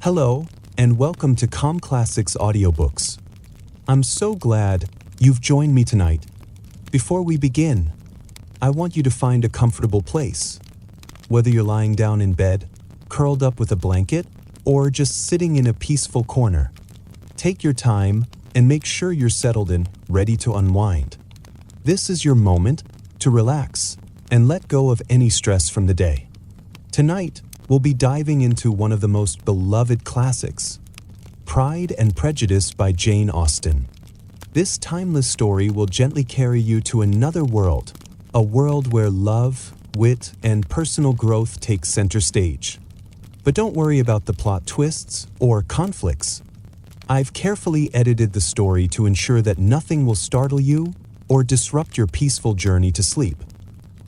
Hello, and welcome to Com Classics Audiobooks. I'm so glad you've joined me tonight. Before we begin, I want you to find a comfortable place. Whether you're lying down in bed, curled up with a blanket, or just sitting in a peaceful corner, take your time and make sure you're settled and ready to unwind. This is your moment to relax and let go of any stress from the day. Tonight, we'll be diving into one of the most beloved classics, Pride and Prejudice by Jane Austen. This timeless story will gently carry you to another world, a world where love, wit, and personal growth take center stage. But don't worry about the plot twists or conflicts. I've carefully edited the story to ensure that nothing will startle you or disrupt your peaceful journey to sleep.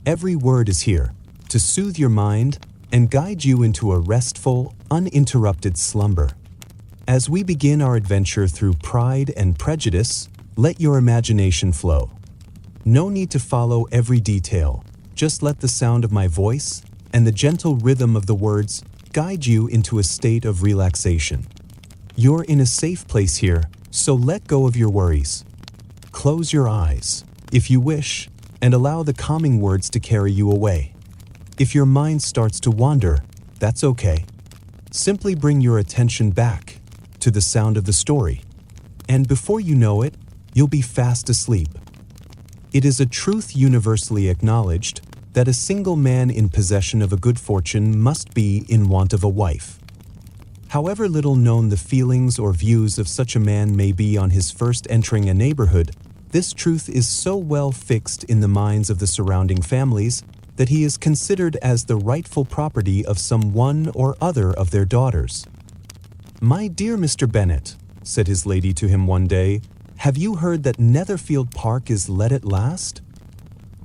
Every word is here to soothe your mind and guide you into a restful, uninterrupted slumber. As we begin our adventure through Pride and Prejudice, let your imagination flow. No need to follow every detail, just let the sound of my voice and the gentle rhythm of the words guide you into a state of relaxation. You're in a safe place here, so let go of your worries. Close your eyes, if you wish, and allow the calming words to carry you away. If your mind starts to wander, that's okay. Simply bring your attention back to the sound of the story, and before you know it, you'll be fast asleep. It is a truth universally acknowledged that a single man in possession of a good fortune must be in want of a wife. However little known the feelings or views of such a man may be on his first entering a neighborhood, this truth is so well fixed in the minds of the surrounding families that he is considered as the rightful property of some one or other of their daughters. "My dear Mr. Bennet," said his lady to him one day, "have you heard that Netherfield Park is let at last?"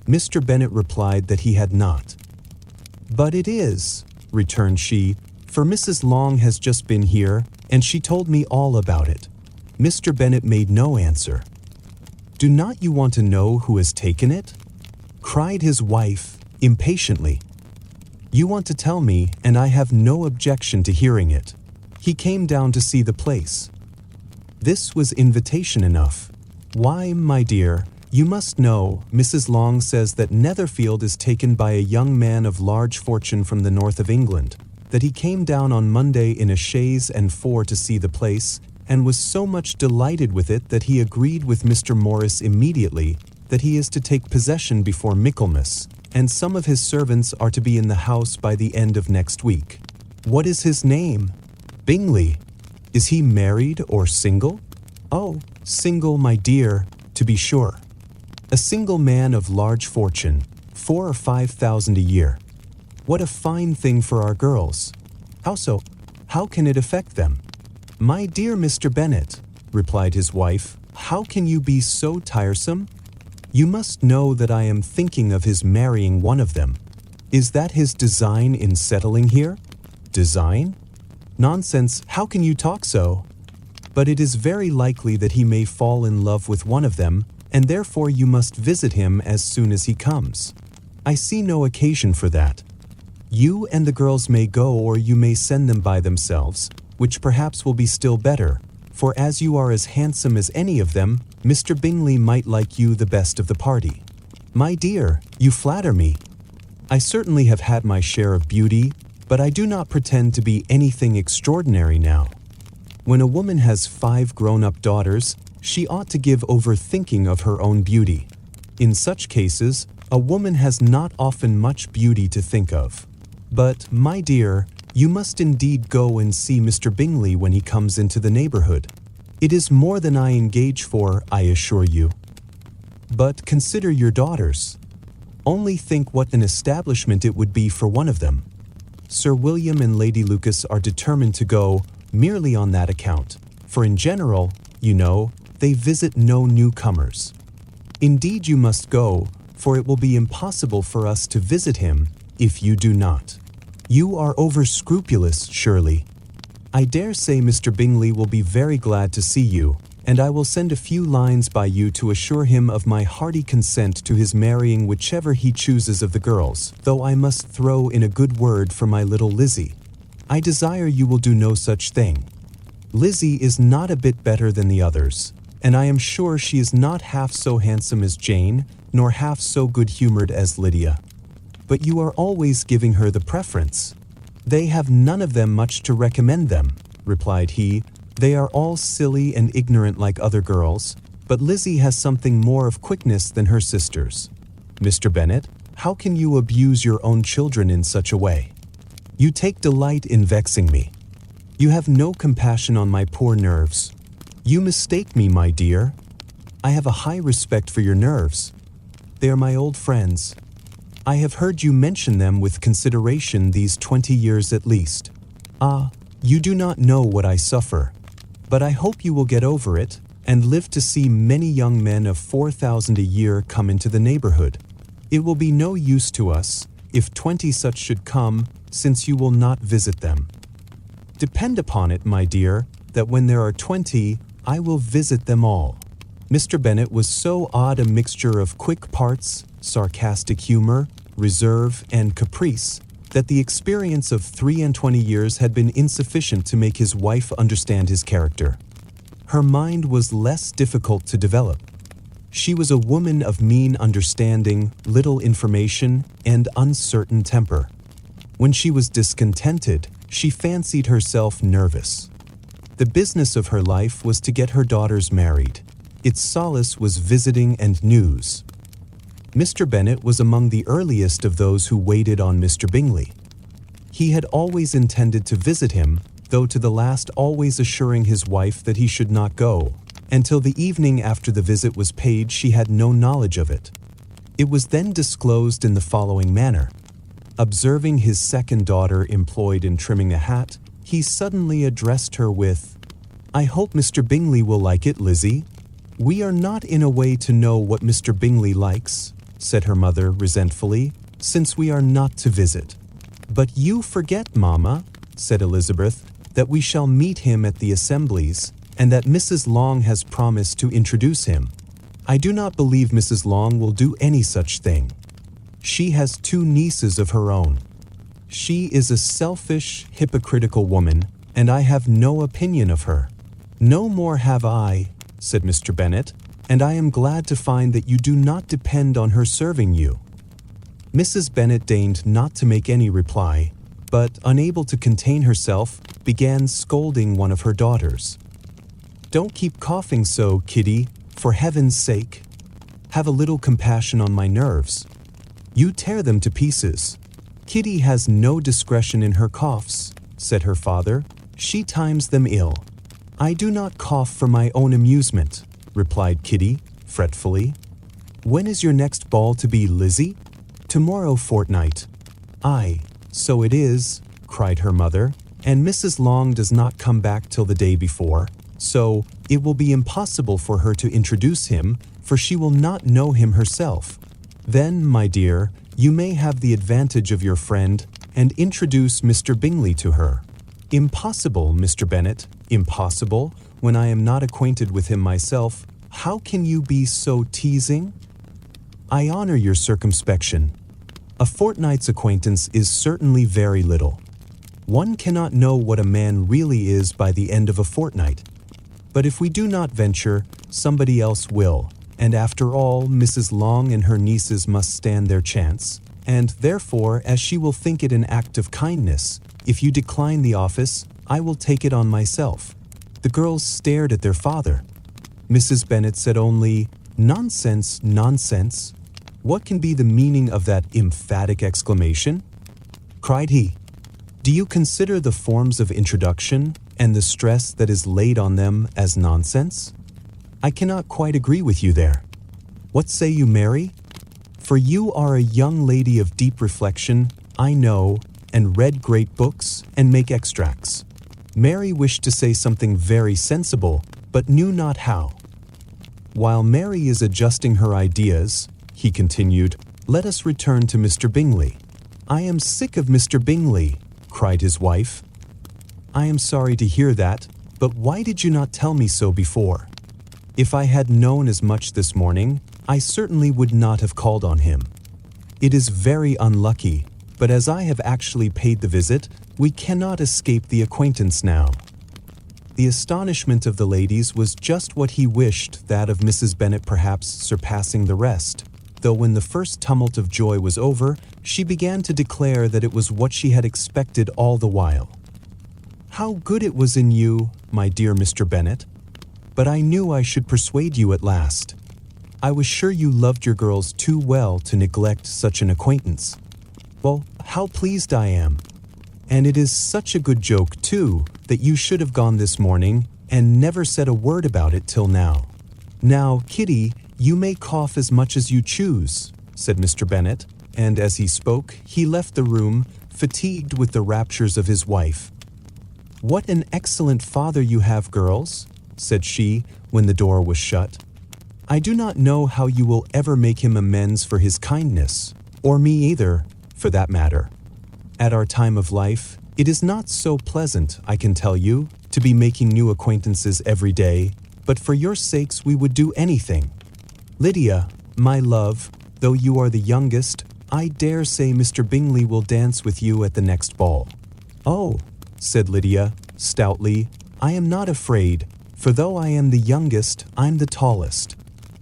Mr. Bennet replied that he had not. "But it is," returned she, "for Mrs. Long has just been here, and she told me all about it." Mr. Bennet made no answer. "Do not you want to know who has taken it?" cried his wife impatiently. "You want to tell me, and I have no objection to hearing it. He came down to see the place." This was invitation enough. "Why, my dear, you must know, Mrs. Long says that Netherfield is taken by a young man of large fortune from the north of England, that he came down on Monday in a chaise and four to see the place, and was so much delighted with it that he agreed with Mr. Morris immediately that he is to take possession before Michaelmas, and some of his servants are to be in the house by the end of next week. What is his name? Bingley. Is he married or single? Oh, single, my dear, to be sure. A single man of large fortune, 4,000 or 5,000 a year. What a fine thing for our girls. How so? How can it affect them?" "My dear Mr. Bennet," replied his wife, "how can you be so tiresome? You must know that I am thinking of his marrying one of them. Is that his design in settling here?" "Design? Nonsense, how can you talk so? But it is very likely that he may fall in love with one of them, and therefore you must visit him as soon as he comes. I see no occasion for that. You and the girls may go, or you may send them by themselves, which perhaps will be still better, for as you are as handsome as any of them, Mr. Bingley might like you the best of the party." "My dear, you flatter me. I certainly have had my share of beauty, but I do not pretend to be anything extraordinary now. When a woman has 5 grown-up daughters, she ought to give over thinking of her own beauty. In such cases, a woman has not often much beauty to think of. But, my dear, you must indeed go and see Mr. Bingley when he comes into the neighborhood. It is more than I engage for, I assure you. But consider your daughters. Only think what an establishment it would be for one of them. Sir William and Lady Lucas are determined to go merely on that account, for in general, you know, they visit no newcomers. Indeed you must go, for it will be impossible for us to visit him if you do not. You are over-scrupulous, surely. I dare say Mr. Bingley will be very glad to see you, and I will send a few lines by you to assure him of my hearty consent to his marrying whichever he chooses of the girls, though I must throw in a good word for my little Lizzie. I desire you will do no such thing. Lizzie is not a bit better than the others, and I am sure she is not half so handsome as Jane, nor half so good-humored as Lydia. But you are always giving her the preference. They have none of them much to recommend them, replied he. They are all silly and ignorant like other girls, but Lizzie has something more of quickness than her sisters. Mr. Bennet, how can you abuse your own children in such a way? You take delight in vexing me. You have no compassion on my poor nerves. You mistake me, my dear. I have a high respect for your nerves. They are my old friends. I have heard you mention them with consideration these 20 years at least. Ah, you do not know what I suffer. But I hope you will get over it, and live to see many young men of 4,000 a year come into the neighborhood. It will be no use to us, if 20 such should come, since you will not visit them. Depend upon it, my dear, that when there are 20, I will visit them all. Mr. Bennet was so odd a mixture of quick parts, sarcastic humor, reserve, and caprice, that the experience of 23 years had been insufficient to make his wife understand his character. Her mind was less difficult to develop. She was a woman of mean understanding, little information, and uncertain temper. When she was discontented, she fancied herself nervous. The business of her life was to get her daughters married. Its solace was visiting and news. Mr. Bennet was among the earliest of those who waited on Mr. Bingley. He had always intended to visit him, though to the last always assuring his wife that he should not go. Until the evening after the visit was paid, she had no knowledge of it. It was then disclosed in the following manner. Observing his second daughter employed in trimming a hat, he suddenly addressed her with, "I hope Mr. Bingley will like it, Lizzie." "We are not in a way to know what Mr. Bingley likes," said her mother resentfully, "since we are not to visit." "But you forget, Mamma," said Elizabeth, "that we shall meet him at the assemblies, and that Mrs. Long has promised to introduce him. I do not believe Mrs. Long will do any such thing. She has 2 nieces of her own. She is a selfish, hypocritical woman, and I have no opinion of her." "No more have I," said Mr. Bennet, "and I am glad to find that you do not depend on her serving you." Mrs. Bennet deigned not to make any reply, but, unable to contain herself, began scolding one of her daughters. "Don't keep coughing so, Kitty, for heaven's sake. Have a little compassion on my nerves. You tear them to pieces." "Kitty has no discretion in her coughs," said her father. "She times them ill." "I do not cough for my own amusement," replied Kitty, fretfully. "When is your next ball to be, Lizzie?" "Tomorrow fortnight." "Aye, so it is," cried her mother, "and Mrs. Long does not come back till the day before, so it will be impossible for her to introduce him, for she will not know him herself. Then, my dear, you may have the advantage of your friend, and introduce Mr. Bingley to her." "Impossible, Mr. Bennet, impossible, when I am not acquainted with him myself. How can you be so teasing?" "I honor your circumspection. A fortnight's acquaintance is certainly very little. One cannot know what a man really is by the end of a fortnight. But if we do not venture, somebody else will, and after all, Mrs. Long and her nieces must stand their chance, and therefore, as she will think it an act of kindness, if you decline the office, I will take it on myself." The girls stared at their father. Mrs. Bennet said only, "Nonsense, nonsense. What can be the meaning of that emphatic exclamation?" Cried he, "Do you consider the forms of introduction and the stress that is laid on them as nonsense? I cannot quite agree with you there. What say you, Mary? For you are a young lady of deep reflection, I know, and read great books and make extracts." Mary wished to say something very sensible, but knew not how. "While Mary is adjusting her ideas," he continued, "let us return to Mr. Bingley." "I am sick of Mr. Bingley," cried his wife. "I am sorry to hear that, but why did you not tell me so before? If I had known as much this morning, I certainly would not have called on him. It is very unlucky, but as I have actually paid the visit, We cannot escape the acquaintance now." The astonishment of the ladies was just what he wished, that of Mrs. Bennet perhaps surpassing the rest, though when the first tumult of joy was over, she began to declare that it was what she had expected all the while. "How good it was in you, my dear Mr. Bennet! But I knew I should persuade you at last. I was sure you loved your girls too well to neglect such an acquaintance. Well, how pleased I am! And it is such a good joke, too, that you should have gone this morning and never said a word about it till now. Now, Kitty, you may cough as much as you choose," said Mr. Bennet, and as he spoke, he left the room, fatigued with the raptures of his wife. "What an excellent father you have, girls," said she, when the door was shut. "I do not know how you will ever make him amends for his kindness, or me either, for that matter. At our time of life, it is not so pleasant, I can tell you, to be making new acquaintances every day, but for your sakes we would do anything. Lydia, my love, though you are the youngest, I dare say Mr. Bingley will dance with you at the next ball." "Oh," said Lydia, stoutly, "I am not afraid, for though I am the youngest, I'm the tallest."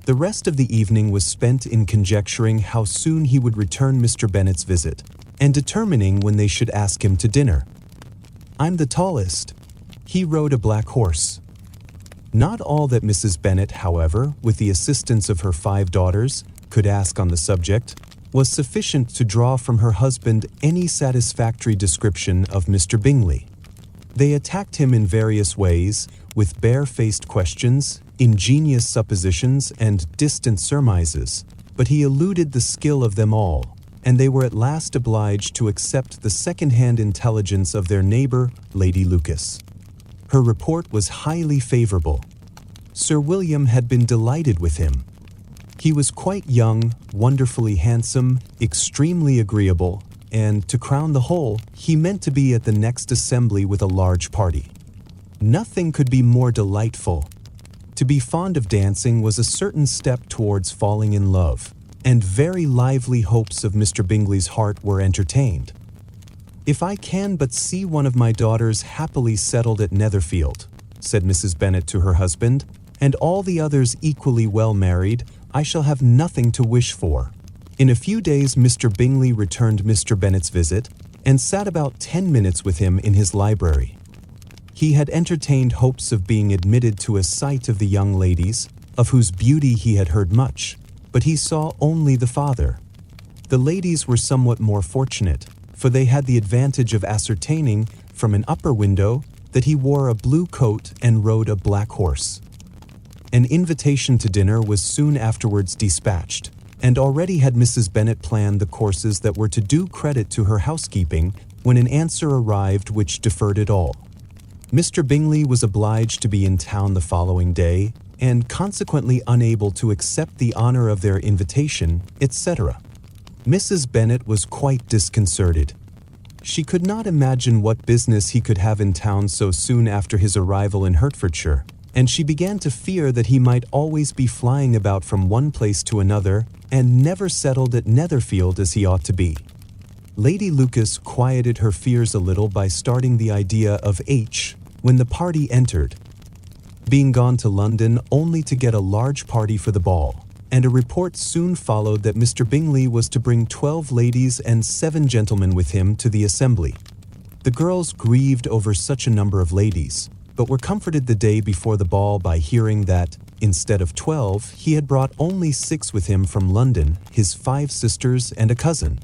The rest of the evening was spent in conjecturing how soon he would return Mr. Bennet's visit, and determining when they should ask him to dinner. "I'm the tallest." He rode a black horse. Not all that Mrs. Bennet, however, with the assistance of her 5 daughters, could ask on the subject, was sufficient to draw from her husband any satisfactory description of Mr. Bingley. They attacked him in various ways, with bare-faced questions, ingenious suppositions, and distant surmises, but he eluded the skill of them all, and they were at last obliged to accept the second-hand intelligence of their neighbour, Lady Lucas. Her report was highly favourable. Sir William had been delighted with him. He was quite young, wonderfully handsome, extremely agreeable, and, to crown the whole, he meant to be at the next assembly with a large party. Nothing could be more delightful. To be fond of dancing was a certain step towards falling in love, and very lively hopes of Mr. Bingley's heart were entertained. "If I can but see one of my daughters happily settled at Netherfield," said Mrs. Bennet to her husband, "and all the others equally well married, I shall have nothing to wish for." In a few days Mr. Bingley returned Mr. Bennet's visit, and sat about 10 minutes with him in his library. He had entertained hopes of being admitted to a sight of the young ladies, of whose beauty he had heard much, but he saw only the father. The ladies were somewhat more fortunate, for they had the advantage of ascertaining, from an upper window, that he wore a blue coat and rode a black horse. An invitation to dinner was soon afterwards dispatched, and already had Mrs. Bennet planned the courses that were to do credit to her housekeeping, when an answer arrived which deferred it all. Mr. Bingley was obliged to be in town the following day, and consequently unable to accept the honour of their invitation, etc. Mrs. Bennet was quite disconcerted. She could not imagine what business he could have in town so soon after his arrival in Hertfordshire, and she began to fear that he might always be flying about from one place to another, and never settled at Netherfield as he ought to be. Lady Lucas quieted her fears a little by starting the idea of H when the party entered, being gone to London only to get a large party for the ball, and a report soon followed that Mr. Bingley was to bring 12 ladies and 7 gentlemen with him to the assembly. The girls grieved over such a number of ladies, but were comforted the day before the ball by hearing that, instead of 12, he had brought only 6 with him from London, his 5 sisters and a cousin.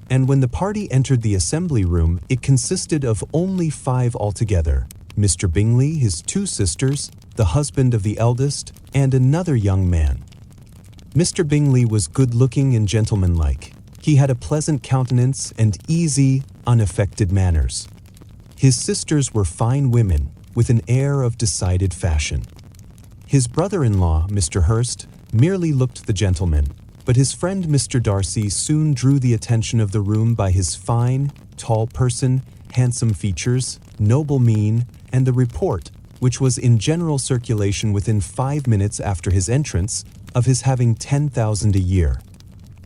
And when the party entered the assembly room, it consisted of only 5 altogether: Mr. Bingley, his 2 sisters, the husband of the eldest, and another young man. Mr. Bingley was good-looking and gentlemanlike. He had a pleasant countenance and easy, unaffected manners. His sisters were fine women, with an air of decided fashion. His brother-in-law, Mr. Hurst, merely looked the gentleman, but his friend Mr. Darcy soon drew the attention of the room by his fine, tall person, handsome features, noble mien, and the report, which was in general circulation within 5 minutes after his entrance, of his having 10,000 a year.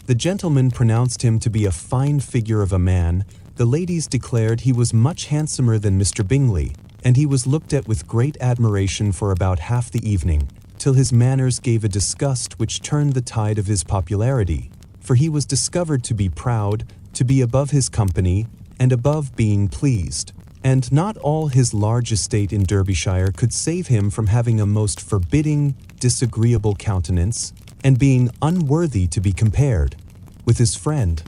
The gentleman pronounced him to be a fine figure of a man, The ladies declared he was much handsomer than Mr. Bingley, and he was looked at with great admiration for about half the evening, till his manners gave a disgust which turned the tide of his popularity, for he was discovered to be proud, to be above his company, and above being pleased, and not all his large estate in Derbyshire could save him from having a most forbidding, disagreeable countenance, and being unworthy to be compared with his friend.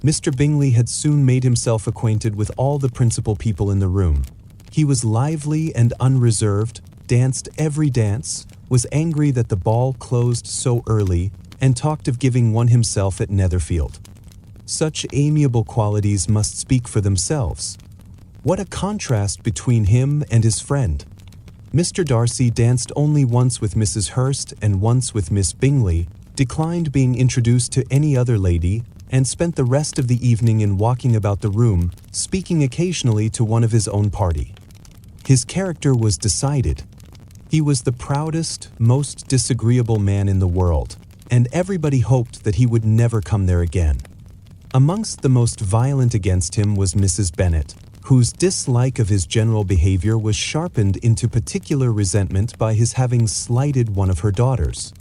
Mr. Bingley had soon made himself acquainted with all the principal people in the room. He was lively and unreserved, danced every dance, was angry that the ball closed so early, and talked of giving one himself at Netherfield. Such amiable qualities must speak for themselves. What a contrast between him and his friend! Mr. Darcy danced only once with Mrs. Hurst and once with Miss Bingley, declined being introduced to any other lady, and spent the rest of the evening in walking about the room, speaking occasionally to one of his own party. His character was decided. He was the proudest, most disagreeable man in the world, and everybody hoped that he would never come there again. Amongst the most violent against him was Mrs. Bennet, whose dislike of his general behavior was sharpened into particular resentment by his having slighted one of her daughters.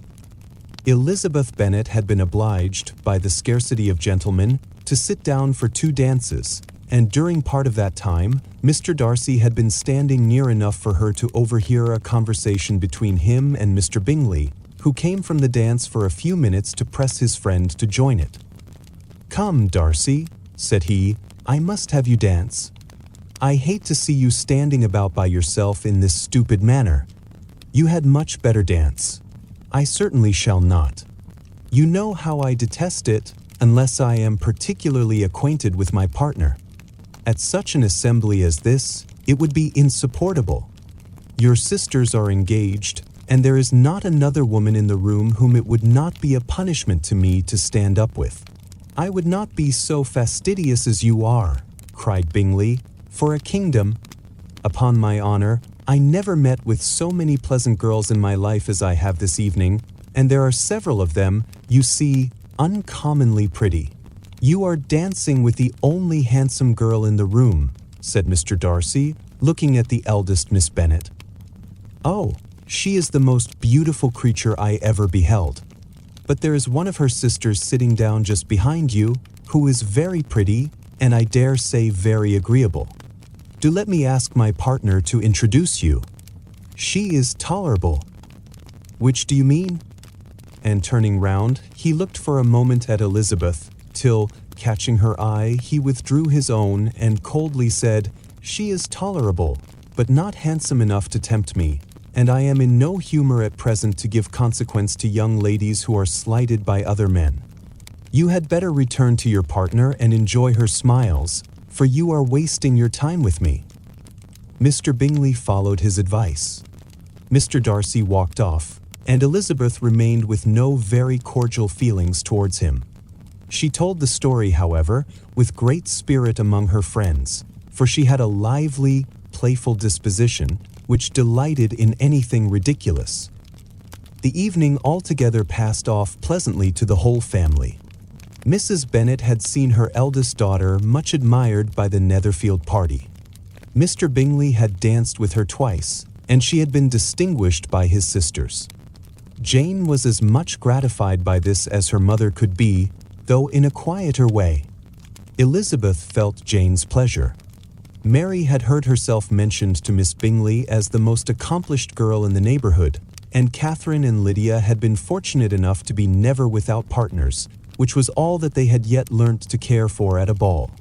Elizabeth Bennet had been obliged, by the scarcity of gentlemen, to sit down for 2 dances, and during part of that time, Mr. Darcy had been standing near enough for her to overhear a conversation between him and Mr. Bingley, who came from the dance for a few minutes to press his friend to join it. "Come, Darcy," said he, "I must have you dance. I hate to see you standing about by yourself in this stupid manner. You had much better dance. I certainly shall not. You know how I detest it, unless I am particularly acquainted with my partner. At such an assembly as this, it would be insupportable. Your sisters are engaged, and there is not another woman in the room whom it would not be a punishment to me to stand up with." "I would not be so fastidious as you are," cried Bingley, "for a kingdom. Upon my honor, I never met with so many pleasant girls in my life as I have this evening, and there are several of them, you see, uncommonly pretty." "You are dancing with the only handsome girl in the room," said Mr. Darcy, looking at the eldest Miss Bennet. "Oh, she is the most beautiful creature I ever beheld. But there is one of her sisters sitting down just behind you, who is very pretty, and I dare say very agreeable. Do let me ask my partner to introduce you. She is tolerable." "Which do you mean?" And turning round, he looked for a moment at Elizabeth, till, catching her eye, he withdrew his own and coldly said, "She is tolerable, but not handsome enough to tempt me, and I am in no humor at present to give consequence to young ladies who are slighted by other men. You had better return to your partner and enjoy her smiles, for you are wasting your time with me." Mr. Bingley followed his advice. Mr. Darcy walked off, and Elizabeth remained with no very cordial feelings towards him. She told the story, however, with great spirit among her friends, for she had a lively, playful disposition, which delighted in anything ridiculous. The evening altogether passed off pleasantly to the whole family. Mrs. Bennet had seen her eldest daughter much admired by the Netherfield party. Mr. Bingley had danced with her twice, and she had been distinguished by his sisters. Jane was as much gratified by this as her mother could be, though in a quieter way. Elizabeth felt Jane's pleasure. Mary had heard herself mentioned to Miss Bingley as the most accomplished girl in the neighborhood, and Catherine and Lydia had been fortunate enough to be never without partners, which was all that they had yet learnt to care for at a ball.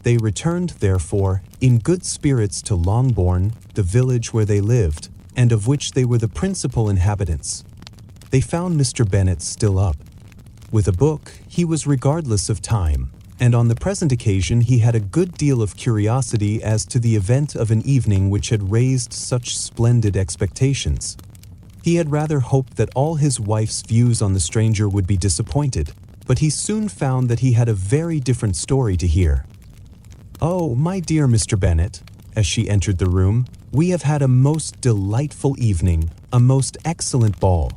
They returned, therefore, in good spirits to Longbourn, the village where they lived, and of which they were the principal inhabitants. They found Mr. Bennet still up. With a book, he was regardless of time, and on the present occasion he had a good deal of curiosity as to the event of an evening which had raised such splendid expectations. He had rather hoped that all his wife's views on the stranger would be disappointed, but he soon found that he had a very different story to hear. "Oh, my dear Mr. Bennet," as she entered the room, "we have had a most delightful evening, a most excellent ball.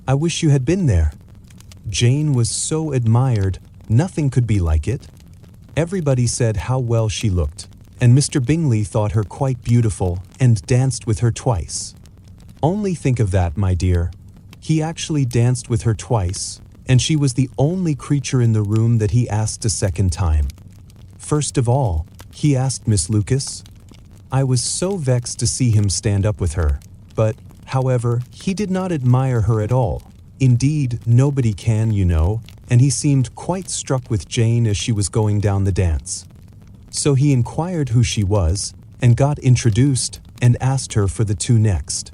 I wish you had been there. Jane was so admired, nothing could be like it." Everybody said how well she looked, and Mr. Bingley thought her quite beautiful and danced with her twice. Only think of that, my dear. He actually danced with her twice, and she was the only creature in the room that he asked a second time. First of all, he asked Miss Lucas. I was so vexed to see him stand up with her, but, however, he did not admire her at all. Indeed, nobody can, you know, and he seemed quite struck with Jane as she was going down the dance. So he inquired who she was, and got introduced, and asked her for the two next.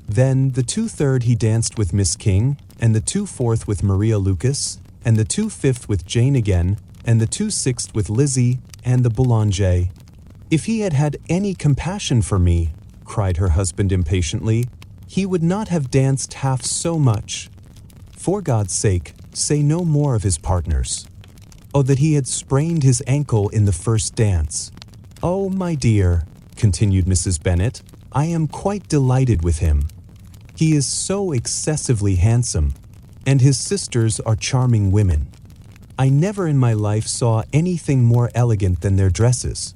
Then the 2/3 he danced with Miss King, and the 2/4 with Maria Lucas, and the 2/5 with Jane again, and the 2/6 with Lizzie, and the Boulanger. If he had had any compassion for me, cried her husband impatiently, he would not have danced half so much. For God's sake, say no more of his partners. Oh, that he had sprained his ankle in the first dance. Oh, my dear, continued Mrs. Bennet, I am quite delighted with him. He is so excessively handsome, and his sisters are charming women. I never in my life saw anything more elegant than their dresses.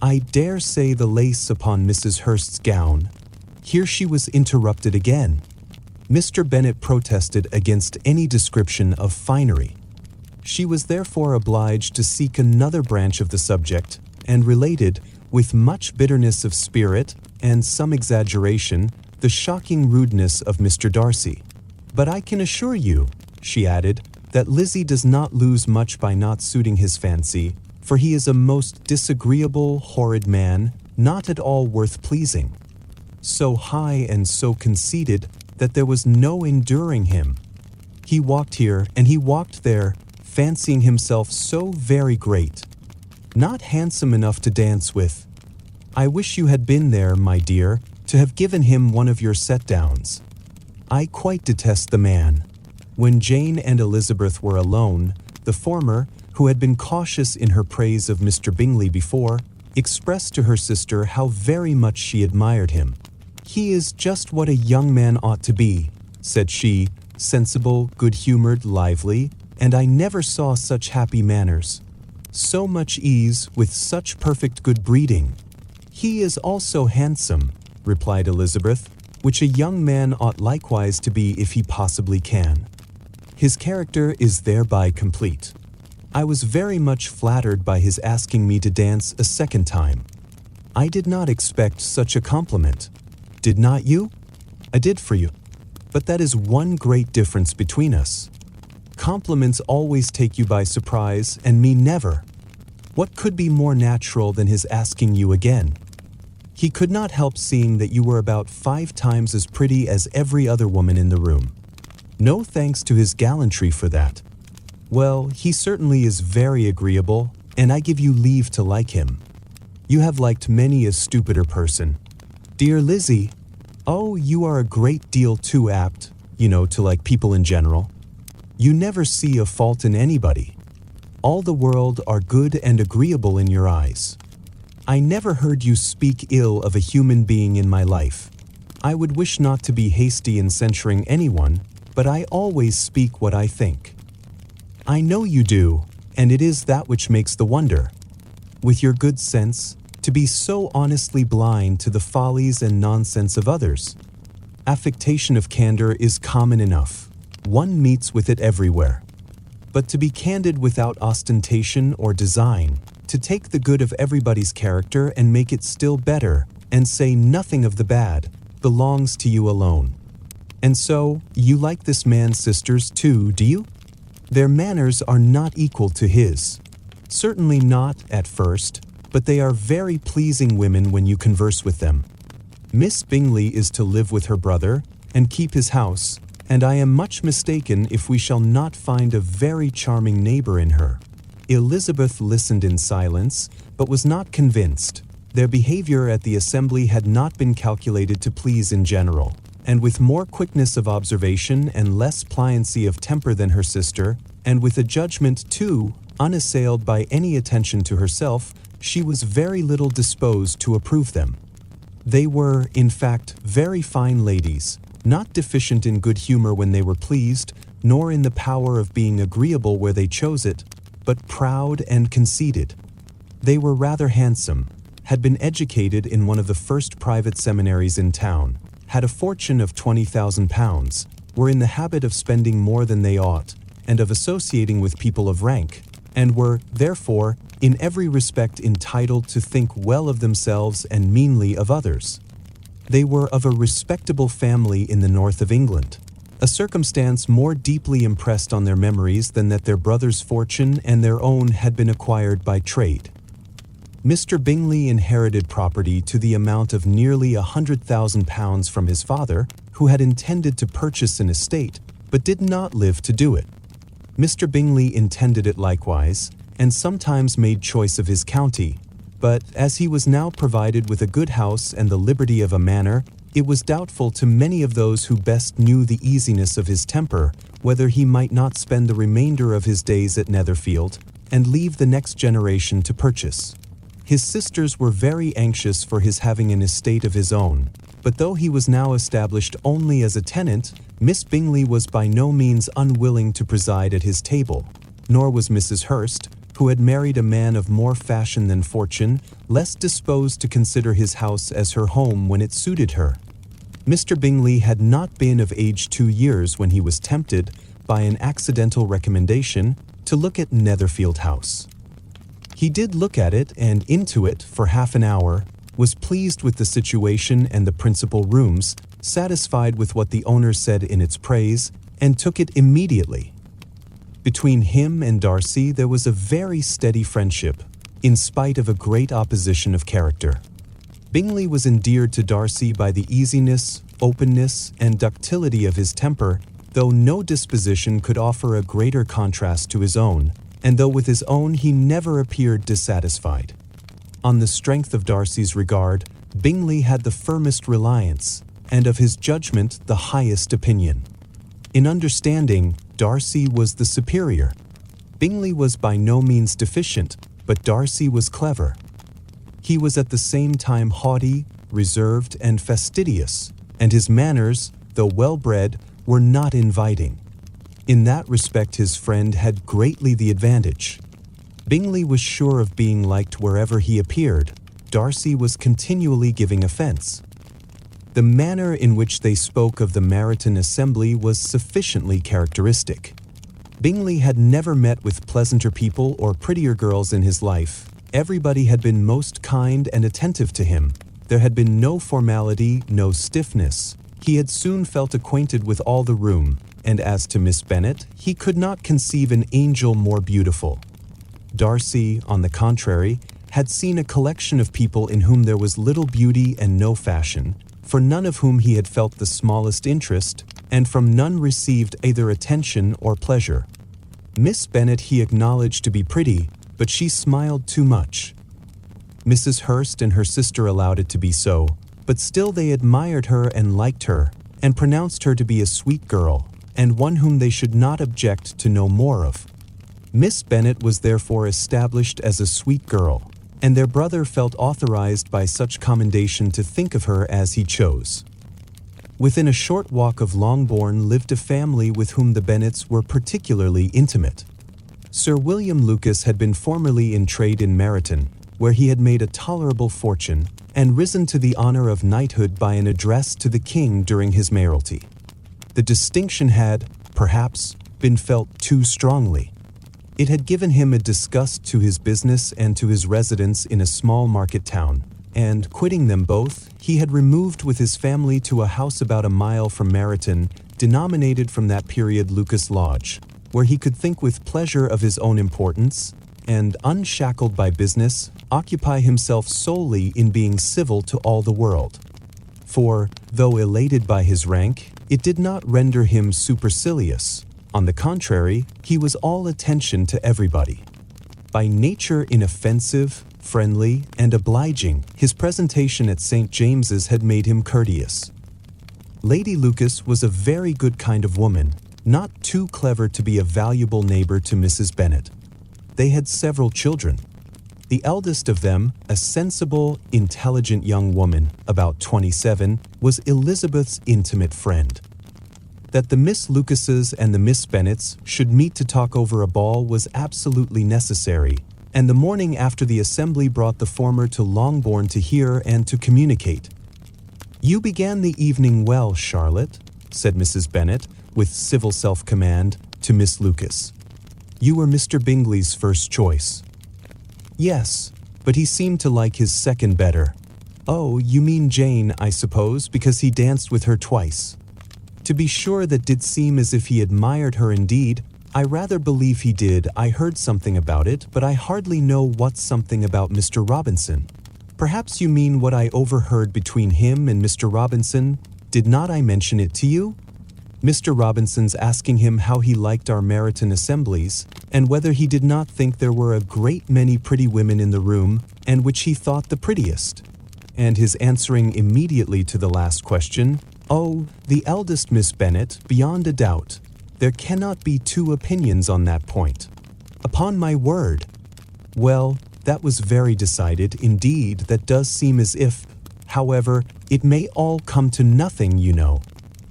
I dare say the lace upon Mrs. Hurst's gown. Here she was interrupted again. Mr. Bennet protested against any description of finery. She was therefore obliged to seek another branch of the subject, and related, with much bitterness of spirit and some exaggeration, the shocking rudeness of Mr. Darcy. But I can assure you, she added, that Lizzie does not lose much by not suiting his fancy, for he is a most disagreeable, horrid man, not at all worth pleasing. So high and so conceited that there was no enduring him. He walked here and he walked there, fancying himself so very great. Not handsome enough to dance with. I wish you had been there, my dear, to have given him one of your set-downs. I quite detest the man. When Jane and Elizabeth were alone, the former, who had been cautious in her praise of Mr. Bingley before, expressed to her sister how very much she admired him. He is just what a young man ought to be, said she, sensible, good-humored, lively, and I never saw such happy manners. So much ease, with such perfect good breeding. He is also handsome, replied Elizabeth, which a young man ought likewise to be if he possibly can. His character is thereby complete. I was very much flattered by his asking me to dance a second time. I did not expect such a compliment. Did not you? I did for you. But that is one great difference between us. Compliments always take you by surprise, and me never. What could be more natural than his asking you again? He could not help seeing that you were about 5 times as pretty as every other woman in the room. No thanks to his gallantry for that. Well, he certainly is very agreeable, and I give you leave to like him. You have liked many a stupider person. Dear Lizzie, oh, you are a great deal too apt, you know, to like people in general. You never see a fault in anybody. All the world are good and agreeable in your eyes. I never heard you speak ill of a human being in my life. I would wish not to be hasty in censuring anyone, but I always speak what I think. I know you do, and it is that which makes the wonder. With your good sense, to be so honestly blind to the follies and nonsense of others. Affectation of candor is common enough. One meets with it everywhere. But to be candid without ostentation or design, to take the good of everybody's character and make it still better, and say nothing of the bad, belongs to you alone. And so, you like this man's sisters too, do you? Their manners are not equal to his. Certainly not at first, but they are very pleasing women when you converse with them. Miss Bingley is to live with her brother, and keep his house, and I am much mistaken if we shall not find a very charming neighbor in her. Elizabeth listened in silence, but was not convinced. Their behavior at the assembly had not been calculated to please in general, and with more quickness of observation and less pliancy of temper than her sister, and with a judgment, too, unassailed by any attention to herself, she was very little disposed to approve them. They were, in fact, very fine ladies, not deficient in good humor when they were pleased, nor in the power of being agreeable where they chose it, but proud and conceited. They were rather handsome, had been educated in one of the first private seminaries in town, had a fortune of £20,000, were in the habit of spending more than they ought, and of associating with people of rank, and were, therefore, in every respect entitled to think well of themselves and meanly of others. They were of a respectable family in the north of England, a circumstance more deeply impressed on their memories than that their brother's fortune and their own had been acquired by trade. Mr. Bingley inherited property to the amount of nearly £100,000 from his father, who had intended to purchase an estate, but did not live to do it. Mr. Bingley intended it likewise, and sometimes made choice of his county, but as he was now provided with a good house and the liberty of a manor, it was doubtful to many of those who best knew the easiness of his temper whether he might not spend the remainder of his days at Netherfield, and leave the next generation to purchase. His sisters were very anxious for his having an estate of his own, but though he was now established only as a tenant, Miss Bingley was by no means unwilling to preside at his table, nor was Mrs. Hurst, who had married a man of more fashion than fortune, less disposed to consider his house as her home when it suited her. Mr. Bingley had not been of age 2 years when he was tempted, by an accidental recommendation, to look at Netherfield House. He did look at it and into it for half an hour, was pleased with the situation and the principal rooms, satisfied with what the owner said in its praise, and took it immediately. Between him and Darcy there was a very steady friendship, in spite of a great opposition of character. Bingley was endeared to Darcy by the easiness, openness, and ductility of his temper, though no disposition could offer a greater contrast to his own, and though with his own he never appeared dissatisfied. On the strength of Darcy's regard, Bingley had the firmest reliance, and of his judgment the highest opinion. In understanding, Darcy was the superior. Bingley was by no means deficient, but Darcy was clever. He was at the same time haughty, reserved, and fastidious, and his manners, though well-bred, were not inviting. In that respect his friend had greatly the advantage. Bingley was sure of being liked wherever he appeared. Darcy was continually giving offence. The manner in which they spoke of the Meryton assembly was sufficiently characteristic. Bingley had never met with pleasanter people or prettier girls in his life. Everybody had been most kind and attentive to him. There had been no formality, no stiffness. He had soon felt acquainted with all the room, and as to Miss Bennet, he could not conceive an angel more beautiful. Darcy, on the contrary, had seen a collection of people in whom there was little beauty and no fashion, for none of whom he had felt the smallest interest, and from none received either attention or pleasure. Miss Bennet he acknowledged to be pretty, but she smiled too much. Mrs. Hurst and her sister allowed it to be so, but still they admired her and liked her, and pronounced her to be a sweet girl, and one whom they should not object to know more of. Miss Bennet was therefore established as a sweet girl, and their brother felt authorized by such commendation to think of her as he chose. Within a short walk of Longbourn lived a family with whom the Bennets were particularly intimate. Sir William Lucas had been formerly in trade in Meryton, where he had made a tolerable fortune, and risen to the honor of knighthood by an address to the king during his mayoralty. The distinction had, perhaps, been felt too strongly. It had given him a disgust to his business and to his residence in a small market town, and, quitting them both, he had removed with his family to a house about a mile from Meryton, denominated from that period Lucas Lodge, where he could think with pleasure of his own importance, and, unshackled by business, occupy himself solely in being civil to all the world. For, though elated by his rank, it did not render him supercilious. On the contrary, he was all attention to everybody. By nature inoffensive, friendly, and obliging, his presentation at St. James's had made him courteous. Lady Lucas was a very good kind of woman, not too clever to be a valuable neighbor to Mrs. Bennet. They had several children. The eldest of them, a sensible, intelligent young woman, about 27, was Elizabeth's intimate friend. That the Miss Lucases and the Miss Bennets should meet to talk over a ball was absolutely necessary, and the morning after the assembly brought the former to Longbourn to hear and to communicate. "You began the evening well, Charlotte," said Mrs. Bennet, with civil self-command, to Miss Lucas. "You were Mr. Bingley's first choice." "Yes, but he seemed to like his second better." "Oh, you mean Jane, I suppose, because he danced with her twice." "To be sure, that did seem as if he admired her indeed. I rather believe he did. I heard something about it, but I hardly know what something about Mr. Robinson." "Perhaps you mean what I overheard between him and Mr. Robinson. Did not I mention it to you? Mr. Robinson's asking him how he liked our Meryton assemblies, and whether he did not think there were a great many pretty women in the room, and which he thought the prettiest. And his answering immediately to the last question, 'Oh, the eldest Miss Bennet, beyond a doubt. There cannot be two opinions on that point.' Upon my word. Well, that was very decided indeed. That does seem as if, however, it may all come to nothing, you know."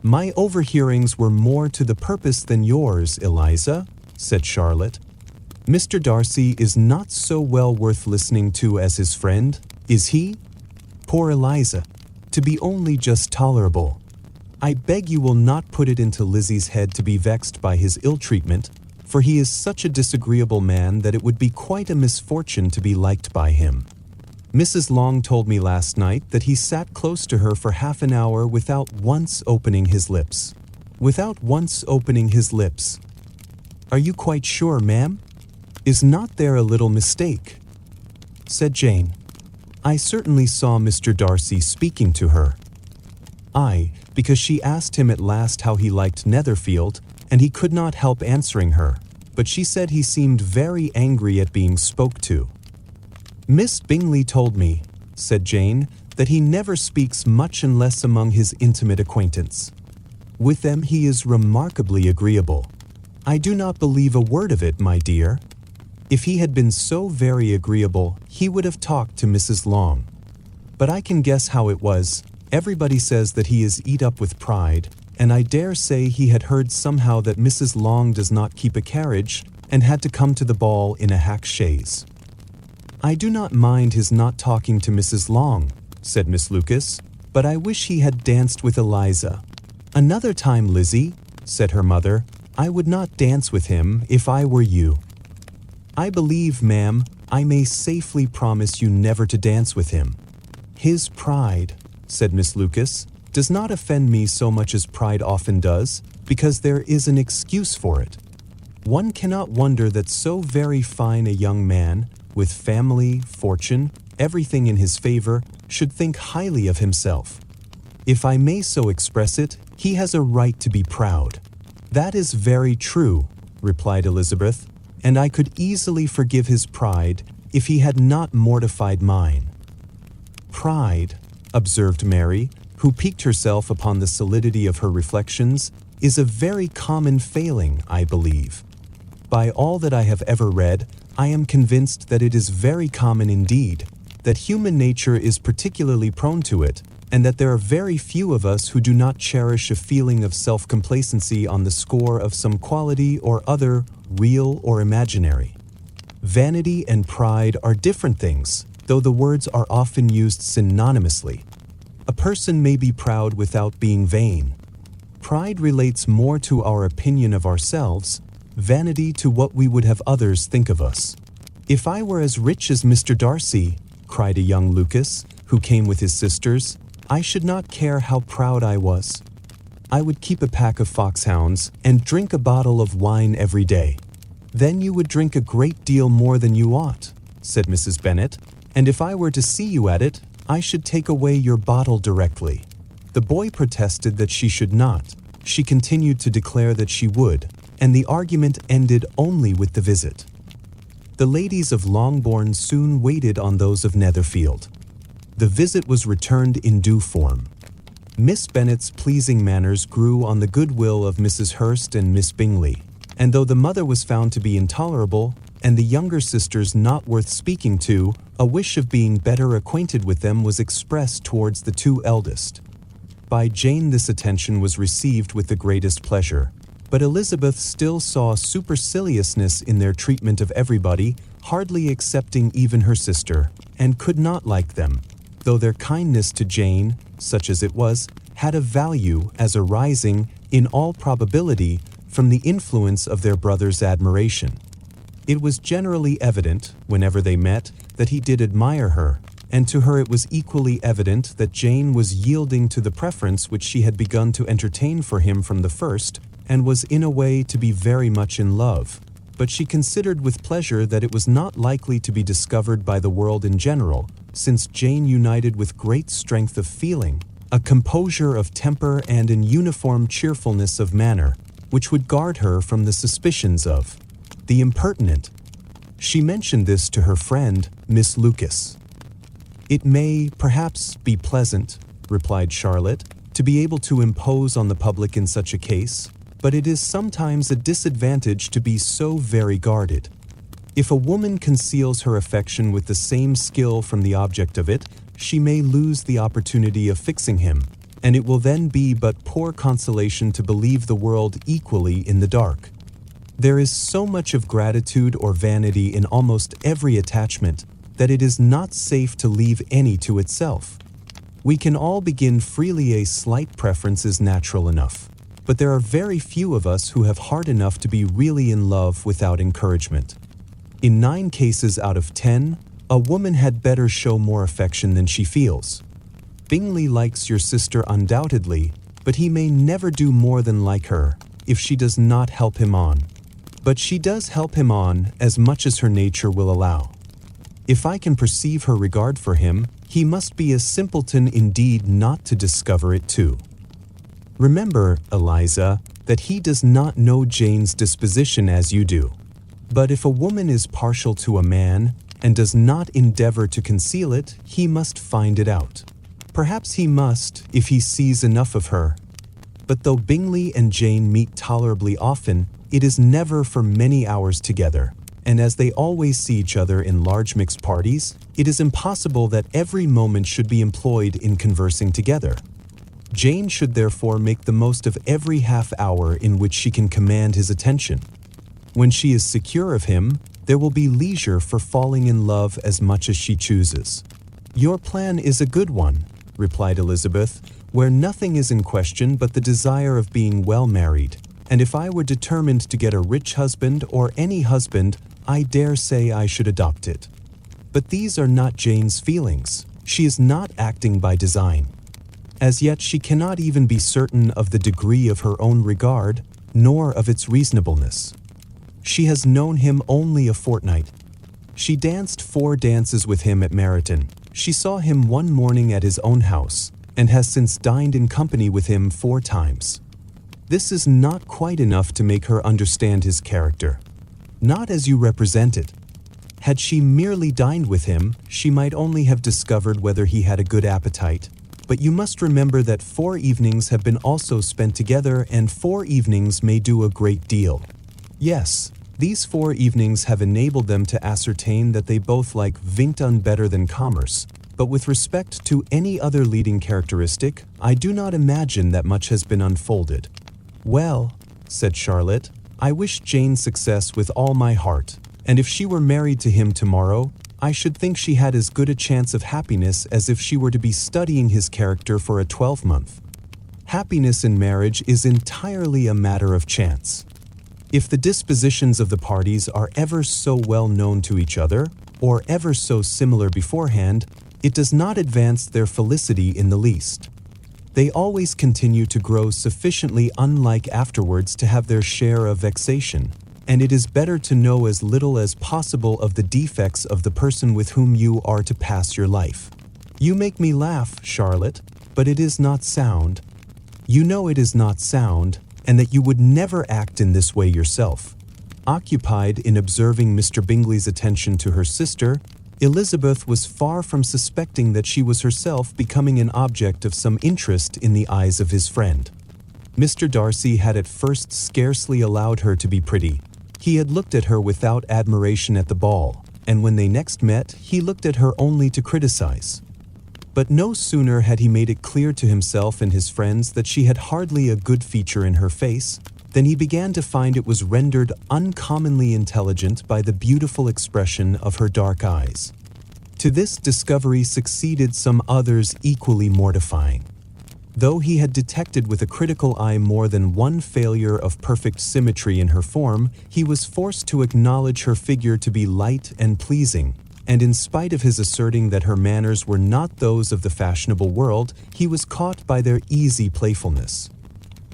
"My overhearings were more to the purpose than yours, Eliza," said Charlotte. "Mr. Darcy is not so well worth listening to as his friend, is he? Poor Eliza, to be only just tolerable. I beg you will not put it into Lizzie's head to be vexed by his ill-treatment, for he is such a disagreeable man that it would be quite a misfortune to be liked by him. Mrs. Long told me last night that he sat close to her for half an hour without once opening his lips. Without once opening his lips. Are you quite sure, ma'am? Is not there a little mistake?" said Jane. "I certainly saw Mr. Darcy speaking to her." "Aye, because she asked him at last how he liked Netherfield, and he could not help answering her, but she said he seemed very angry at being spoke to." "Miss Bingley told me," said Jane, "that he never speaks much unless among his intimate acquaintance. With them he is remarkably agreeable." "I do not believe a word of it, my dear. If he had been so very agreeable, he would have talked to Mrs. Long. But I can guess how it was. Everybody says that he is eat up with pride, and I dare say he had heard somehow that Mrs. Long does not keep a carriage, and had to come to the ball in a hack chaise." "I do not mind his not talking to Mrs. Long," said Miss Lucas, "but I wish he had danced with Eliza." "Another time, Lizzie," said her mother, "I would not dance with him if I were you." "I believe, ma'am, I may safely promise you never to dance with him. His pride," said Miss Lucas, "does not offend me so much as pride often does, because there is an excuse for it. One cannot wonder that so very fine a young man, with family, fortune, everything in his favor, should think highly of himself. If I may so express it, he has a right to be proud." "That is very true," replied Elizabeth, "and I could easily forgive his pride if he had not mortified mine." "Pride," observed Mary, who piqued herself upon the solidity of her reflections, "is a very common failing, I believe. By all that I have ever read, I am convinced that it is very common indeed, that human nature is particularly prone to it, and that there are very few of us who do not cherish a feeling of self-complacency on the score of some quality or other, real or imaginary. Vanity and pride are different things, though the words are often used synonymously. A person may be proud without being vain. Pride relates more to our opinion of ourselves, vanity to what we would have others think of us. "If I were as rich as Mr. Darcy," cried a young Lucas, who came with his sisters, "I should not care how proud I was. I would keep a pack of foxhounds and drink a bottle of wine every day." "Then you would drink a great deal more than you ought," said Mrs. Bennet, "and if I were to see you at it, I should take away your bottle directly." The boy protested that she should not. She continued to declare that she would, and the argument ended only with the visit. The ladies of Longbourn soon waited on those of Netherfield. The visit was returned in due form. Miss Bennet's pleasing manners grew on the goodwill of Mrs. Hurst and Miss Bingley, and though the mother was found to be intolerable, and the younger sisters not worth speaking to, a wish of being better acquainted with them was expressed towards the two eldest. By Jane this attention was received with the greatest pleasure, but Elizabeth still saw superciliousness in their treatment of everybody, hardly excepting even her sister, and could not like them, though their kindness to Jane, such as it was, had a value as arising, in all probability, from the influence of their brother's admiration. It was generally evident, whenever they met, that he did admire her, and to her it was equally evident that Jane was yielding to the preference which she had begun to entertain for him from the first, and was in a way to be very much in love. But she considered with pleasure that it was not likely to be discovered by the world in general, since Jane united with great strength of feeling, a composure of temper and an uniform cheerfulness of manner, which would guard her from the suspicions of the impertinent. She mentioned this to her friend, Miss Lucas. "It may, perhaps, be pleasant," replied Charlotte, "to be able to impose on the public in such a case, but it is sometimes a disadvantage to be so very guarded. If a woman conceals her affection with the same skill from the object of it, she may lose the opportunity of fixing him, and it will then be but poor consolation to believe the world equally in the dark. There is so much of gratitude or vanity in almost every attachment that it is not safe to leave any to itself. We can all begin freely. A slight preference is natural enough, but there are very few of us who have heart enough to be really in love without encouragement. In 9 cases out of 10, a woman had better show more affection than she feels. Bingley likes your sister undoubtedly, but he may never do more than like her, if she does not help him on. But she does help him on as much as her nature will allow. If I can perceive her regard for him, he must be a simpleton indeed not to discover it too. Remember, Eliza, that he does not know Jane's disposition as you do. But if a woman is partial to a man, and does not endeavor to conceal it, he must find it out. Perhaps he must, if he sees enough of her. But though Bingley and Jane meet tolerably often, it is never for many hours together, and as they always see each other in large mixed parties, it is impossible that every moment should be employed in conversing together. Jane should therefore make the most of every half hour in which she can command his attention. When she is secure of him, there will be leisure for falling in love as much as she chooses. "Your plan is a good one," replied Elizabeth, "where nothing is in question but the desire of being well married, and if I were determined to get a rich husband or any husband, I dare say I should adopt it. But these are not Jane's feelings. She is not acting by design. As yet she cannot even be certain of the degree of her own regard, nor of its reasonableness. She has known him only a fortnight. She danced 4 dances with him at Meryton. She saw him one morning at his own house, and has since dined in company with him 4 times. This is not quite enough to make her understand his character. Not as you represent it. Had she merely dined with him, she might only have discovered whether he had a good appetite. But you must remember that 4 evenings have been also spent together, and 4 evenings may do a great deal. Yes, these 4 evenings have enabled them to ascertain that they both like Vingt better than commerce, but with respect to any other leading characteristic, I do not imagine that much has been unfolded. "Well," said Charlotte, "I wish Jane success with all my heart, and if she were married to him tomorrow, I should think she had as good a chance of happiness as if she were to be studying his character for a 12-month. Happiness in marriage is entirely a matter of chance. If the dispositions of the parties are ever so well known to each other, or ever so similar beforehand, it does not advance their felicity in the least. They always continue to grow sufficiently unlike afterwards to have their share of vexation, and it is better to know as little as possible of the defects of the person with whom you are to pass your life. You make me laugh, Charlotte, but it is not sound. You know it is not sound, and that you would never act in this way yourself." Occupied in observing Mr. Bingley's attention to her sister, Elizabeth was far from suspecting that she was herself becoming an object of some interest in the eyes of his friend. Mr. Darcy had at first scarcely allowed her to be pretty. He had looked at her without admiration at the ball, and when they next met, he looked at her only to criticize. But no sooner had he made it clear to himself and his friends that she had hardly a good feature in her face, than he began to find it was rendered uncommonly intelligent by the beautiful expression of her dark eyes. To this discovery succeeded some others equally mortifying. Though he had detected with a critical eye more than one failure of perfect symmetry in her form, he was forced to acknowledge her figure to be light and pleasing, and in spite of his asserting that her manners were not those of the fashionable world, he was caught by their easy playfulness.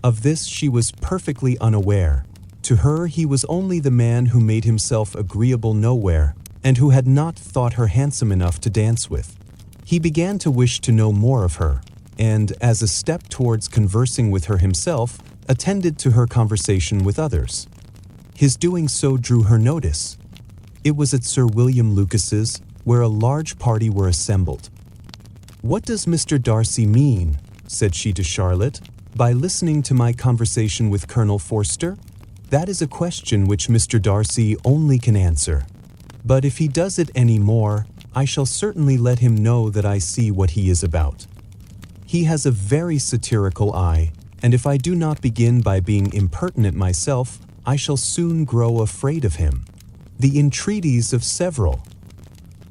Of this she was perfectly unaware. To her he was only the man who made himself agreeable nowhere, and who had not thought her handsome enough to dance with. He began to wish to know more of her, and, as a step towards conversing with her himself, attended to her conversation with others. His doing so drew her notice. It was at Sir William Lucas's, where a large party were assembled. "What does Mr. Darcy mean," said she to Charlotte, "by listening to my conversation with Colonel Forster? That is a question which Mr. Darcy only can answer. But if he does it any more, I shall certainly let him know that I see what he is about. He has a very satirical eye, and if I do not begin by being impertinent myself, I shall soon grow afraid of him." The entreaties of several.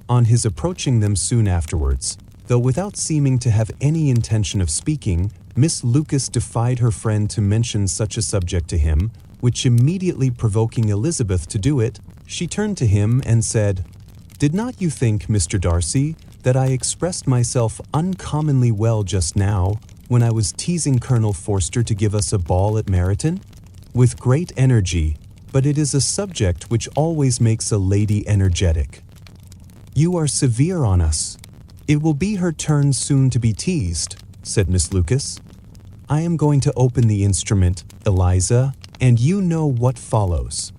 On his approaching them soon afterwards, though without seeming to have any intention of speaking, Miss Lucas defied her friend to mention such a subject to him, which immediately provoking Elizabeth to do it, she turned to him and said, "Did not you think, Mr. Darcy, that I expressed myself uncommonly well just now, when I was teasing Colonel Forster to give us a ball at Meryton? With great energy, but it is a subject which always makes a lady energetic. You are severe on us. It will be her turn soon to be teased," said Miss Lucas. "I am going to open the instrument, Eliza, and you know what follows.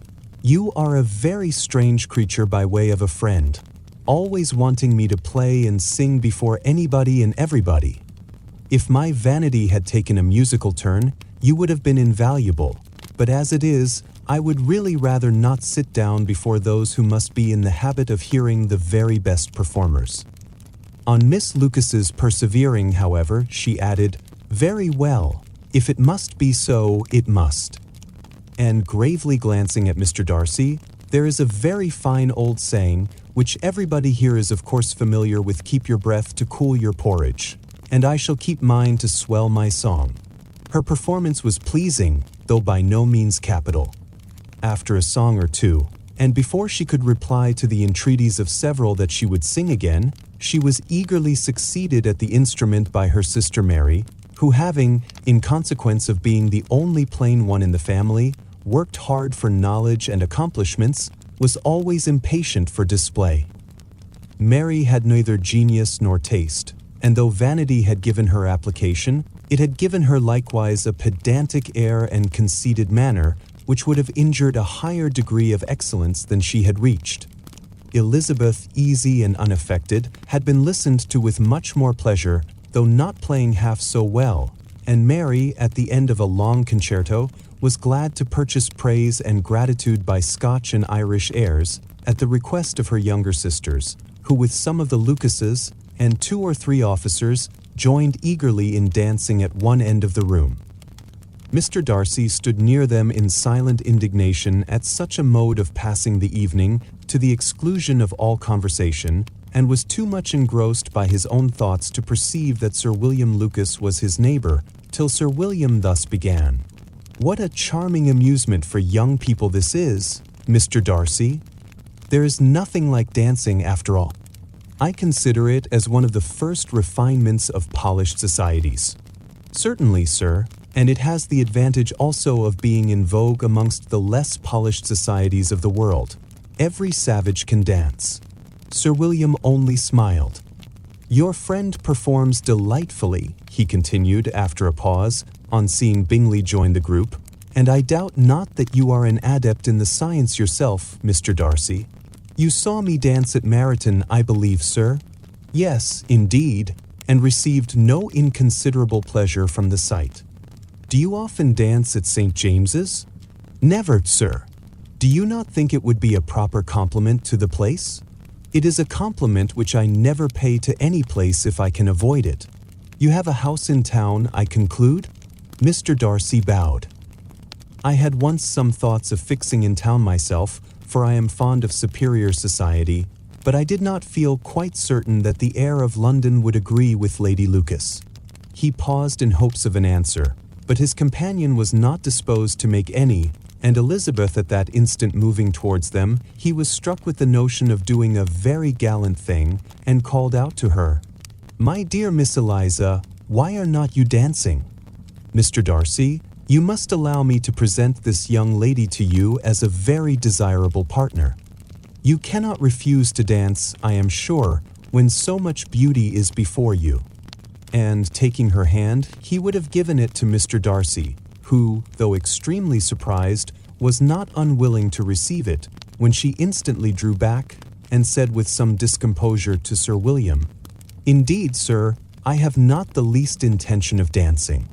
You are a very strange creature by way of a friend, always wanting me to play and sing before anybody and everybody. If my vanity had taken a musical turn, you would have been invaluable, but as it is, I would really rather not sit down before those who must be in the habit of hearing the very best performers." On Miss Lucas's persevering, however, she added, "Very well, if it must be so, it must." And gravely glancing at Mr. Darcy, "There is a very fine old saying, which everybody here is of course familiar with, keep your breath to cool your porridge, and I shall keep mine to swell my song." Her performance was pleasing, though by no means capital. After a song or two, and before she could reply to the entreaties of several that she would sing again, she was eagerly succeeded at the instrument by her sister Mary, who having, in consequence of being the only plain one in the family, worked hard for knowledge and accomplishments, was always impatient for display. Mary had neither genius nor taste, and though vanity had given her application, it had given her likewise a pedantic air and conceited manner, which would have injured a higher degree of excellence than she had reached. Elizabeth, easy and unaffected, had been listened to with much more pleasure, though not playing half so well, and Mary, at the end of a long concerto, was glad to purchase praise and gratitude by Scotch and Irish airs, at the request of her younger sisters, who with some of the Lucases, and 2 or 3 officers, joined eagerly in dancing at one end of the room. Mr. Darcy stood near them in silent indignation at such a mode of passing the evening, to the exclusion of all conversation, and was too much engrossed by his own thoughts to perceive that Sir William Lucas was his neighbour, till Sir William thus began. "What a charming amusement for young people this is, Mr. Darcy. There is nothing like dancing after all. I consider it as one of the first refinements of polished societies." "Certainly, sir, and it has the advantage also of being in vogue amongst the less polished societies of the world. Every savage can dance." Sir William only smiled. "Your friend performs delightfully," he continued after a pause, on seeing Bingley join the group, "and I doubt not that you are an adept in the science yourself, Mr. Darcy. You saw me dance at Meryton, I believe, sir?" "Yes, indeed, and received no inconsiderable pleasure from the sight." "Do you often dance at St. James's?" "Never, sir." "Do you not think it would be a proper compliment to the place?" It is a compliment which I never pay to any place if I can avoid it. You have a house in town, I conclude?" Mr. Darcy bowed. "I had once some thoughts of fixing in town myself, for I am fond of superior society, but I did not feel quite certain that the air of London would agree with Lady Lucas." He paused in hopes of an answer, but his companion was not disposed to make any, and Elizabeth at that instant moving towards them, he was struck with the notion of doing a very gallant thing, and called out to her, "My dear Miss Eliza, why are not you dancing? Mr. Darcy, you must allow me to present this young lady to you as a very desirable partner. You cannot refuse to dance, I am sure, when so much beauty is before you." And taking her hand, he would have given it to Mr. Darcy, who, though extremely surprised, was not unwilling to receive it, when she instantly drew back, and said with some discomposure to Sir William, "Indeed, sir, I have not the least intention of dancing.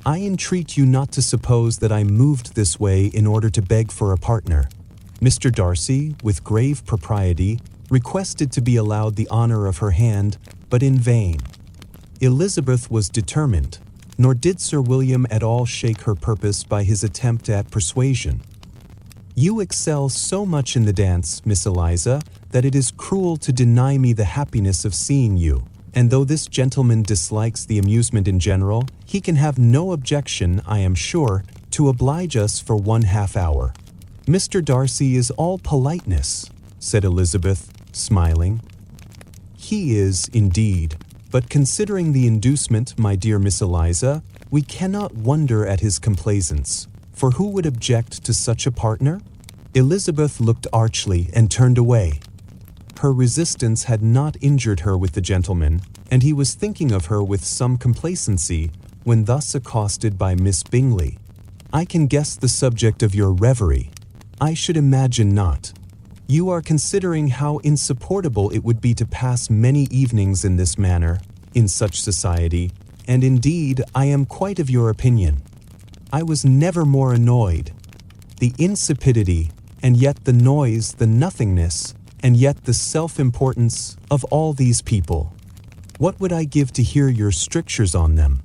I entreat you not to suppose that I moved this way in order to beg for a partner." Mr. Darcy, with grave propriety, requested to be allowed the honor of her hand, but in vain. Elizabeth was determined, nor did Sir William at all shake her purpose by his attempt at persuasion. "You excel so much in the dance, Miss Eliza, that it is cruel to deny me the happiness of seeing you, and though this gentleman dislikes the amusement in general, he can have no objection, I am sure, to oblige us for 1/2 hour. Mr. Darcy is all politeness," said Elizabeth, smiling. "He is, indeed, but considering the inducement, my dear Miss Eliza, we cannot wonder at his complaisance, for who would object to such a partner?" Elizabeth looked archly and turned away. Her resistance had not injured her with the gentleman, and he was thinking of her with some complacency when thus accosted by Miss Bingley. "I can guess the subject of your reverie." "I should imagine not. You are considering how insupportable it would be to pass many evenings in this manner, in such society, and indeed I am quite of your opinion. I was never more annoyed. The insipidity, and yet the noise, the nothingness, and yet the self-importance of all these people. What would I give to hear your strictures on them?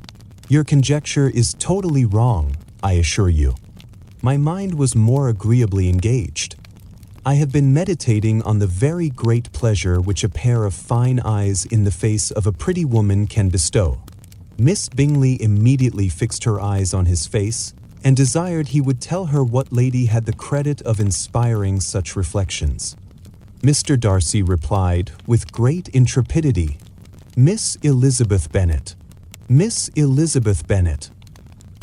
Your conjecture is totally wrong, I assure you. My mind was more agreeably engaged. I have been meditating on the very great pleasure which a pair of fine eyes in the face of a pretty woman can bestow." Miss Bingley immediately fixed her eyes on his face, and desired he would tell her what lady had the credit of inspiring such reflections. Mr. Darcy replied, with great intrepidity, "Miss Elizabeth Bennet." "Miss Elizabeth Bennet,"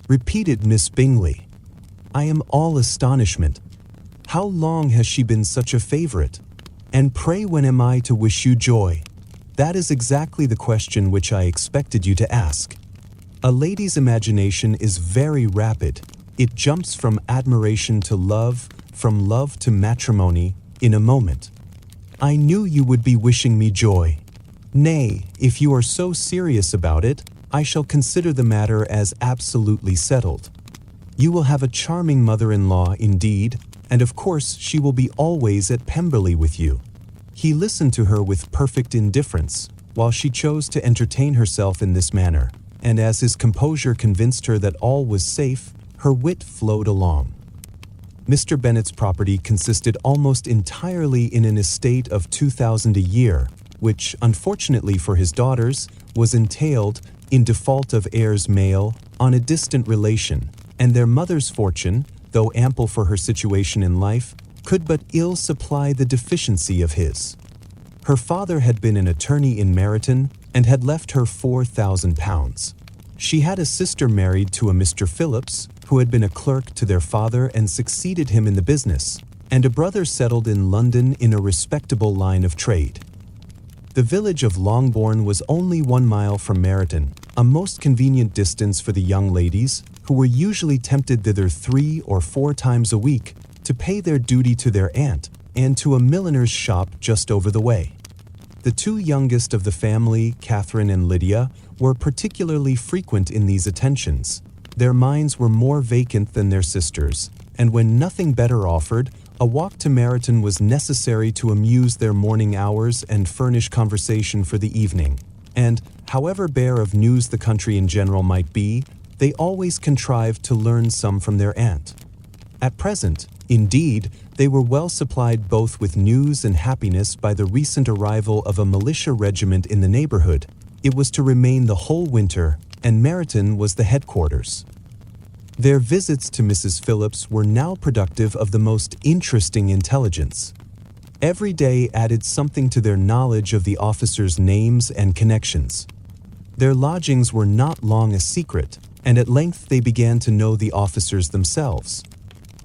repeated Miss Bingley. "I am all astonishment. How long has she been such a favorite? And pray when am I to wish you joy? That is exactly the question which I expected you to ask. A lady's imagination is very rapid. It jumps from admiration to love, from love to matrimony, in a moment. I knew you would be wishing me joy. Nay, if you are so serious about it, I shall consider the matter as absolutely settled. You will have a charming mother-in-law indeed, and of course she will be always at Pemberley with you." He listened to her with perfect indifference, while she chose to entertain herself in this manner, and as his composure convinced her that all was safe, her wit flowed along. Mr. Bennet's property consisted almost entirely in an estate of 2,000 a year, which, unfortunately for his daughters, was entailed, in default of heirs male, on a distant relation, and their mother's fortune, though ample for her situation in life, could but ill supply the deficiency of his. Her father had been an attorney in Meryton, and had left her £4,000. She had a sister married to a Mr. Phillips, who had been a clerk to their father and succeeded him in the business, and a brother settled in London in a respectable line of trade. The village of Longbourn was only 1 mile from Meryton, a most convenient distance for the young ladies, who were usually tempted thither 3 or 4 times a week to pay their duty to their aunt and to a milliner's shop just over the way. The 2 youngest of the family, Catherine and Lydia, were particularly frequent in these attentions. Their minds were more vacant than their sisters', and when nothing better offered, A walk to Meryton was necessary to amuse their morning hours and furnish conversation for the evening, and, however bare of news the country in general might be, they always contrived to learn some from their aunt. At present, indeed, they were well supplied both with news and happiness by the recent arrival of a militia regiment in the neighborhood. It was to remain the whole winter, and Meryton was the headquarters. Their visits to Mrs. Phillips were now productive of the most interesting intelligence. Every day added something to their knowledge of the officers' names and connections. Their lodgings were not long a secret, and at length they began to know the officers themselves.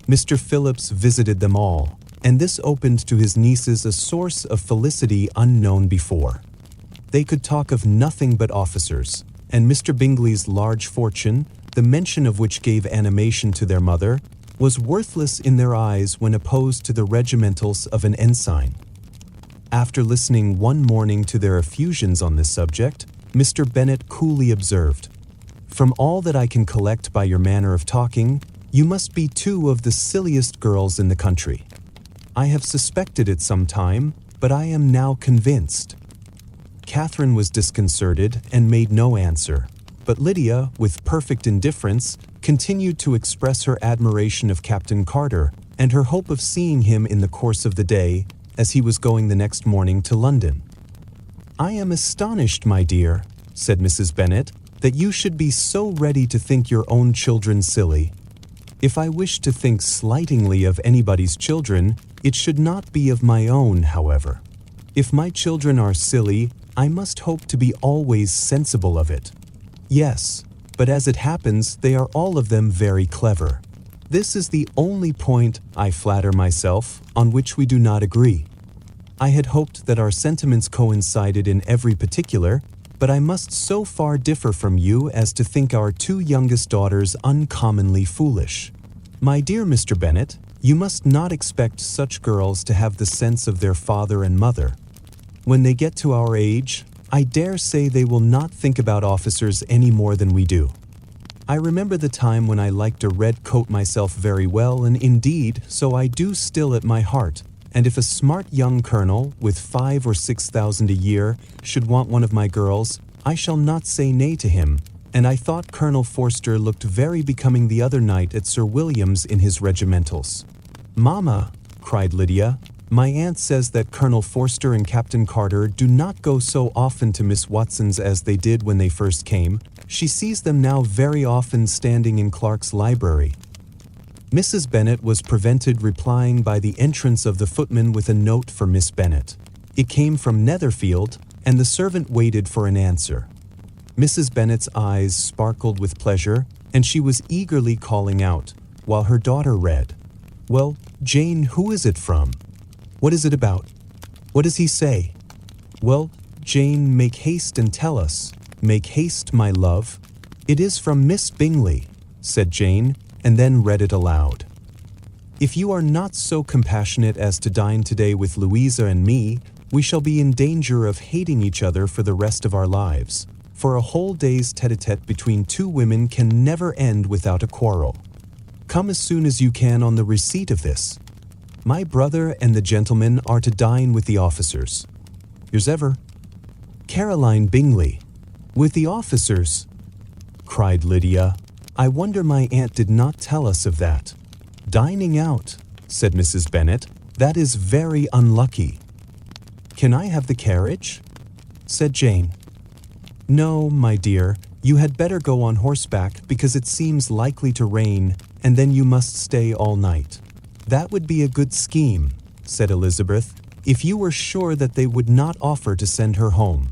Mr. Phillips visited them all, and this opened to his nieces a source of felicity unknown before. They could talk of nothing but officers, and Mr. Bingley's large fortune, the mention of which gave animation to their mother, was worthless in their eyes when opposed to the regimentals of an ensign. After listening one morning to their effusions on this subject, Mr. Bennet coolly observed, "From all that I can collect by your manner of talking, you must be two of the silliest girls in the country. I have suspected it some time, but I am now convinced." Catherine was disconcerted and made no answer, but Lydia, with perfect indifference, continued to express her admiration of Captain Carter and her hope of seeing him in the course of the day, as he was going the next morning to London. "I am astonished, my dear," said Mrs. Bennet, "that you should be so ready to think your own children silly. If I wish to think slightingly of anybody's children, it should not be of my own, however. If my children are silly, I must hope to be always sensible of it. Yes, but as it happens, they are all of them very clever. This is the only point, I flatter myself, on which we do not agree. I had hoped that our sentiments coincided in every particular, but I must so far differ from you as to think our two youngest daughters uncommonly foolish. My dear Mr. Bennet, you must not expect such girls to have the sense of their father and mother. When they get to our age, I dare say they will not think about officers any more than we do. I remember the time when I liked a red coat myself very well, and indeed, so I do still at my heart, and if a smart young colonel, with 5,000 or 6,000 a year, should want one of my girls, I shall not say nay to him, and I thought Colonel Forster looked very becoming the other night at Sir William's in his regimentals." "Mamma," cried Lydia, "my aunt says that Colonel Forster and Captain Carter do not go so often to Miss Watson's as they did when they first came. She sees them now very often standing in Clark's library." Mrs. Bennet was prevented replying by the entrance of the footman with a note for Miss Bennet. It came from Netherfield, and the servant waited for an answer. Mrs. Bennet's eyes sparkled with pleasure, and she was eagerly calling out, while her daughter read, "Well, Jane, who is it from? What is it about? What does he say? Well, Jane, make haste and tell us. Make haste, my love." "It is from Miss Bingley," said Jane, and then read it aloud. "If you are not so compassionate as to dine today with Louisa and me, we shall be in danger of hating each other for the rest of our lives, for a whole day's tete-a-tete between two women can never end without a quarrel. Come as soon as you can on the receipt of this. My brother and the gentlemen are to dine with the officers. Yours ever, Caroline Bingley." "With the officers?" cried Lydia. "I wonder my aunt did not tell us of that." "Dining out," said Mrs. Bennet. "That is very unlucky." "Can I have the carriage?" said Jane. "No, my dear, you had better go on horseback because it seems likely to rain, and then you must stay all night." "That would be a good scheme," said Elizabeth, "if you were sure that they would not offer to send her home."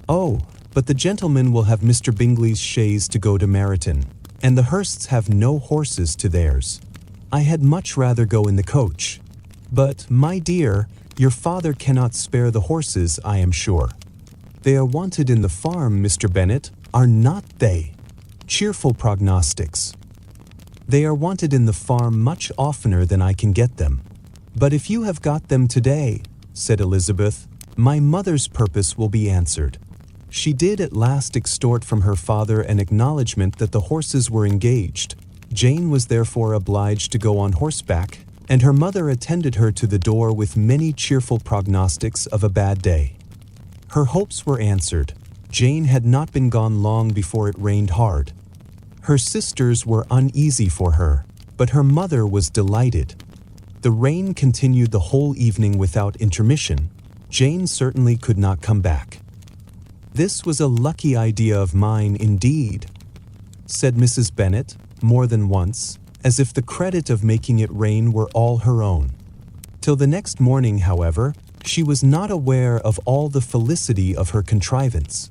"Oh, but the gentlemen will have Mr. Bingley's chaise to go to Meryton, and the Hursts have no horses to theirs. I had much rather go in the coach. But, my dear, your father cannot spare the horses, I am sure. They are wanted in the farm, Mr. Bennet, are not they? Cheerful prognostics. They are wanted in the farm much oftener than I can get them. But if you have got them today," said Elizabeth, "my mother's purpose will be answered." She did at last extort from her father an acknowledgment that the horses were engaged. Jane was therefore obliged to go on horseback, and her mother attended her to the door with many cheerful prognostics of a bad day. Her hopes were answered. Jane had not been gone long before it rained hard. Her sisters were uneasy for her, but her mother was delighted. The rain continued the whole evening without intermission. Jane certainly could not come back. "This was a lucky idea of mine indeed," said Mrs. Bennet more than once, as if the credit of making it rain were all her own. Till the next morning, however, she was not aware of all the felicity of her contrivance.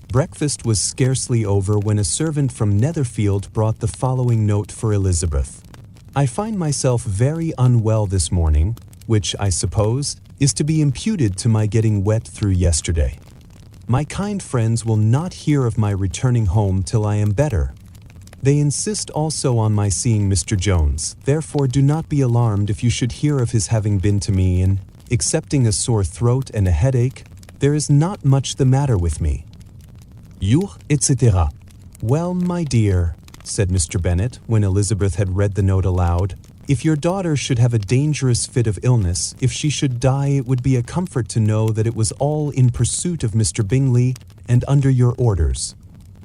Breakfast was scarcely over when a servant from Netherfield brought the following note for Elizabeth. "I find myself very unwell this morning, which, I suppose, is to be imputed to my getting wet through yesterday. My kind friends will not hear of my returning home till I am better. They insist also on my seeing Mr. Jones, therefore do not be alarmed if you should hear of his having been to me, and, excepting a sore throat and a headache, there is not much the matter with me. Yours, etc." "Well, my dear," said Mr. Bennet, when Elizabeth had read the note aloud, "if your daughter should have a dangerous fit of illness, if she should die, it would be a comfort to know that it was all in pursuit of Mr. Bingley and under your orders.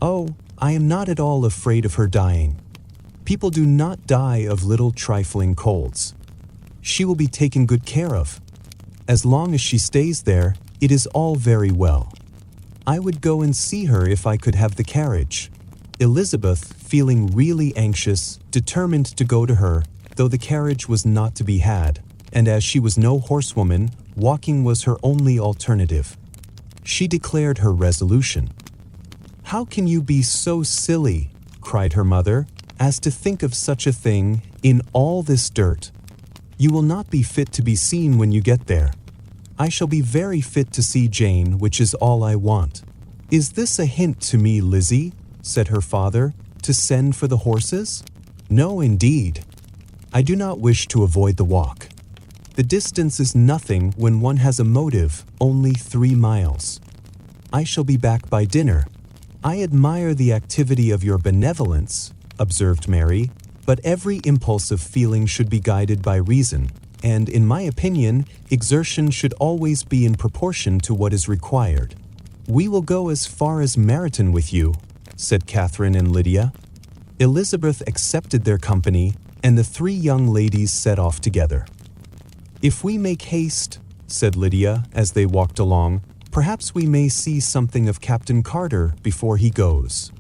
Oh, I am not at all afraid of her dying. People do not die of little trifling colds. She will be taken good care of. As long as she stays there, it is all very well. I would go and see her if I could have the carriage." Elizabeth, feeling really anxious, determined to go to her, though the carriage was not to be had, and as she was no horsewoman, walking was her only alternative. She declared her resolution. "How can you be so silly," cried her mother, "as to think of such a thing, in all this dirt? You will not be fit to be seen when you get there. I shall be very fit to see Jane, which is all I want." "Is this a hint to me, Lizzie," said her father, "to send for the horses?" "No, indeed. I do not wish to avoid the walk. The distance is nothing when one has a motive, only 3 miles. I shall be back by dinner." "I admire the activity of your benevolence," observed Mary, "but every impulse of feeling should be guided by reason, and, in my opinion, exertion should always be in proportion to what is required." "We will go as far as Meryton with you," said Catherine and Lydia. Elizabeth accepted their company, and the 3 young ladies set off together. "If we make haste," said Lydia as they walked along, "perhaps we may see something of Captain Carter before he goes."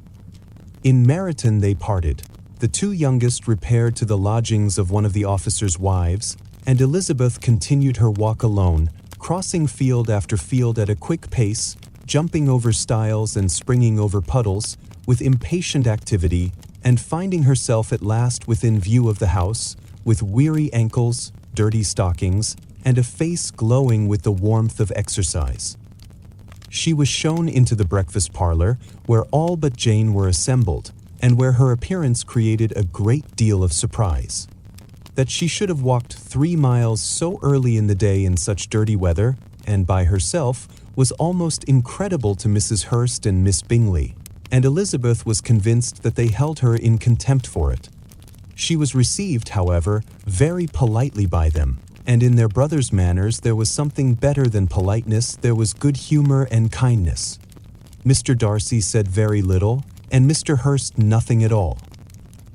In Meryton they parted. The 2 youngest repaired to the lodgings of one of the officers' wives, and Elizabeth continued her walk alone, crossing field after field at a quick pace, jumping over stiles and springing over puddles, with impatient activity, and finding herself at last within view of the house, with weary ankles, dirty stockings, and a face glowing with the warmth of exercise. She was shown into the breakfast parlor, where all but Jane were assembled, and where her appearance created a great deal of surprise. That she should have walked 3 miles so early in the day in such dirty weather, and by herself, was almost incredible to Mrs. Hurst and Miss Bingley, and Elizabeth was convinced that they held her in contempt for it. She was received, however, very politely by them, and in their brother's manners there was something better than politeness, there was good humor and kindness. Mr. Darcy said very little, and Mr. Hurst nothing at all.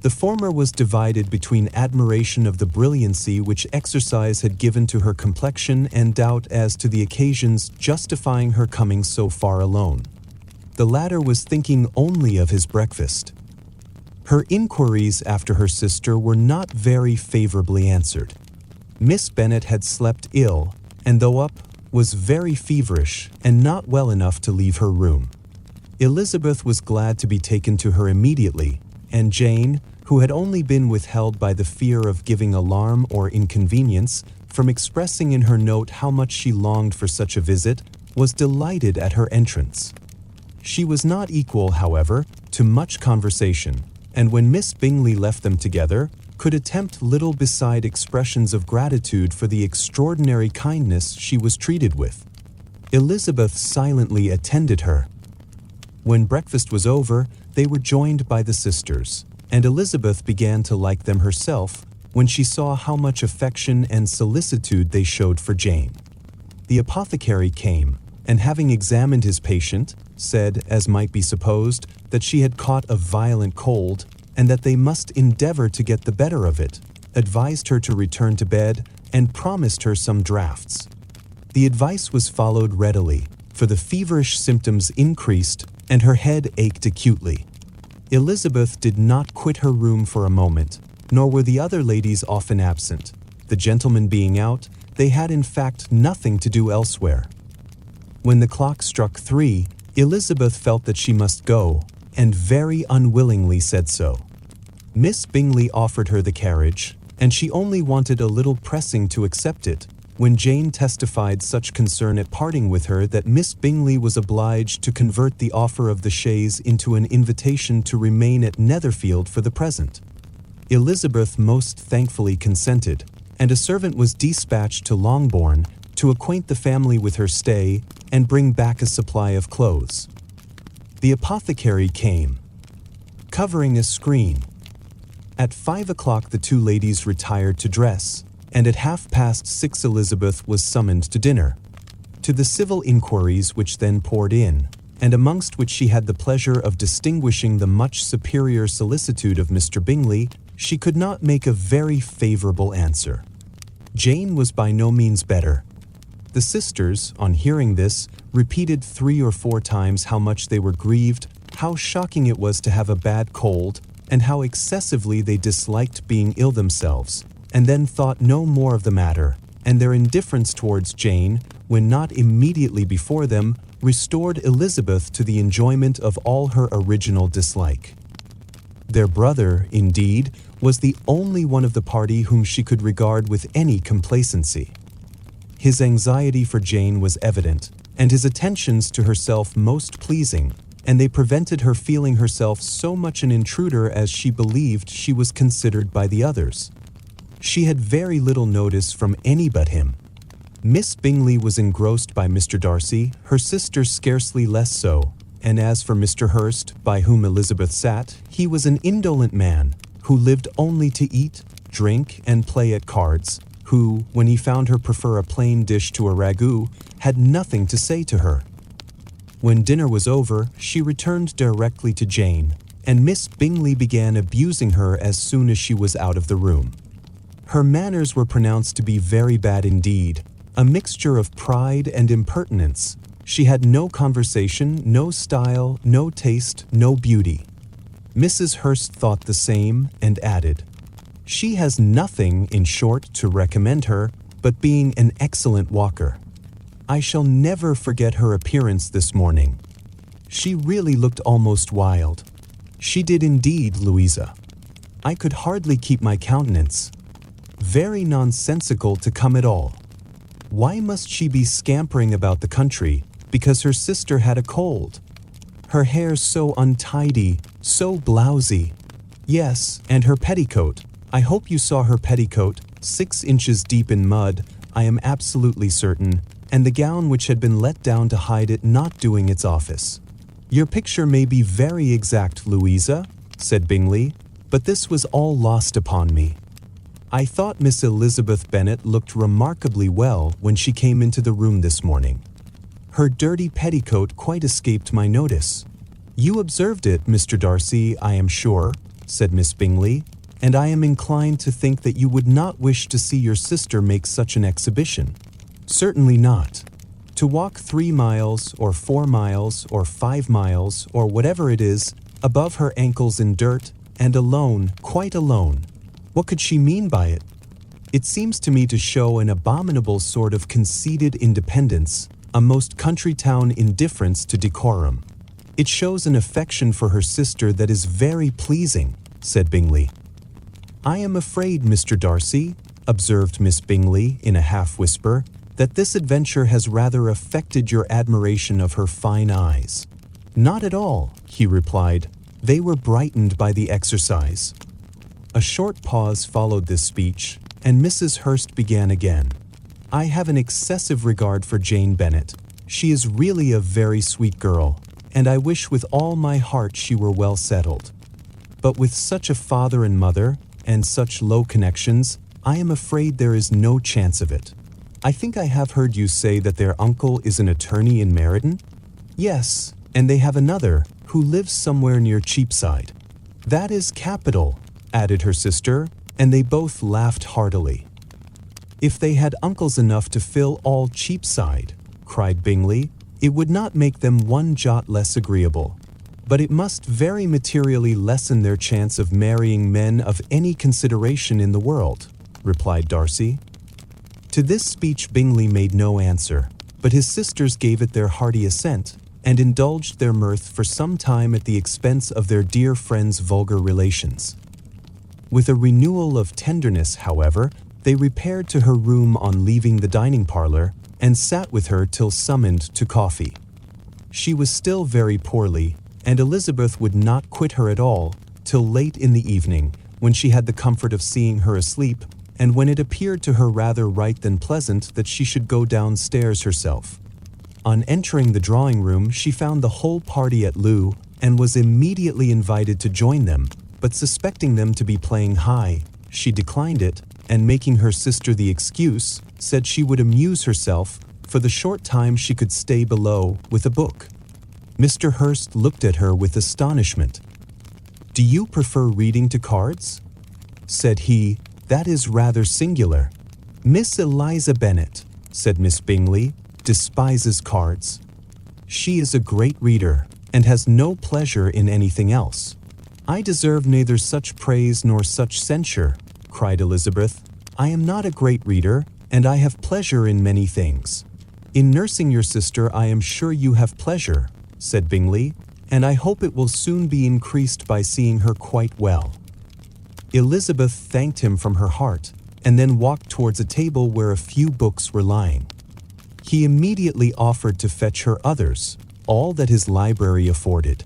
The former was divided between admiration of the brilliancy which exercise had given to her complexion and doubt as to the occasions justifying her coming so far alone. The latter was thinking only of his breakfast. Her inquiries after her sister were not very favorably answered. Miss Bennet had slept ill, and though up, was very feverish and not well enough to leave her room. Elizabeth was glad to be taken to her immediately, and Jane, who had only been withheld by the fear of giving alarm or inconvenience from expressing in her note how much she longed for such a visit, was delighted at her entrance. She was not equal, however, to much conversation, and when Miss Bingley left them together, could attempt little beside expressions of gratitude for the extraordinary kindness she was treated with. Elizabeth silently attended her. When breakfast was over, they were joined by the sisters, and Elizabeth began to like them herself, when she saw how much affection and solicitude they showed for Jane. The apothecary came, and having examined his patient, said, as might be supposed, that she had caught a violent cold, and that they must endeavor to get the better of it, advised her to return to bed, and promised her some draughts. The advice was followed readily, for the feverish symptoms increased, and her head ached acutely. Elizabeth did not quit her room for a moment, nor were the other ladies often absent. The gentlemen being out, they had in fact nothing to do elsewhere. When the clock struck 3, Elizabeth felt that she must go, and very unwillingly said so. Miss Bingley offered her the carriage, and she only wanted a little pressing to accept it, when Jane testified such concern at parting with her that Miss Bingley was obliged to convert the offer of the chaise into an invitation to remain at Netherfield for the present. Elizabeth most thankfully consented, and a servant was dispatched to Longbourn to acquaint the family with her stay and bring back a supply of clothes. The apothecary came, covering a screen. At 5 o'clock the two ladies retired to dress, and at 6:30 Elizabeth was summoned to dinner. To the civil inquiries which then poured in, and amongst which she had the pleasure of distinguishing the much superior solicitude of Mr. Bingley, she could not make a very favourable answer. Jane was by no means better. The sisters, on hearing this, repeated 3 or 4 times how much they were grieved, how shocking it was to have a bad cold, and how excessively they disliked being ill themselves, and then thought no more of the matter, and their indifference towards Jane, when not immediately before them, restored Elizabeth to the enjoyment of all her original dislike. Their brother, indeed, was the only one of the party whom she could regard with any complacency. His anxiety for Jane was evident, and his attentions to herself most pleasing, and they prevented her feeling herself so much an intruder as she believed she was considered by the others. She had very little notice from any but him. Miss Bingley was engrossed by Mr. Darcy, her sister scarcely less so, and as for Mr. Hurst, by whom Elizabeth sat, he was an indolent man, who lived only to eat, drink, and play at cards, who, when he found her prefer a plain dish to a ragout, had nothing to say to her. When dinner was over, she returned directly to Jane, and Miss Bingley began abusing her as soon as she was out of the room. Her manners were pronounced to be very bad indeed, a mixture of pride and impertinence. She had no conversation, no style, no taste, no beauty. Mrs. Hurst thought the same, and added, "She has nothing, in short, to recommend her, but being an excellent walker. I shall never forget her appearance this morning. She really looked almost wild. She did indeed, Louisa. I could hardly keep my countenance. Very nonsensical to come at all. Why must she be scampering about the country because her sister had a cold? Her hair so untidy, so blousy. Yes, and her petticoat. I hope you saw her petticoat, 6 inches deep in mud, I am absolutely certain, and the gown which had been let down to hide it not doing its office. Your picture may be very exact, Louisa, said Bingley, but this was all lost upon me. I thought Miss Elizabeth Bennet looked remarkably well when she came into the room this morning. Her dirty petticoat quite escaped my notice. You observed it, Mr. Darcy, I am sure, said Miss Bingley, and I am inclined to think that you would not wish to see your sister make such an exhibition. Certainly not. To walk 3 miles, or 4 miles, or 5 miles, or whatever it is, above her ankles in dirt, and alone, quite alone. What could she mean by it? It seems to me to show an abominable sort of conceited independence, a most country town indifference to decorum. It shows an affection for her sister that is very pleasing, said Bingley. I am afraid, Mr. Darcy, observed Miss Bingley in a half-whisper, that this adventure has rather affected your admiration of her fine eyes. Not at all, he replied. They were brightened by the exercise. A short pause followed this speech, and Mrs. Hurst began again. I have an excessive regard for Jane Bennet. She is really a very sweet girl, and I wish with all my heart she were well settled. But with such a father and mother, and such low connections, I am afraid there is no chance of it. I think I have heard you say that their uncle is an attorney in Meryton? Yes, and they have another, who lives somewhere near Cheapside. That is capital, added her sister, and they both laughed heartily. If they had uncles enough to fill all Cheapside, cried Bingley, it would not make them one jot less agreeable. But it must very materially lessen their chance of marrying men of any consideration in the world, replied Darcy. To this speech Bingley made no answer, but his sisters gave it their hearty assent, and indulged their mirth for some time at the expense of their dear friend's vulgar relations. With a renewal of tenderness, however, they repaired to her room on leaving the dining parlor, and sat with her till summoned to coffee. She was still very poorly, and Elizabeth would not quit her at all till late in the evening, when she had the comfort of seeing her asleep, and when it appeared to her rather right than pleasant that she should go downstairs herself. On entering the drawing-room, she found the whole party at loo, and was immediately invited to join them, but suspecting them to be playing high, she declined it, and making her sister the excuse, said she would amuse herself, for the short time she could stay below, with a book. Mr. Hurst looked at her with astonishment. "Do you prefer reading to cards?" said he. "That is rather singular." "Miss Eliza Bennet," said Miss Bingley, "despises cards. She is a great reader, and has no pleasure in anything else." "I deserve neither such praise nor such censure," cried Elizabeth. "I am not a great reader, and I have pleasure in many things." "In nursing your sister I am sure you have pleasure," said Bingley, "and I hope it will soon be increased by seeing her quite well." Elizabeth thanked him from her heart, and then walked towards a table where a few books were lying. He immediately offered to fetch her others, all that his library afforded.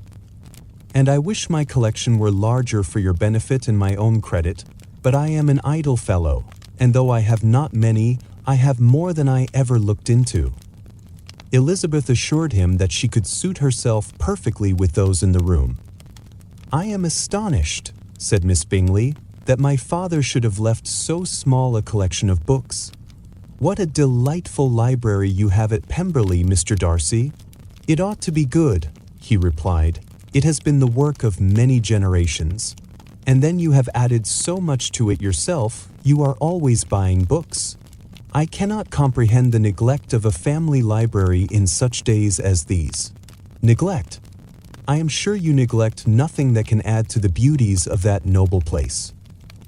"And I wish my collection were larger for your benefit and my own credit, but I am an idle fellow, and though I have not many, I have more than I ever looked into." Elizabeth assured him that she could suit herself perfectly with those in the room. "I am astonished," said Miss Bingley, "that my father should have left so small a collection of books. What a delightful library you have at Pemberley, Mr. Darcy." "It ought to be good," he replied. "It has been the work of many generations. And then you have added so much to it yourself, you are always buying books. I cannot comprehend the neglect of a family library in such days as these." "Neglect? I am sure you neglect nothing that can add to the beauties of that noble place.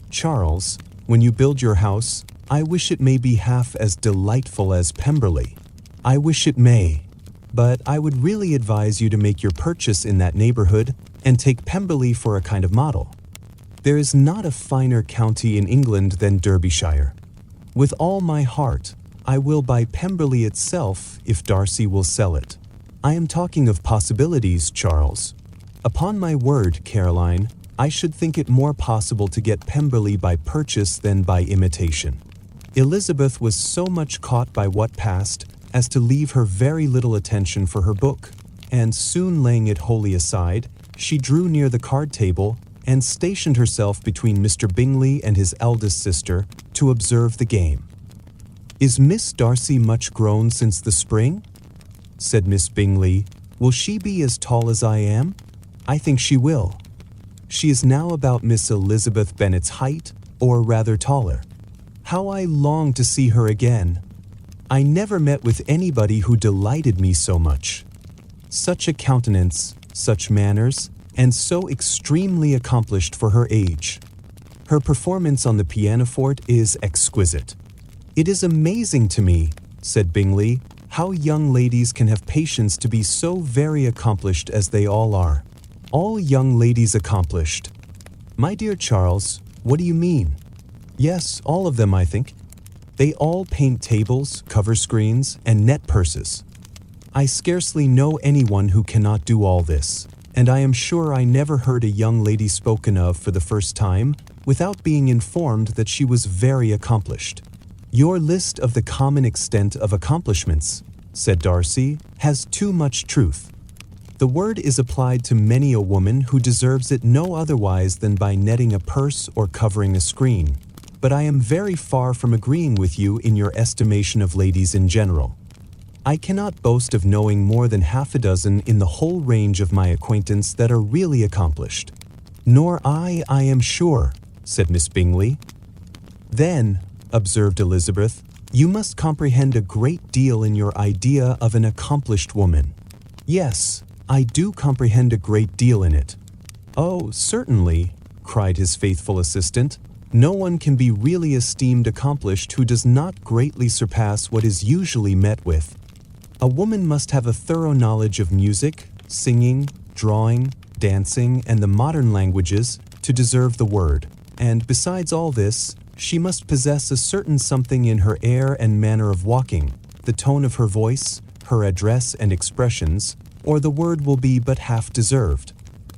Charles, when you build your house, I wish it may be half as delightful as Pemberley. I wish it may. But I would really advise you to make your purchase in that neighborhood, and take Pemberley for a kind of model. There is not a finer county in England than Derbyshire. With all my heart, I will buy Pemberley itself if Darcy will sell it. I am talking of possibilities, Charles. Upon my word, Caroline, I should think it more possible to get Pemberley by purchase than by imitation." Elizabeth was so much caught by what passed as to leave her very little attention for her book, and soon laying it wholly aside, she drew near the card table and stationed herself between Mr. Bingley and his eldest sister to observe the game. "Is Miss Darcy much grown since the spring?" said Miss Bingley. "Will she be as tall as I am?" "I think she will. She is now about Miss Elizabeth Bennet's height, or rather taller. How I long to see her again! I never met with anybody who delighted me so much. Such a countenance, such manners, and so extremely accomplished for her age. Her performance on the pianoforte is exquisite." "It is amazing to me," said Bingley, "how young ladies can have patience to be so very accomplished as they all are." "All young ladies accomplished? My dear Charles, what do you mean?" "Yes, all of them, I think. They all paint tables, cover screens, and net purses. I scarcely know anyone who cannot do all this, and I am sure I never heard a young lady spoken of for the first time without being informed that she was very accomplished." "Your list of the common extent of accomplishments," said Darcy, "has too much truth. The word is applied to many a woman who deserves it no otherwise than by netting a purse or covering a screen. But I am very far from agreeing with you in your estimation of ladies in general. I cannot boast of knowing more than half a dozen in the whole range of my acquaintance that are really accomplished. Nor I am sure, said Miss Bingley. Then, observed Elizabeth, you must comprehend a great deal in your idea of an accomplished woman. Yes, I do comprehend a great deal in it. Oh, certainly, cried his faithful assistant. No one can be really esteemed accomplished who does not greatly surpass what is usually met with. A woman must have a thorough knowledge of music, singing, drawing, dancing, and the modern languages to deserve the word, and besides all this, she must possess a certain something in her air and manner of walking, the tone of her voice, her address and expressions, or the word will be but half deserved.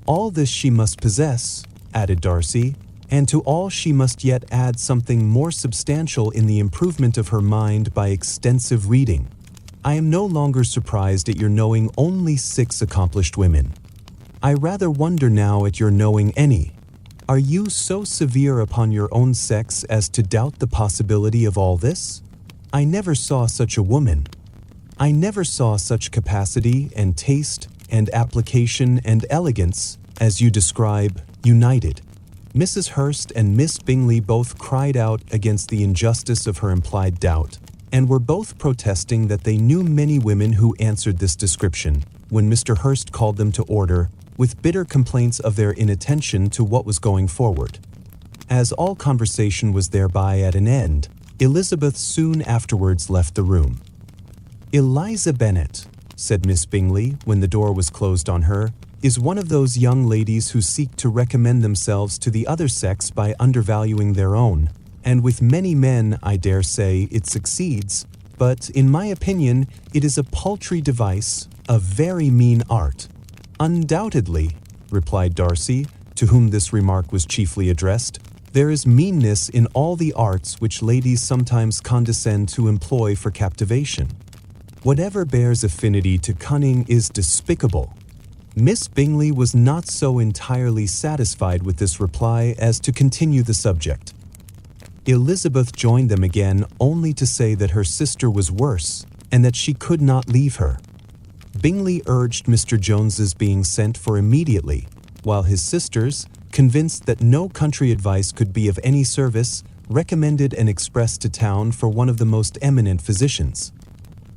All this she must possess, added Darcy, and to all she must yet add something more substantial in the improvement of her mind by extensive reading. I am no longer surprised at your knowing only 6 accomplished women. I rather wonder now at your knowing any. Are you so severe upon your own sex as to doubt the possibility of all this? I never saw such a woman. I never saw such capacity and taste and application and elegance as you describe united. Mrs. Hurst and Miss Bingley both cried out against the injustice of her implied doubt, and were both protesting that they knew many women who answered this description, when Mr. Hurst called them to order, with bitter complaints of their inattention to what was going forward. As all conversation was thereby at an end, Elizabeth soon afterwards left the room. Eliza Bennet, said Miss Bingley when the door was closed on her, is one of those young ladies who seek to recommend themselves to the other sex by undervaluing their own, and with many men, I dare say, it succeeds, but in my opinion, it is a paltry device, a very mean art. Undoubtedly, replied Darcy, to whom this remark was chiefly addressed, there is meanness in all the arts which ladies sometimes condescend to employ for captivation. Whatever bears affinity to cunning is despicable. Miss Bingley was not so entirely satisfied with this reply as to continue the subject. Elizabeth joined them again only to say that her sister was worse and that she could not leave her. Bingley urged Mr. Jones's being sent for immediately, while his sisters, convinced that no country advice could be of any service, recommended an express to town for one of the most eminent physicians.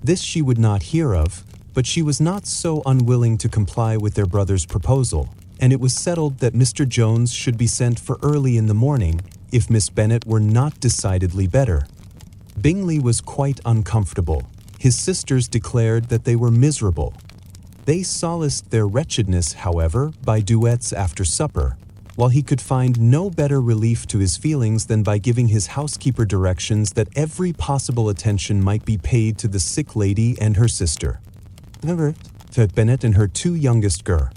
This she would not hear of, but she was not so unwilling to comply with their brother's proposal, and it was settled that Mr. Jones should be sent for early in the morning if Miss Bennet were not decidedly better. Bingley was quite uncomfortable. His sisters declared that they were miserable. They solaced their wretchedness, however, by duets after supper, while he could find no better relief to his feelings than by giving his housekeeper directions that every possible attention might be paid to the sick lady and her sister. Bennet and her 2 youngest girls.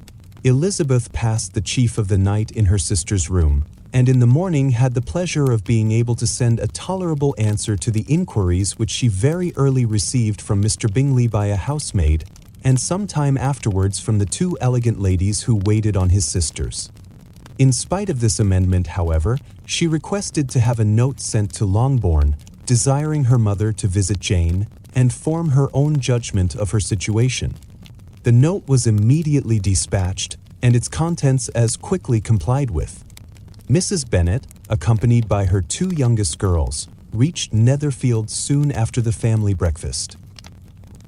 Elizabeth passed the chief of the night in her sister's room, and in the morning had the pleasure of being able to send a tolerable answer to the inquiries which she very early received from Mr. Bingley by a housemaid, and some time afterwards from the 2 elegant ladies who waited on his sisters. In spite of this amendment, however, she requested to have a note sent to Longbourn, desiring her mother to visit Jane and form her own judgment of her situation. The note was immediately dispatched, and its contents as quickly complied with. Mrs. Bennet, accompanied by her 2 youngest girls, reached Netherfield soon after the family breakfast.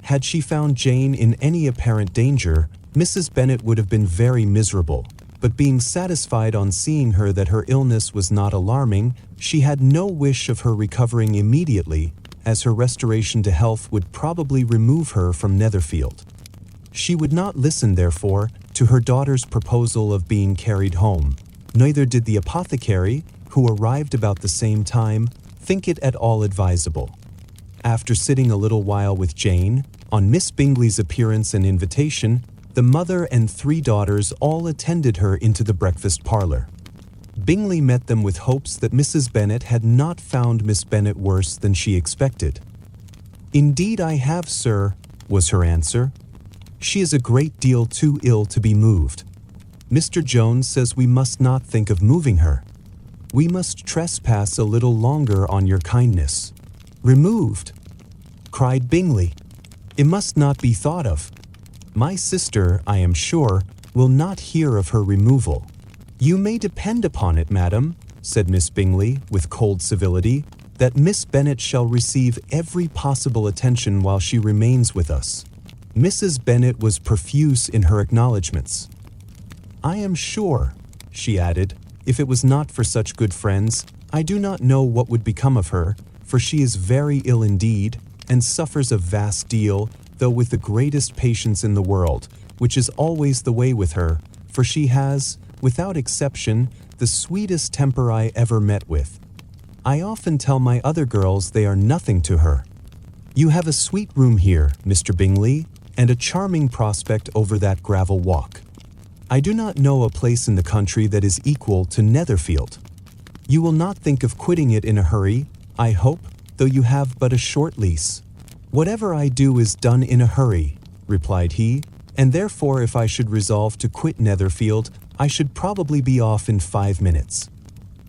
Had she found Jane in any apparent danger, Mrs. Bennet would have been very miserable, but being satisfied on seeing her that her illness was not alarming, she had no wish of her recovering immediately, as her restoration to health would probably remove her from Netherfield. She would not listen, therefore, to her daughter's proposal of being carried home. Neither did the apothecary, who arrived about the same time, think it at all advisable. After sitting a little while with Jane, on Miss Bingley's appearance and invitation, the mother and 3 daughters all attended her into the breakfast parlor. Bingley met them with hopes that Mrs. Bennet had not found Miss Bennet worse than she expected. "Indeed I have, sir," was her answer. She is a great deal too ill to be moved. Mr. Jones says we must not think of moving her. We must trespass a little longer on your kindness." "Removed?" cried Bingley. "It must not be thought of. My sister, I am sure, will not hear of her removal." "You may depend upon it, madam," said Miss Bingley, with cold civility, "that Miss Bennet shall receive every possible attention while she remains with us." Mrs. Bennet was profuse in her acknowledgments. "I am sure," she added, "if it was not for such good friends, I do not know what would become of her, for she is very ill indeed, and suffers a vast deal, though with the greatest patience in the world, which is always the way with her, for she has, without exception, the sweetest temper I ever met with. I often tell my other girls they are nothing to her. You have a sweet room here, Mr. Bingley, and a charming prospect over that gravel walk. I do not know a place in the country that is equal to Netherfield. You will not think of quitting it in a hurry, I hope, though you have but a short lease." "Whatever I do is done in a hurry," replied he, "and therefore if I should resolve to quit Netherfield, I should probably be off in 5 minutes.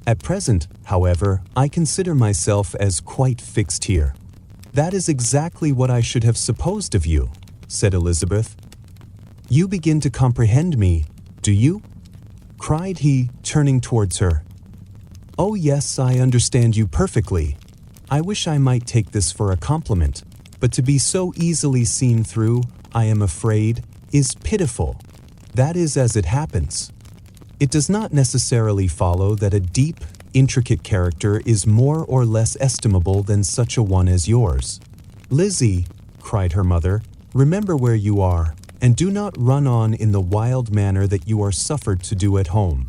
At present, however, I consider myself as quite fixed here." "That is exactly what I should have supposed of you," said Elizabeth. "You begin to comprehend me, do you?" cried he, turning towards her. "Oh yes, I understand you perfectly. I wish I might take this for a compliment, but to be so easily seen through, I am afraid, is pitiful. That is as it happens. It does not necessarily follow that a deep, intricate character is more or less estimable than such a one as yours." "Lizzie," cried her mother, "remember where you are, and do not run on in the wild manner that you are suffered to do at home."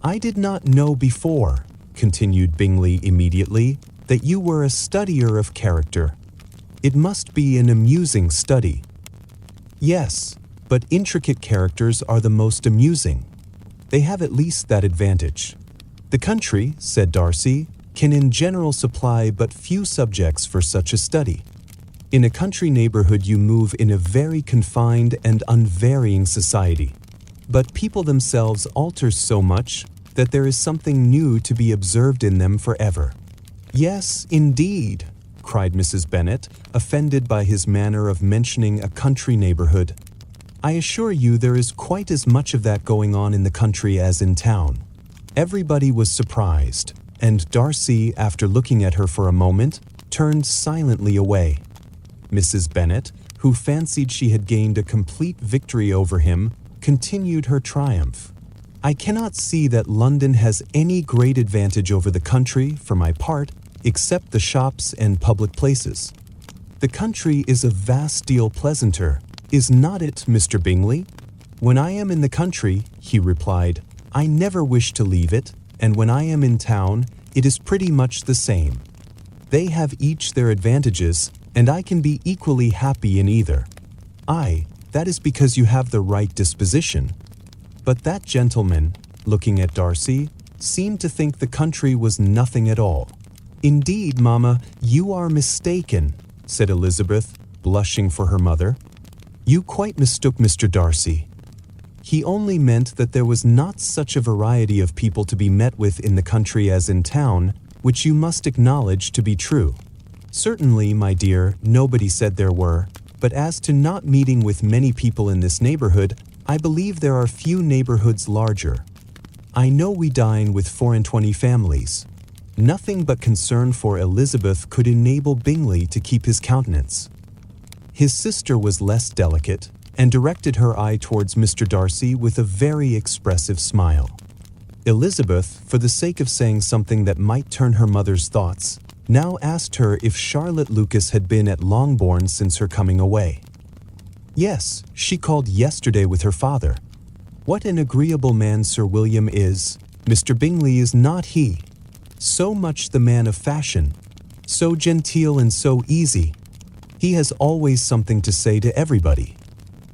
"I did not know before," continued Bingley immediately, "that you were a studier of character. It must be an amusing study." "Yes, but intricate characters are the most amusing. They have at least that advantage. The country," said Darcy, "can in general supply but few subjects for such a study. In a country neighborhood you move in a very confined and unvarying society, but people themselves alter so much that there is something new to be observed in them forever." "Yes, indeed," cried Mrs. Bennet, offended by his manner of mentioning a country neighborhood. "I assure you there is quite as much of that going on in the country as in town." Everybody was surprised, and Darcy, after looking at her for a moment, turned silently away. Mrs. Bennet, who fancied she had gained a complete victory over him, continued her triumph. "I cannot see that London has any great advantage over the country, for my part, except the shops and public places. The country is a vast deal pleasanter, is not it, Mr. Bingley?" "When I am in the country," he replied, "I never wish to leave it, and when I am in town, it is pretty much the same. They have each their advantages, and I can be equally happy in either." "Aye, that is because you have the right disposition." But that gentleman, looking at Darcy, seemed to think the country was nothing at all. "Indeed, mamma, you are mistaken," said Elizabeth, blushing for her mother. "You quite mistook Mr. Darcy. He only meant that there was not such a variety of people to be met with in the country as in town, which you must acknowledge to be true." "Certainly, my dear, nobody said there were, but as to not meeting with many people in this neighborhood, I believe there are few neighborhoods larger. I know we dine with 24 families. Nothing but concern for Elizabeth could enable Bingley to keep his countenance." His sister was less delicate, and directed her eye towards Mr. Darcy with a very expressive smile. Elizabeth, for the sake of saying something that might turn her mother's thoughts, now asked her if Charlotte Lucas had been at Longbourn since her coming away. "Yes, she called yesterday with her father. What an agreeable man Sir William is. Mr. Bingley is not he. So much the man of fashion. So genteel and so easy. He has always something to say to everybody.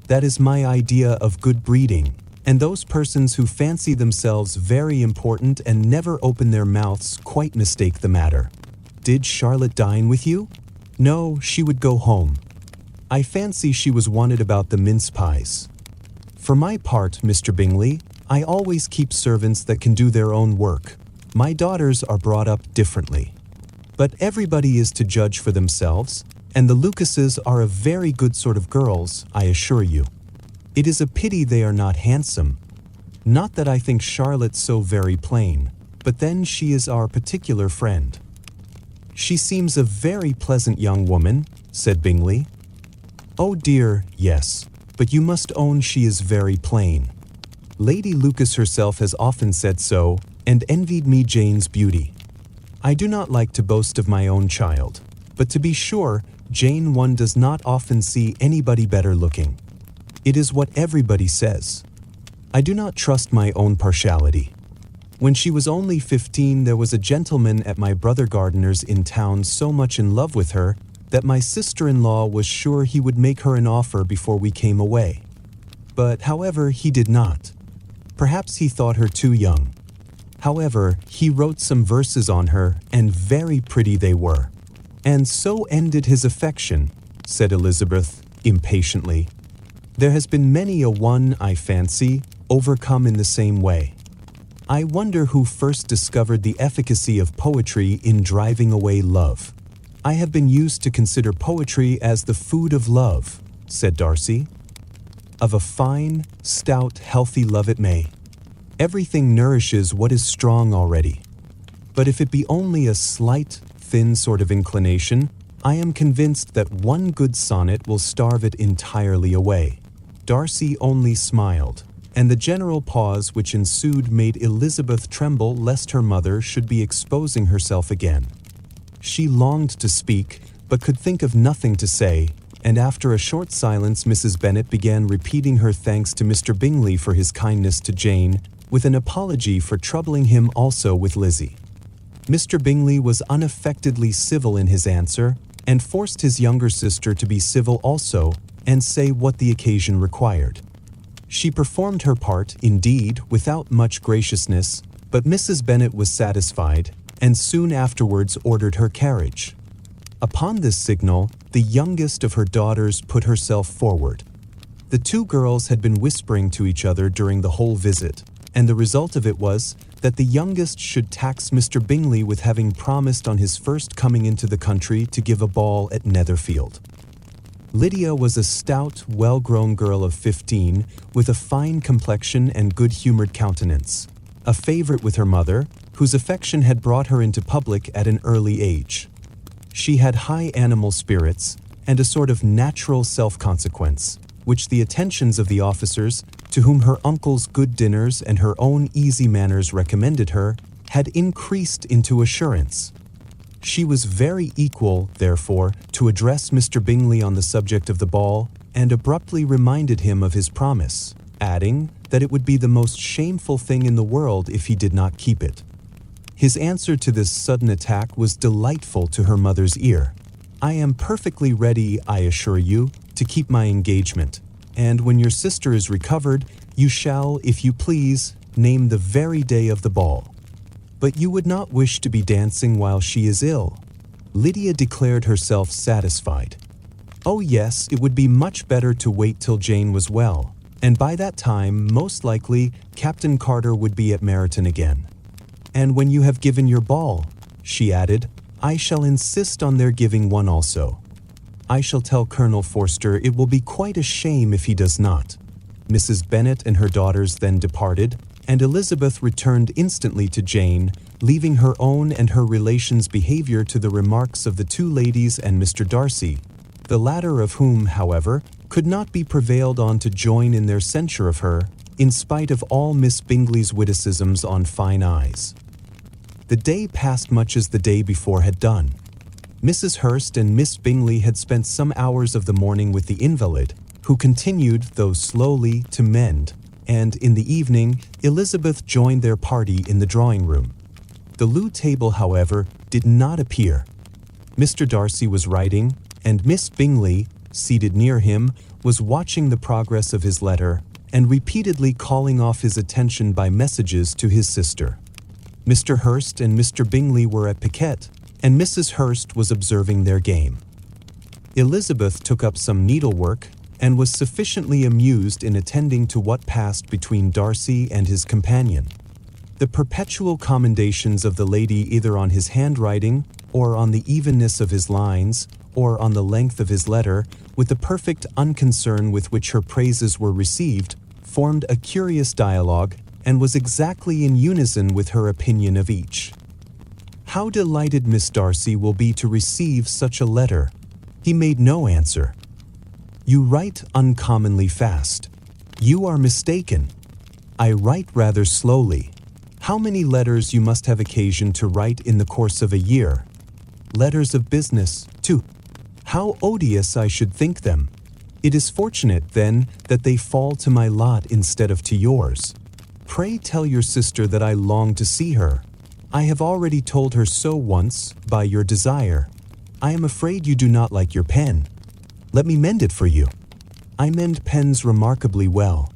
That is my idea of good breeding, and those persons who fancy themselves very important and never open their mouths quite mistake the matter. Did Charlotte dine with you?" "No, she would go home." I fancy she was wanted about the mince pies. For my part, Mr. Bingley, I always keep servants that can do their own work. My daughters are brought up differently. But everybody is to judge for themselves, and the Lucases are a very good sort of girls, I assure you. It is a pity they are not handsome. Not that I think Charlotte so very plain, but then she is our particular friend. She seems a very pleasant young woman, said Bingley. Oh dear, yes, but you must own she is very plain. Lady Lucas herself has often said so, and envied me Jane's beauty. I do not like to boast of my own child, but to be sure, Jane one does not often see anybody better looking. It is what everybody says. I do not trust my own partiality. When she was only 15, there was a gentleman at my brother Gardiner's in town so much in love with her that my sister-in-law was sure he would make her an offer before we came away. But, however, he did not. Perhaps he thought her too young. However, he wrote some verses on her, and very pretty they were. And so ended his affection, said Elizabeth, impatiently. There has been many a one, I fancy, overcome in the same way. I wonder who first discovered the efficacy of poetry in driving away love. I have been used to consider poetry as the food of love, said Darcy. Of a fine, stout, healthy love it may. Everything nourishes what is strong already. But if it be only a slight, thin sort of inclination, I am convinced that one good sonnet will starve it entirely away. Darcy only smiled, and the general pause which ensued made Elizabeth tremble lest her mother should be exposing herself again. She longed to speak, but could think of nothing to say, and after a short silence Mrs. Bennet began repeating her thanks to Mr. Bingley for his kindness to Jane, with an apology for troubling him also with Lizzie. Mr. Bingley was unaffectedly civil in his answer, and forced his younger sister to be civil also, and say what the occasion required. She performed her part, indeed, without much graciousness, but Mrs. Bennet was satisfied, and soon afterwards ordered her carriage. Upon this signal, the youngest of her daughters put herself forward. The two girls had been whispering to each other during the whole visit, and the result of it was that the youngest should tax Mr. Bingley with having promised on his first coming into the country to give a ball at Netherfield. Lydia was a stout, well-grown girl of 15, with a fine complexion and good-humored countenance, a favorite with her mother, whose affection had brought her into public at an early age. She had high animal spirits and a sort of natural self-consequence, which the attentions of the officers, to whom her uncle's good dinners and her own easy manners recommended her, had increased into assurance. She was very equal, therefore, to address Mr. Bingley on the subject of the ball, and abruptly reminded him of his promise, adding that it would be the most shameful thing in the world if he did not keep it. His answer to this sudden attack was delightful to her mother's ear. I am perfectly ready, I assure you, to keep my engagement, and when your sister is recovered, you shall, if you please, name the very day of the ball. But you would not wish to be dancing while she is ill. Lydia declared herself satisfied. Oh yes, it would be much better to wait till Jane was well, and by that time, most likely, Captain Carter would be at Meryton again. And when you have given your ball, she added, I shall insist on their giving one also. I shall tell Colonel Forster it will be quite a shame if he does not. Mrs. Bennet and her daughters then departed, and Elizabeth returned instantly to Jane, leaving her own and her relations' behavior to the remarks of the two ladies and Mr. Darcy, the latter of whom, however, could not be prevailed on to join in their censure of her, in spite of all Miss Bingley's witticisms on fine eyes. The day passed much as the day before had done. Mrs. Hurst and Miss Bingley had spent some hours of the morning with the invalid, who continued, though slowly, to mend, and in the evening, Elizabeth joined their party in the drawing-room. The loo table, however, did not appear. Mr. Darcy was writing, and Miss Bingley, seated near him, was watching the progress of his letter, and repeatedly calling off his attention by messages to his sister. Mr. Hurst and Mr. Bingley were at piquet, and Mrs. Hurst was observing their game. Elizabeth took up some needlework and was sufficiently amused in attending to what passed between Darcy and his companion. The perpetual commendations of the lady either on his handwriting, or on the evenness of his lines, or on the length of his letter, with the perfect unconcern with which her praises were received, formed a curious dialogue, and was exactly in unison with her opinion of each. How delighted Miss Darcy will be to receive such a letter. He made no answer. You write uncommonly fast. You are mistaken. I write rather slowly. How many letters you must have occasion to write in the course of a year? Letters of business, too. How odious I should think them. It is fortunate, then, that they fall to my lot instead of to yours. Pray tell your sister that I long to see her. I have already told her so once, by your desire. I am afraid you do not like your pen. Let me mend it for you. I mend pens remarkably well.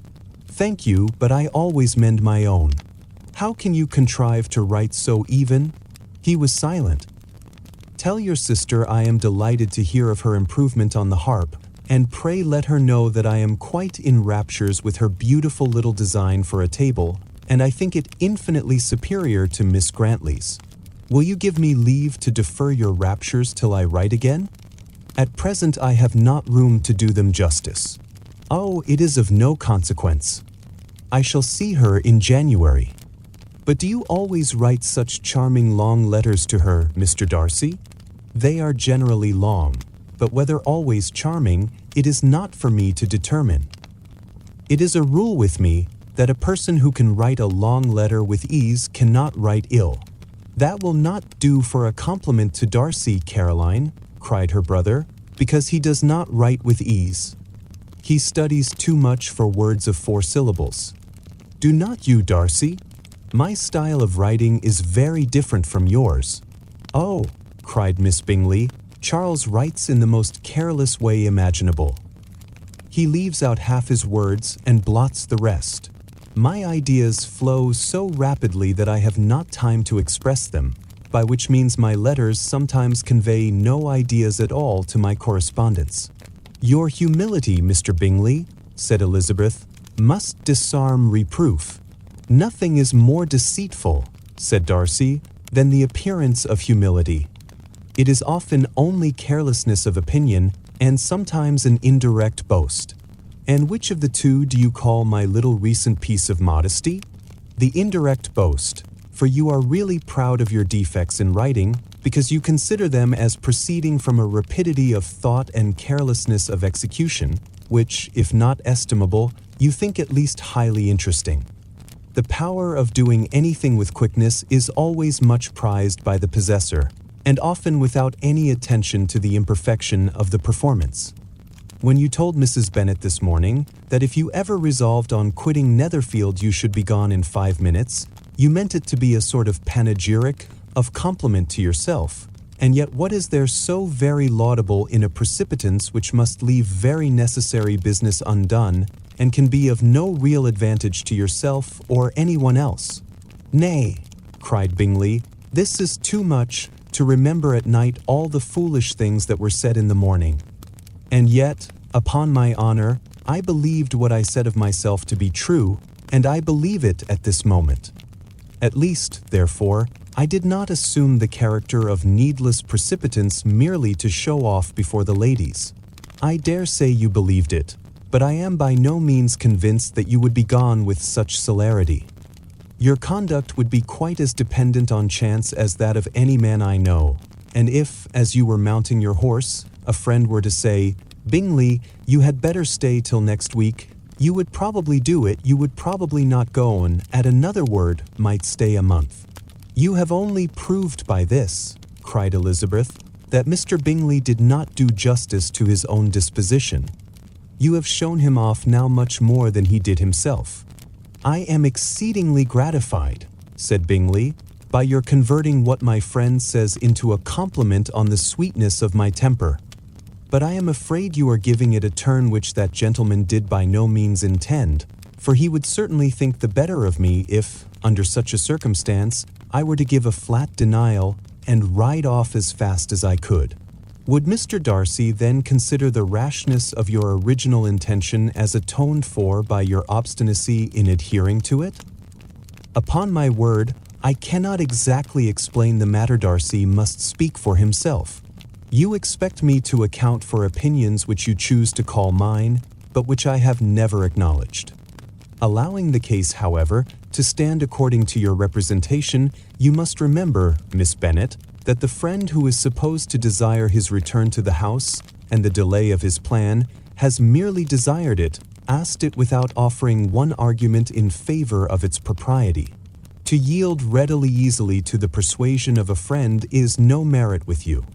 Thank you, but I always mend my own. How can you contrive to write so even? He was silent. Tell your sister I am delighted to hear of her improvement on the harp, and pray let her know that I am quite in raptures with her beautiful little design for a table, and I think it infinitely superior to Miss Grantley's. Will you give me leave to defer your raptures till I write again? At present I have not room to do them justice. Oh, it is of no consequence. I shall see her in January. But do you always write such charming long letters to her, Mr. Darcy? They are generally long, but whether always charming, it is not for me to determine. It is a rule with me that a person who can write a long letter with ease cannot write ill. That will not do for a compliment to Darcy, Caroline, cried her brother, because he does not write with ease. He studies too much for words of 4 syllables. Do not you, Darcy? My style of writing is very different from yours. Oh, cried Miss Bingley, Charles writes in the most careless way imaginable. He leaves out half his words and blots the rest. My ideas flow so rapidly that I have not time to express them, by which means my letters sometimes convey no ideas at all to my correspondents. Your humility, Mr. Bingley, said Elizabeth, must disarm reproof. Nothing is more deceitful, said Darcy, than the appearance of humility. It is often only carelessness of opinion, and sometimes an indirect boast. And which of the two do you call my little recent piece of modesty? The indirect boast, for you are really proud of your defects in writing, because you consider them as proceeding from a rapidity of thought and carelessness of execution, which, if not estimable, you think at least highly interesting. The power of doing anything with quickness is always much prized by the possessor, and often without any attention to the imperfection of the performance. When you told Mrs. Bennet this morning that if you ever resolved on quitting Netherfield you should be gone in 5 minutes, you meant it to be a sort of panegyric, of compliment to yourself, and yet what is there so very laudable in a precipitance which must leave very necessary business undone, and can be of no real advantage to yourself or anyone else? Nay, cried Bingley, this is too much, to remember at night all the foolish things that were said in the morning. And yet, upon my honor, I believed what I said of myself to be true, and I believe it at this moment. At least, therefore, I did not assume the character of needless precipitance merely to show off before the ladies. I dare say you believed it, but I am by no means convinced that you would be gone with such celerity. Your conduct would be quite as dependent on chance as that of any man I know, and if, as you were mounting your horse, a friend were to say, Bingley, you had better stay till next week, you would probably do it, you would probably not go, and, at another word, might stay a month. You have only proved by this, cried Elizabeth, that Mr. Bingley did not do justice to his own disposition. You have shown him off now much more than he did himself. I am exceedingly gratified, said Bingley, by your converting what my friend says into a compliment on the sweetness of my temper. But I am afraid you are giving it a turn which that gentleman did by no means intend, for he would certainly think the better of me if, under such a circumstance, I were to give a flat denial and ride off as fast as I could. Would Mr. Darcy then consider the rashness of your original intention as atoned for by your obstinacy in adhering to it? Upon my word, I cannot exactly explain the matter. Darcy must speak for himself. You expect me to account for opinions which you choose to call mine, but which I have never acknowledged. Allowing the case, however, to stand according to your representation, you must remember, Miss Bennet, that the friend who is supposed to desire his return to the house and the delay of his plan has merely desired it, asked it without offering one argument in favor of its propriety. To yield readily easily to the persuasion of a friend is no merit with you.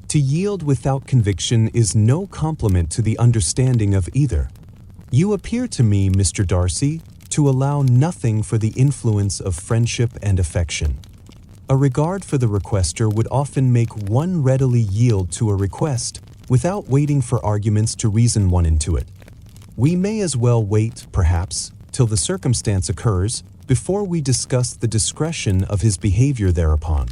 To yield without conviction is no compliment to the understanding of either. You appear to me, Mr. Darcy, to allow nothing for the influence of friendship and affection. A regard for the requester would often make one readily yield to a request without waiting for arguments to reason one into it. We may as well wait, perhaps, till the circumstance occurs before we discuss the discretion of his behavior thereupon.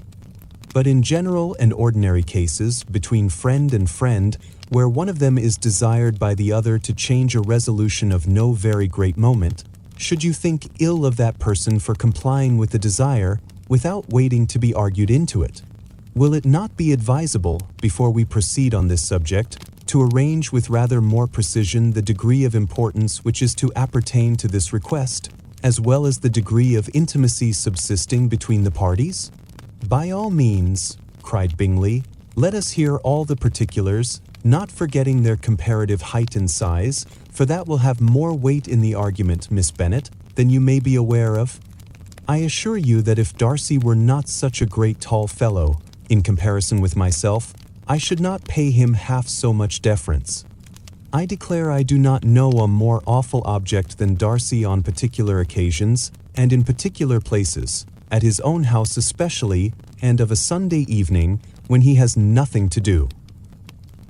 But in general and ordinary cases, between friend and friend, where one of them is desired by the other to change a resolution of no very great moment, should you think ill of that person for complying with the desire without waiting to be argued into it? Will it not be advisable, before we proceed on this subject, to arrange with rather more precision the degree of importance which is to appertain to this request, as well as the degree of intimacy subsisting between the parties? By all means, cried Bingley, let us hear all the particulars, not forgetting their comparative height and size, for that will have more weight in the argument, Miss Bennet, than you may be aware of. I assure you that if Darcy were not such a great tall fellow, in comparison with myself, I should not pay him half so much deference. I declare I do not know a more awful object than Darcy on particular occasions, and in particular places, at his own house especially, and of a Sunday evening, when he has nothing to do.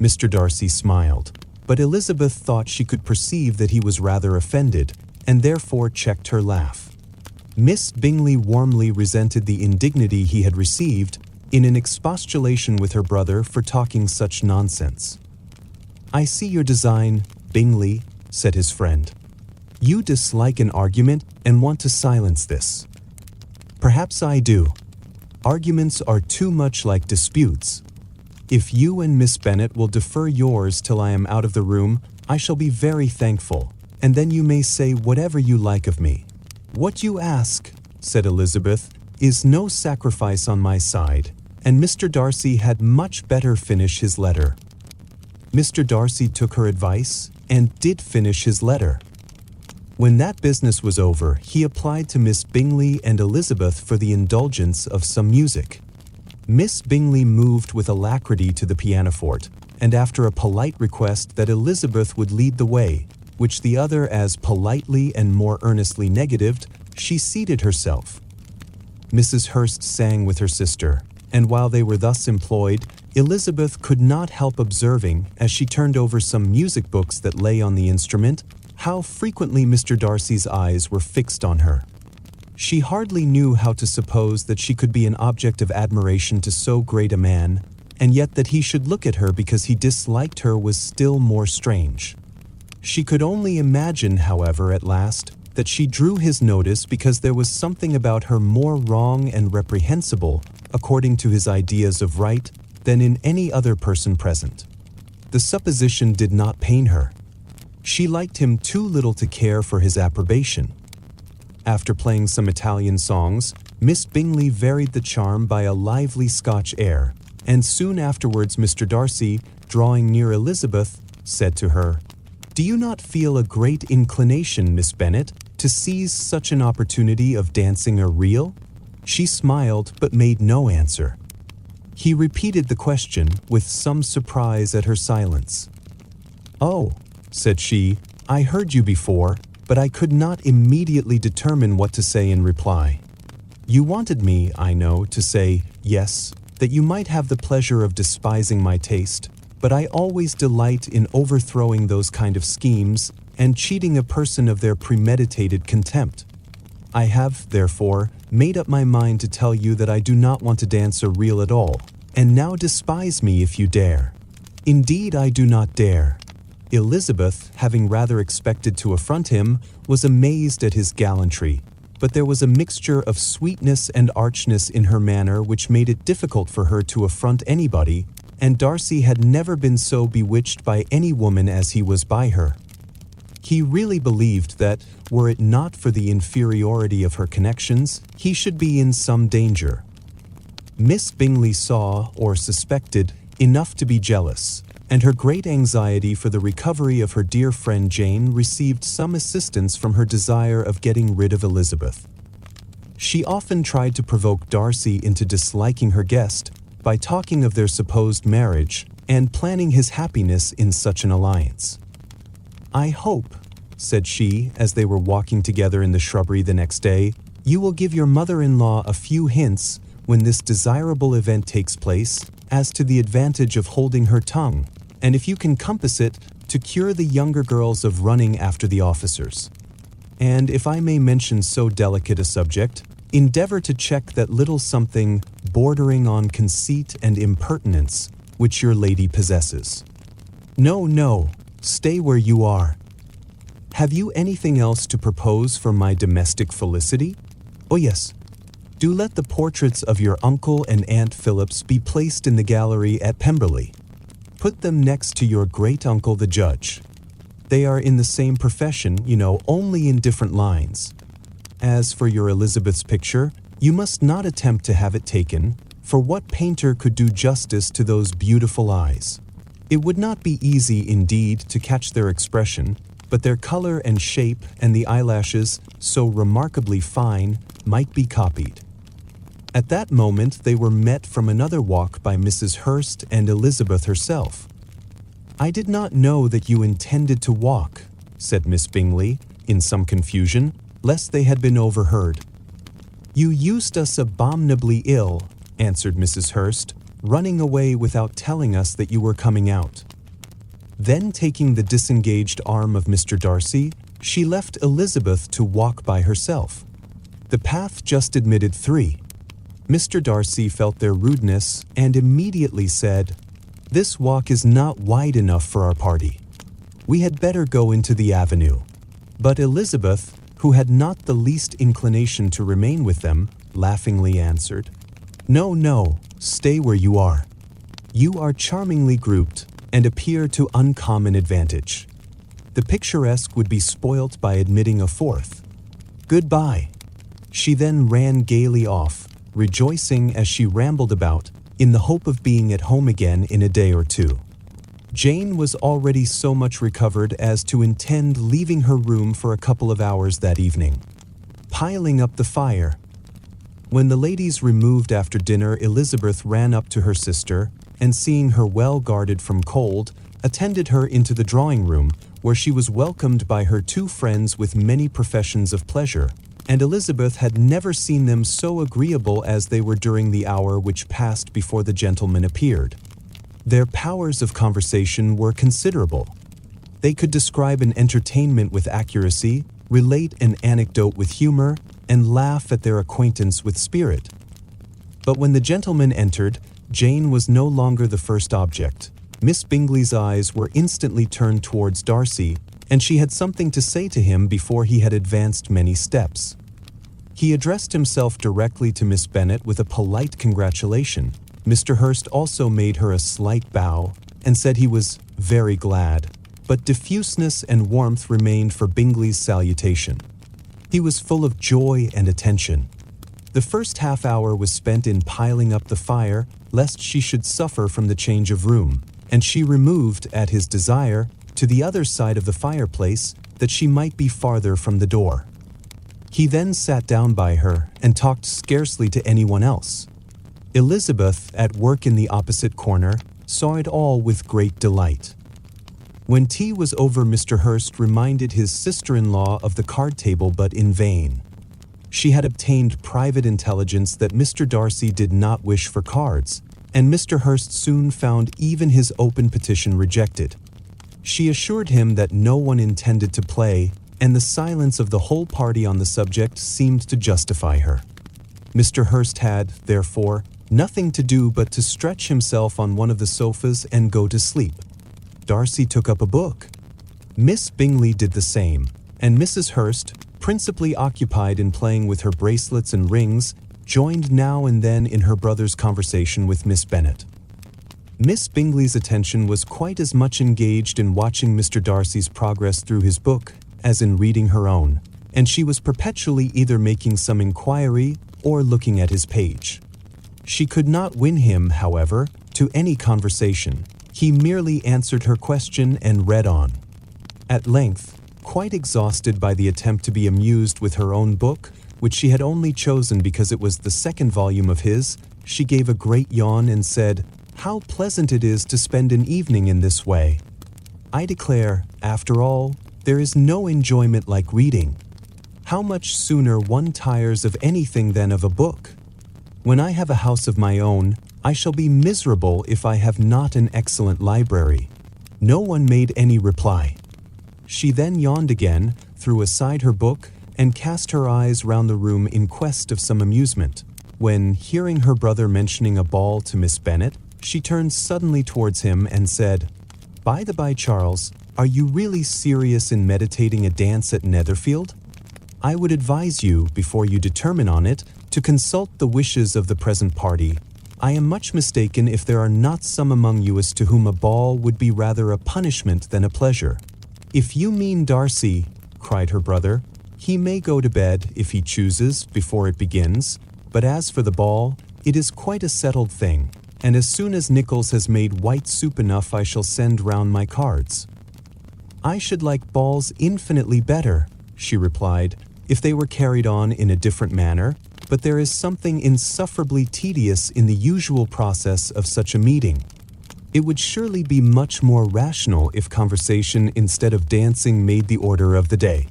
Mr. Darcy smiled, but Elizabeth thought she could perceive that he was rather offended, and therefore checked her laugh. Miss Bingley warmly resented the indignity he had received in an expostulation with her brother for talking such nonsense. I see your design, Bingley, said his friend. You dislike an argument and want to silence this. Perhaps I do. Arguments are too much like disputes. If you and Miss Bennet will defer yours till I am out of the room, I shall be very thankful, and then you may say whatever you like of me. What you ask, said Elizabeth, is no sacrifice on my side, and Mr. Darcy had much better finish his letter. Mr. Darcy took her advice and did finish his letter. When that business was over, he applied to Miss Bingley and Elizabeth for the indulgence of some music. Miss Bingley moved with alacrity to the pianoforte, and after a polite request that Elizabeth would lead the way, which the other as politely and more earnestly negatived, she seated herself. Mrs. Hurst sang with her sister, and while they were thus employed, Elizabeth could not help observing, as she turned over some music books that lay on the instrument, how frequently Mr. Darcy's eyes were fixed on her. She hardly knew how to suppose that she could be an object of admiration to so great a man, and yet that he should look at her because he disliked her was still more strange. She could only imagine, however, at last, that she drew his notice because there was something about her more wrong and reprehensible, according to his ideas of right, than in any other person present. The supposition did not pain her. She liked him too little to care for his approbation. After playing some Italian songs, Miss Bingley varied the charm by a lively Scotch air, and soon afterwards Mr. Darcy, drawing near Elizabeth, said to her, "Do you not feel a great inclination, Miss Bennet, to seize such an opportunity of dancing a reel?" She smiled but made no answer. He repeated the question with some surprise at her silence. "Oh," said she, "I heard you before, but I could not immediately determine what to say in reply. You wanted me, I know, to say, yes, that you might have the pleasure of despising my taste, but I always delight in overthrowing those kind of schemes and cheating a person of their premeditated contempt. I have, therefore, made up my mind to tell you that I do not want to dance a reel at all, and now despise me if you dare. Indeed, I do not dare." Elizabeth, having rather expected to affront him, was amazed at his gallantry, but there was a mixture of sweetness and archness in her manner which made it difficult for her to affront anybody, and Darcy had never been so bewitched by any woman as he was by her. He really believed that, were it not for the inferiority of her connections, he should be in some danger. Miss Bingley saw, or suspected, enough to be jealous, and her great anxiety for the recovery of her dear friend Jane received some assistance from her desire of getting rid of Elizabeth. She often tried to provoke Darcy into disliking her guest by talking of their supposed marriage and planning his happiness in such an alliance. "I hope," said she, as they were walking together in the shrubbery the next day, "you will give your mother-in-law a few hints when this desirable event takes place as to the advantage of holding her tongue, and if you can compass it, to cure the younger girls of running after the officers. And if I may mention so delicate a subject, endeavor to check that little something bordering on conceit and impertinence which your lady possesses. No, no, stay where you are. Have you anything else to propose for my domestic felicity? Oh yes, do let the portraits of your uncle and Aunt Phillips be placed in the gallery at Pemberley. Put them next to your great-uncle the judge. They are in the same profession, you know, only in different lines. As for your Elizabeth's picture, you must not attempt to have it taken, for what painter could do justice to those beautiful eyes? It would not be easy, indeed, to catch their expression, but their color and shape and the eyelashes, so remarkably fine, might be copied." At that moment they were met from another walk by Mrs. Hurst and Elizabeth herself. "I did not know that you intended to walk," said Miss Bingley, in some confusion, lest they had been overheard. "You used us abominably ill," answered Mrs. Hurst, "running away without telling us that you were coming out." Then taking the disengaged arm of Mr. Darcy, she left Elizabeth to walk by herself. The path just admitted 3. Mr. Darcy felt their rudeness and immediately said, "This walk is not wide enough for our party. We had better go into the avenue." But Elizabeth, who had not the least inclination to remain with them, laughingly answered, "No, no, stay where you are. You are charmingly grouped and appear to uncommon advantage. The picturesque would be spoilt by admitting a 4th. Goodbye." She then ran gaily off, rejoicing as she rambled about, in the hope of being at home again in a day or 2. Jane was already so much recovered as to intend leaving her room for a couple of hours that evening, piling up the fire. When the ladies removed after dinner, Elizabeth ran up to her sister, and seeing her well guarded from cold, attended her into the drawing-room, where she was welcomed by her 2 friends with many professions of pleasure, and Elizabeth had never seen them so agreeable as they were during the hour which passed before the gentlemen appeared. Their powers of conversation were considerable. They could describe an entertainment with accuracy, relate an anecdote with humor, and laugh at their acquaintance with spirit. But when the gentlemen entered, Jane was no longer the first object. Miss Bingley's eyes were instantly turned towards Darcy, and she had something to say to him before he had advanced many steps. He addressed himself directly to Miss Bennet with a polite congratulation. Mr. Hurst also made her a slight bow, and said he was very glad, but diffuseness and warmth remained for Bingley's salutation. He was full of joy and attention. The first half-hour was spent in piling up the fire, lest she should suffer from the change of room, and she removed, at his desire, to the other side of the fireplace, that she might be farther from the door. He then sat down by her, and talked scarcely to anyone else. Elizabeth, at work in the opposite corner, saw it all with great delight. When tea was over, Mr. Hurst reminded his sister-in-law of the card table, but in vain. She had obtained private intelligence that Mr. Darcy did not wish for cards, and Mr. Hurst soon found even his open petition rejected. She assured him that no one intended to play, and the silence of the whole party on the subject seemed to justify her. Mr. Hurst had, therefore, Nothing to do but to stretch himself on one of the sofas and go to sleep. Darcy took up a book. Miss Bingley did the same, and Mrs. Hurst, principally occupied in playing with her bracelets and rings, joined now and then in her brother's conversation with Miss Bennet. Miss Bingley's attention was quite as much engaged in watching Mr. Darcy's progress through his book as in reading her own, and she was perpetually either making some inquiry or looking at his page. She could not win him, however, to any conversation. He merely answered her question and read on. At length, quite exhausted by the attempt to be amused with her own book, which she had only chosen because it was the second volume of his, she gave a great yawn and said, "How pleasant it is to spend an evening in this way. I declare, after all, there is no enjoyment like reading. How much sooner one tires of anything than of a book. When I have a house of my own, I shall be miserable if I have not an excellent library." No one made any reply. She then yawned again, threw aside her book, and cast her eyes round the room in quest of some amusement, when, hearing her brother mentioning a ball to Miss Bennet, she turned suddenly towards him and said, "By the by, Charles, are you really serious in meditating a dance at Netherfield? I would advise you, before you determine on it, to consult the wishes of the present party. I am much mistaken if there are not some among you as to whom a ball would be rather a punishment than a pleasure." "If you mean Darcy," cried her brother, "he may go to bed, if he chooses, before it begins, but as for the ball, it is quite a settled thing, and as soon as Nichols has made white soup enough I shall send round my cards." "I should like balls infinitely better," she replied, "if they were carried on in a different manner, but there is something insufferably tedious in the usual process of such a meeting. It would surely be much more rational if conversation instead of dancing made the order of the day."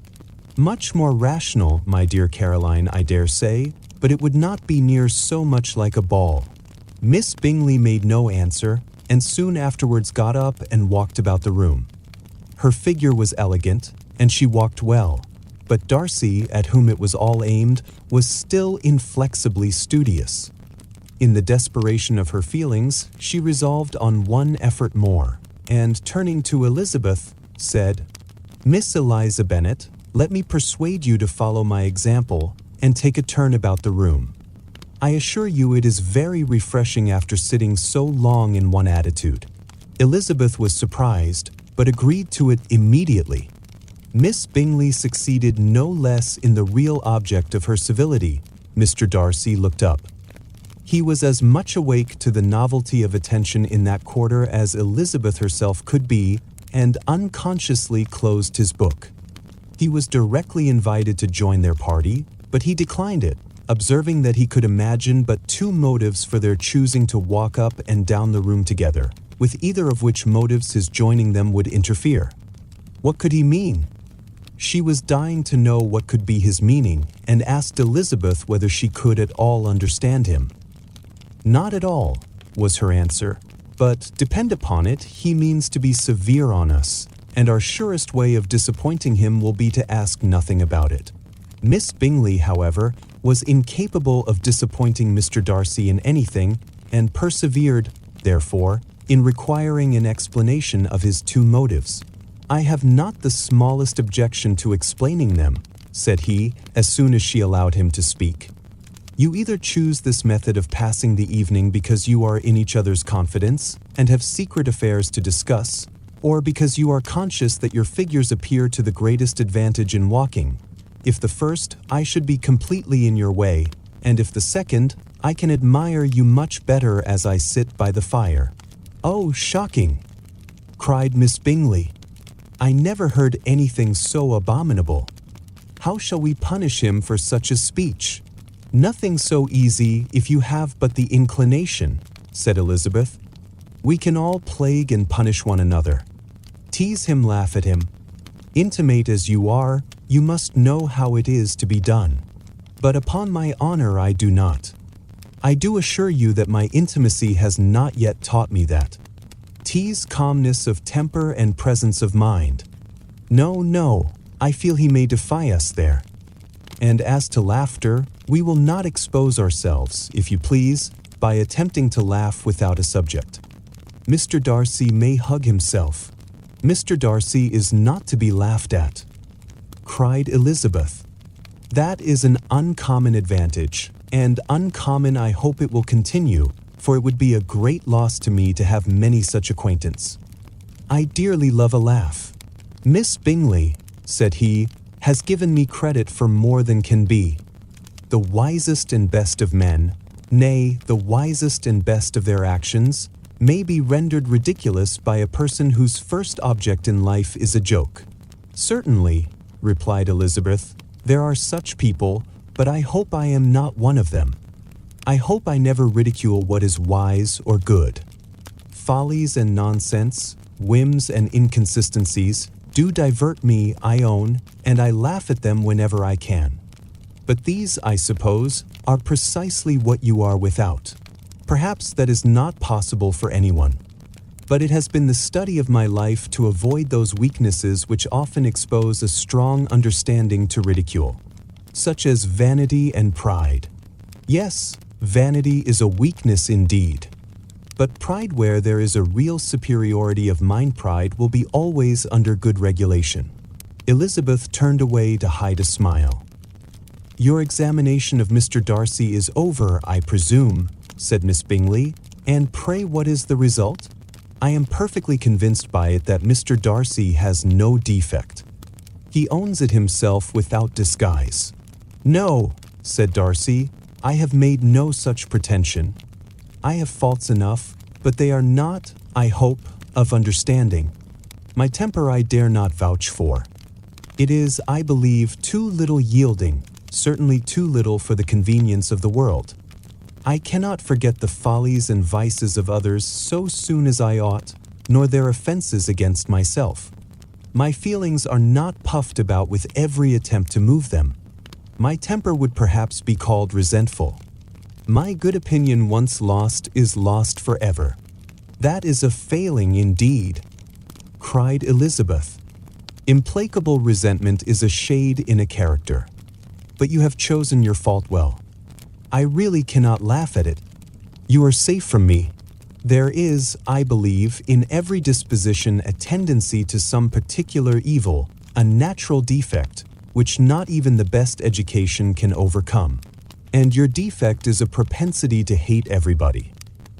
"Much more rational, my dear Caroline, I dare say, but it would not be near so much like a ball." Miss Bingley made no answer, and soon afterwards got up and walked about the room. Her figure was elegant, and she walked well, but Darcy, at whom it was all aimed, was still inflexibly studious. In the desperation of her feelings, she resolved on one effort more, and turning to Elizabeth, said, "Miss Eliza Bennet, let me persuade you to follow my example and take a turn about the room. I assure you it is very refreshing after sitting so long in one attitude." Elizabeth was surprised, but agreed to it immediately. Miss Bingley succeeded no less in the real object of her civility. Mr. Darcy looked up. He was as much awake to the novelty of attention in that quarter as Elizabeth herself could be, and unconsciously closed his book. He was directly invited to join their party, but he declined it, observing that he could imagine but two motives for their choosing to walk up and down the room together, with either of which motives his joining them would interfere. What could he mean? She was dying to know what could be his meaning, and asked Elizabeth whether she could at all understand him. "Not at all," was her answer, "but depend upon it, he means to be severe on us, and our surest way of disappointing him will be to ask nothing about it." Miss Bingley, however, was incapable of disappointing Mr. Darcy in anything, and persevered, therefore, in requiring an explanation of his two motives. "I have not the smallest objection to explaining them," said he, as soon as she allowed him to speak. "You either choose this method of passing the evening because you are in each other's confidence, and have secret affairs to discuss, or because you are conscious that your figures appear to the greatest advantage in walking. If the first, I should be completely in your way, and if the second, I can admire you much better as I sit by the fire." "Oh, shocking!" cried Miss Bingley. "I never heard anything so abominable. How shall we punish him for such a speech?" "Nothing so easy if you have but the inclination," said Elizabeth. "We can all plague and punish one another. Tease him, laugh at him. Intimate as you are, you must know how it is to be done. But upon my honor I do not. I do assure you that my intimacy has not yet taught me that. Tease calmness of temper and presence of mind. No, I feel he may defy us there. And as to laughter, we will not expose ourselves, if you please, by attempting to laugh without a subject. Mr. Darcy may hug himself. Mr. Darcy is not to be laughed at, cried Elizabeth. That is an uncommon advantage, and uncommon I hope it will continue, for it would be a great loss to me to have many such acquaintance. I dearly love a laugh. Miss Bingley, said he, has given me credit for more than can be. The wisest and best of men, nay, the wisest and best of their actions, may be rendered ridiculous by a person whose first object in life is a joke. Certainly, replied Elizabeth, there are such people, but I hope I am not one of them. I hope I never ridicule what is wise or good. Follies and nonsense, whims and inconsistencies, do divert me, I own, and I laugh at them whenever I can. But these, I suppose, are precisely what you are without. Perhaps that is not possible for anyone. But it has been the study of my life to avoid those weaknesses which often expose a strong understanding to ridicule, such as vanity and pride. Yes, vanity is a weakness indeed. But pride where there is a real superiority of mind pride will be always under good regulation. Elizabeth turned away to hide a smile. Your examination of Mr. Darcy is over, I presume, said Miss Bingley, and pray what is the result? I am perfectly convinced by it that Mr. Darcy has no defect. He owns it himself without disguise. No, said Darcy, I have made no such pretension. I have faults enough, but they are not, I hope, of understanding. My temper I dare not vouch for. It is, I believe, too little yielding, certainly too little for the convenience of the world. I cannot forget the follies and vices of others so soon as I ought, nor their offenses against myself. My feelings are not puffed about with every attempt to move them. My temper would perhaps be called resentful. My good opinion once lost is lost forever. That is a failing indeed, cried Elizabeth. Implacable resentment is a shade in a character. But you have chosen your fault well. I really cannot laugh at it. You are safe from me. There is, I believe, in every disposition a tendency to some particular evil, a natural defect, which not even the best education can overcome. And your defect is a propensity to hate everybody.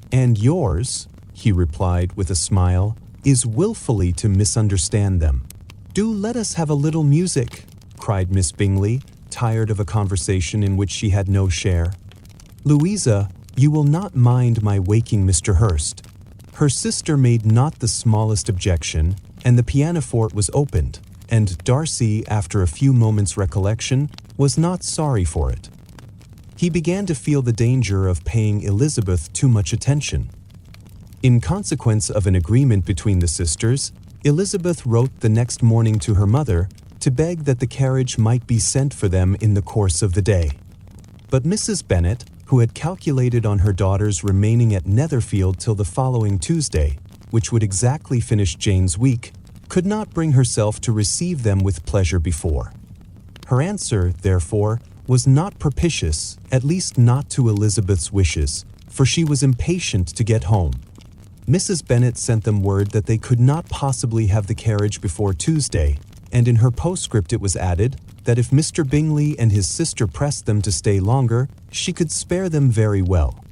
And yours, he replied with a smile, is willfully to misunderstand them. Do let us have a little music, cried Miss Bingley, tired of a conversation in which she had no share. Louisa, you will not mind my waking Mr. Hurst. Her sister made not the smallest objection, and the pianoforte was opened, and Darcy, after a few moments' recollection, was not sorry for it. He began to feel the danger of paying Elizabeth too much attention. In consequence of an agreement between the sisters, Elizabeth wrote the next morning to her mother to beg that the carriage might be sent for them in the course of the day. But Mrs. Bennet, who had calculated on her daughters remaining at Netherfield till the following Tuesday, which would exactly finish Jane's week, could not bring herself to receive them with pleasure before. Her answer, therefore, was not propitious, at least not to Elizabeth's wishes, for she was impatient to get home. Mrs. Bennet sent them word that they could not possibly have the carriage before Tuesday, and in her postscript it was added that if Mr. Bingley and his sister pressed them to stay longer, she could spare them very well.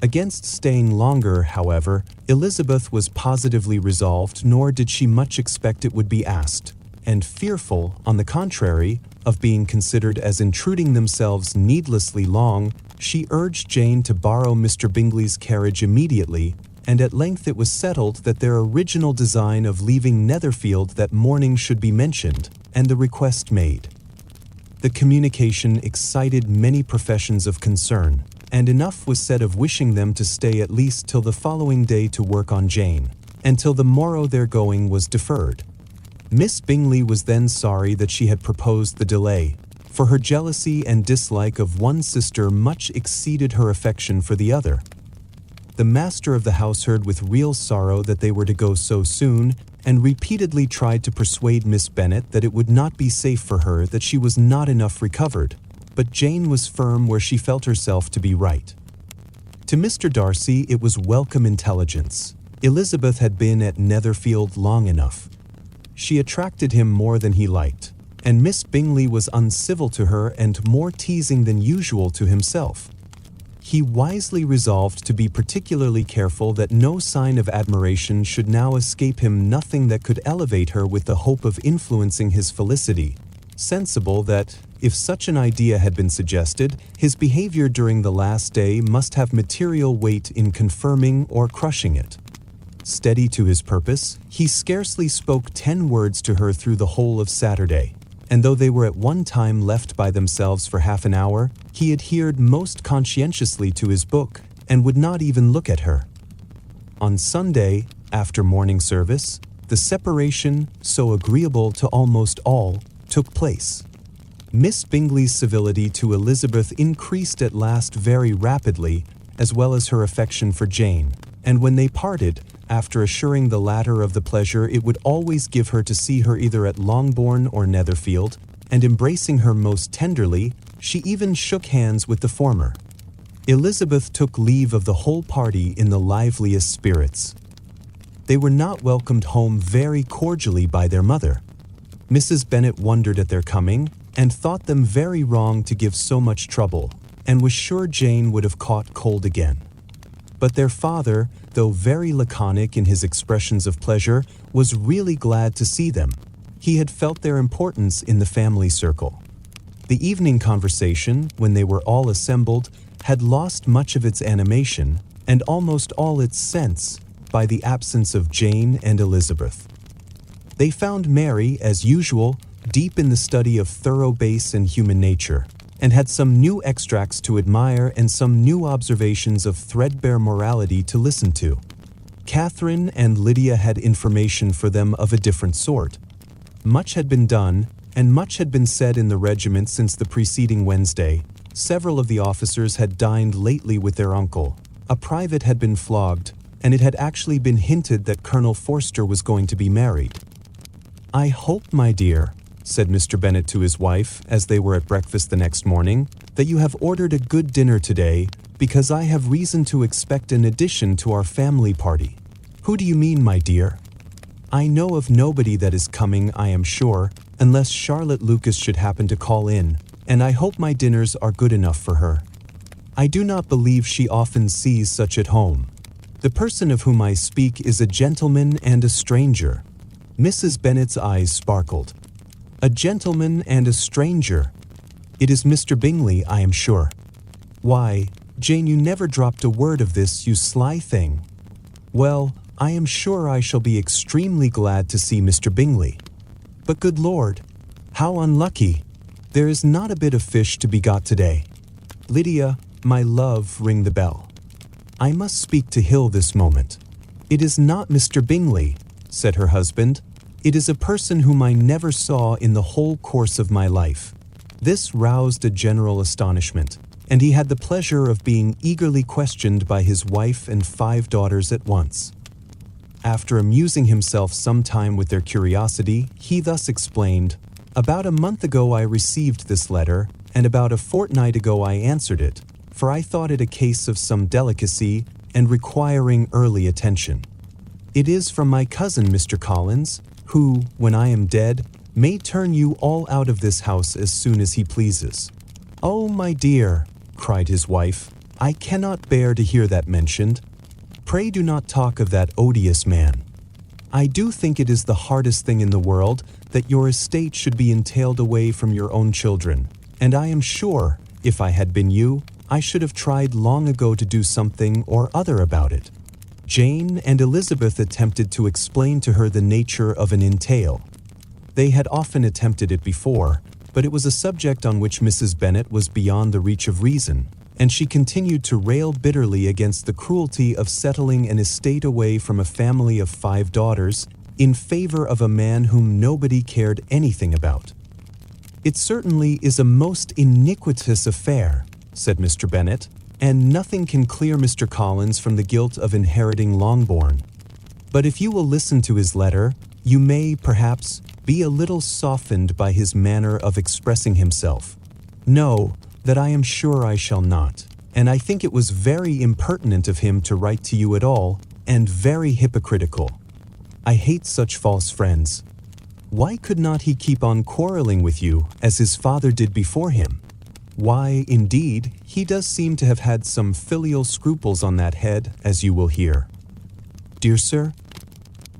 Against staying longer, however, Elizabeth was positively resolved, nor did she much expect it would be asked, and fearful, on the contrary, of being considered as intruding themselves needlessly long, she urged Jane to borrow Mr. Bingley's carriage immediately, and at length it was settled that their original design of leaving Netherfield that morning should be mentioned, and the request made. The communication excited many professions of concern, and enough was said of wishing them to stay at least till the following day to work on Jane, and till the morrow their going was deferred. Miss Bingley was then sorry that she had proposed the delay, for her jealousy and dislike of one sister much exceeded her affection for the other. The master of the house heard with real sorrow that they were to go so soon, and repeatedly tried to persuade Miss Bennet that it would not be safe for her, that she was not enough recovered, but Jane was firm where she felt herself to be right. To Mr. Darcy, it was welcome intelligence. Elizabeth had been at Netherfield long enough. She attracted him more than he liked, and Miss Bingley was uncivil to her and more teasing than usual to himself. He wisely resolved to be particularly careful that no sign of admiration should now escape him, nothing that could elevate her with the hope of influencing his felicity, sensible that, if such an idea had been suggested, his behavior during the last day must have material weight in confirming or crushing it. Steady to his purpose, he scarcely spoke 10 words to her through the whole of Saturday, and though they were at one time left by themselves for half an hour, he adhered most conscientiously to his book and would not even look at her. On Sunday, after morning service, the separation, so agreeable to almost all, took place. Miss Bingley's civility to Elizabeth increased at last very rapidly, as well as her affection for Jane, and when they parted, after assuring the latter of the pleasure it would always give her to see her either at Longbourn or Netherfield, and embracing her most tenderly, she even shook hands with the former. Elizabeth took leave of the whole party in the liveliest spirits. They were not welcomed home very cordially by their mother. Mrs. Bennet wondered at their coming, and thought them very wrong to give so much trouble, and was sure Jane would have caught cold again. But their father, though very laconic in his expressions of pleasure, was really glad to see them. He had felt their importance in the family circle. The evening conversation, when they were all assembled, had lost much of its animation, and almost all its sense, by the absence of Jane and Elizabeth. They found Mary, as usual, deep in the study of thorough base and human nature, and had some new extracts to admire and some new observations of threadbare morality to listen to. Catherine and Lydia had information for them of a different sort. Much had been done, and much had been said in the regiment since the preceding Wednesday. Several of the officers had dined lately with their uncle. A private had been flogged, and it had actually been hinted that Colonel Forster was going to be married. "I hope, my dear," said Mr. Bennet to his wife, as they were at breakfast the next morning, "that you have ordered a good dinner today, because I have reason to expect an addition to our family party." "Who do you mean, my dear?" "I know of nobody that is coming, I am sure, unless Charlotte Lucas should happen to call in, and I hope my dinners are good enough for her. I do not believe she often sees such at home. The person of whom I speak is a gentleman and a stranger." Mrs. Bennet's eyes sparkled. "A gentleman and a stranger? It is Mr. Bingley, I am sure." "Why, Jane, you never dropped a word of this, you sly thing." "Well, I am sure I shall be extremely glad to see Mr. Bingley. But good Lord, how unlucky! There is not a bit of fish to be got today. Lydia, my love, ring the bell. I must speak to Hill this moment." "It is not Mr. Bingley," said her husband. "It is a person whom I never saw in the whole course of my life." This roused a general astonishment, and he had the pleasure of being eagerly questioned by his wife and 5 daughters at once. After amusing himself some time with their curiosity, he thus explained, "About a month ago I received this letter, and about a fortnight ago I answered it, for I thought it a case of some delicacy and requiring early attention. It is from my cousin, Mr. Collins, who, when I am dead, may turn you all out of this house as soon as he pleases." "Oh, my dear," cried his wife, "I cannot bear to hear that mentioned. Pray do not talk of that odious man. I do think it is the hardest thing in the world that your estate should be entailed away from your own children, and I am sure, if I had been you, I should have tried long ago to do something or other about it." Jane and Elizabeth attempted to explain to her the nature of an entail. They had often attempted it before, but it was a subject on which Mrs. Bennet was beyond the reach of reason, and she continued to rail bitterly against the cruelty of settling an estate away from a family of 5 daughters in favor of a man whom nobody cared anything about. "It certainly is a most iniquitous affair," said Mr. Bennet, "and nothing can clear Mr. Collins from the guilt of inheriting Longbourn. But if you will listen to his letter, you may, perhaps, be a little softened by his manner of expressing himself." "No, that I am sure I shall not, and I think it was very impertinent of him to write to you at all, and very hypocritical. I hate such false friends. Why could not he keep on quarreling with you, as his father did before him? Why, indeed, he does seem to have had some filial scruples on that head, as you will hear. Dear sir,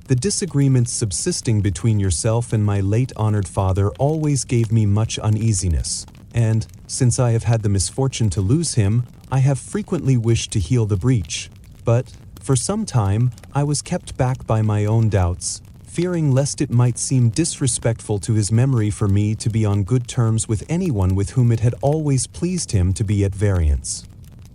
the disagreements subsisting between yourself and my late honored father always gave me much uneasiness, and, since I have had the misfortune to lose him, I have frequently wished to heal the breach, but, for some time, I was kept back by my own doubts, fearing lest it might seem disrespectful to his memory for me to be on good terms with anyone with whom it had always pleased him to be at variance.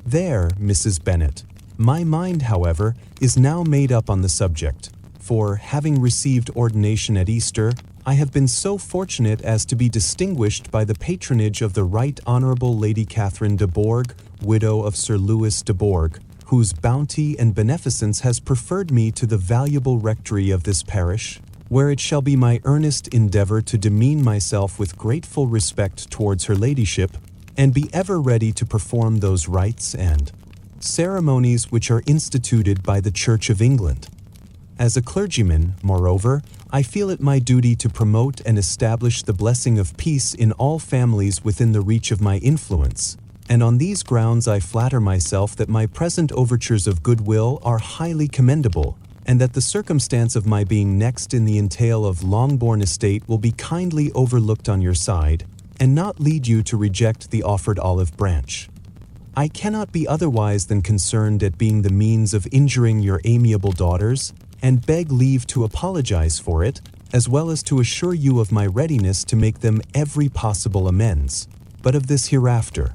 There, Mrs. Bennet. My mind, however, is now made up on the subject, for, having received ordination at Easter, I have been so fortunate as to be distinguished by the patronage of the Right Honourable Lady Catherine de Bourgh, widow of Sir Louis de Bourgh, whose bounty and beneficence has preferred me to the valuable rectory of this parish, where it shall be my earnest endeavour to demean myself with grateful respect towards her ladyship, and be ever ready to perform those rites and ceremonies which are instituted by the Church of England. As a clergyman, moreover, I feel it my duty to promote and establish the blessing of peace in all families within the reach of my influence, and on these grounds I flatter myself that my present overtures of goodwill are highly commendable, and that the circumstance of my being next in the entail of Longbourn estate will be kindly overlooked on your side, and not lead you to reject the offered olive branch. I cannot be otherwise than concerned at being the means of injuring your amiable daughters, and beg leave to apologize for it, as well as to assure you of my readiness to make them every possible amends, but of this hereafter.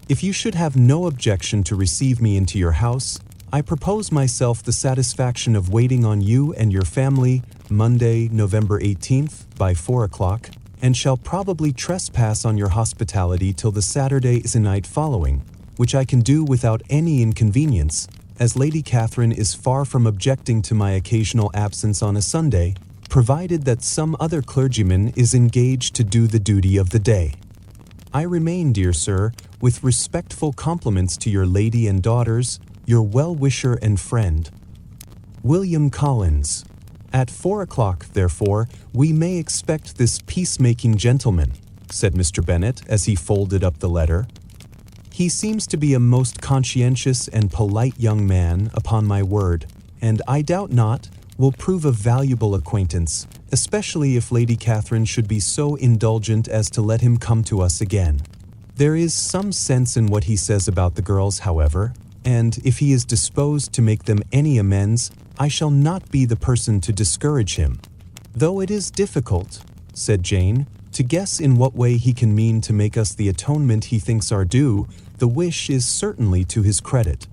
If you should have no objection to receive me into your house, I propose myself the satisfaction of waiting on you and your family Monday, November 18th, by 4 o'clock, and shall probably trespass on your hospitality till the Saturday se'nnight following, which I can do without any inconvenience, as Lady Catherine is far from objecting to my occasional absence on a Sunday, provided that some other clergyman is engaged to do the duty of the day. I remain, dear sir, with respectful compliments to your lady and daughters, your well-wisher and friend, William Collins. At 4 o'clock, therefore, we may expect this peacemaking gentleman, said Mr. Bennet as he folded up the letter. He seems to be a most conscientious and polite young man, upon my word, and I doubt not will prove a valuable acquaintance, especially if Lady Catherine should be so indulgent as to let him come to us again. There is some sense in what he says about the girls, however, and if he is disposed to make them any amends, I shall not be the person to discourage him. Though it is difficult, said Jane, to guess in what way he can mean to make us the atonement he thinks our due, the wish is certainly to his credit.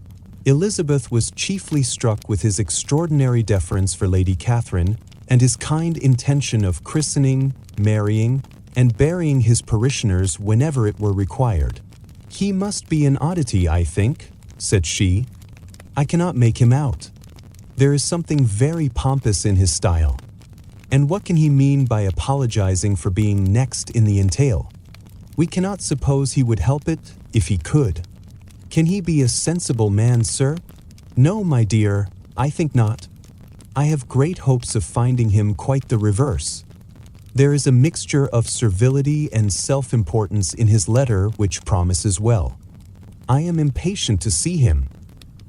Elizabeth was chiefly struck with his extraordinary deference for Lady Catherine, and his kind intention of christening, marrying, and burying his parishioners whenever it were required. He must be an oddity, I think, said she. I cannot make him out. There is something very pompous in his style. And what can he mean by apologizing for being next in the entail? We cannot suppose he would help it if he could. Can he be a sensible man, sir? No, my dear, I think not. I have great hopes of finding him quite the reverse. There is a mixture of servility and self-importance in his letter which promises well. I am impatient to see him.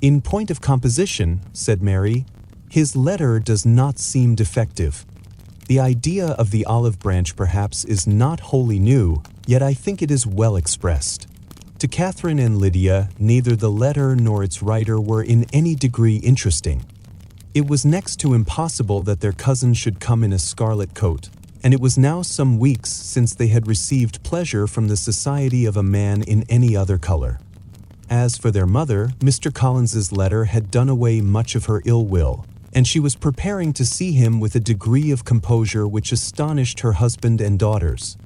In point of composition, said Mary, his letter does not seem defective. The idea of the olive branch perhaps is not wholly new, yet I think it is well expressed. To Catherine and Lydia, neither the letter nor its writer were in any degree interesting. It was next to impossible that their cousin should come in a scarlet coat, and it was now some weeks since they had received pleasure from the society of a man in any other color. As for their mother, Mr. Collins's letter had done away much of her ill will, and she was preparing to see him with a degree of composure which astonished her husband and daughters.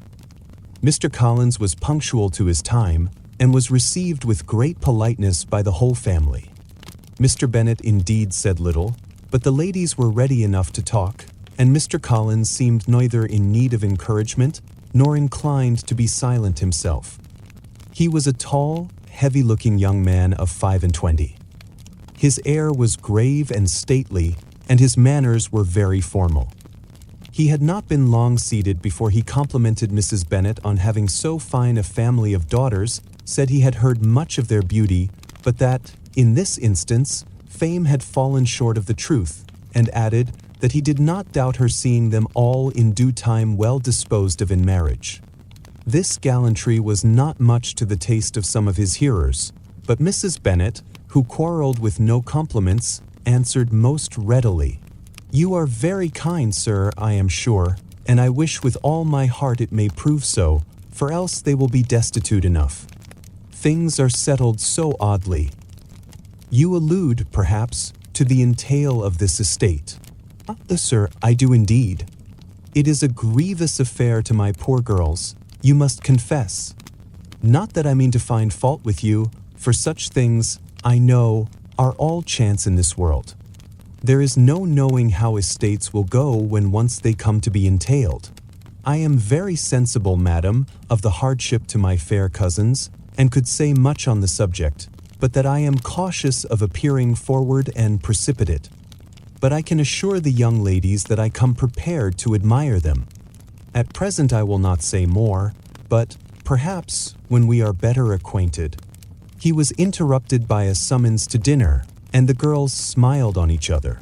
Mr. Collins was punctual to his time, and was received with great politeness by the whole family. Mr. Bennet indeed said little, but the ladies were ready enough to talk, and Mr. Collins seemed neither in need of encouragement nor inclined to be silent himself. He was a tall, heavy-looking young man of 25. His air was grave and stately, and his manners were very formal. He had not been long seated before he complimented Mrs. Bennet on having so fine a family of daughters, said he had heard much of their beauty, but that, in this instance, fame had fallen short of the truth, and added that he did not doubt her seeing them all in due time well disposed of in marriage. This gallantry was not much to the taste of some of his hearers, but Mrs. Bennet, who quarrelled with no compliments, answered most readily, "You are very kind, sir, I am sure, and I wish with all my heart it may prove so, for else they will be destitute enough. Things are settled so oddly. You allude, perhaps, to the entail of this estate." "Sir, I do indeed. It is a grievous affair to my poor girls, you must confess. Not that I mean to find fault with you, for such things, I know, are all chance in this world. There is no knowing how estates will go when once they come to be entailed. I am very sensible, madam, of the hardship to my fair cousins, and could say much on the subject, but that I am cautious of appearing forward and precipitate. But I can assure the young ladies that I come prepared to admire them. At present I will not say more, but, perhaps, when we are better acquainted." He was interrupted by a summons to dinner, and the girls smiled on each other.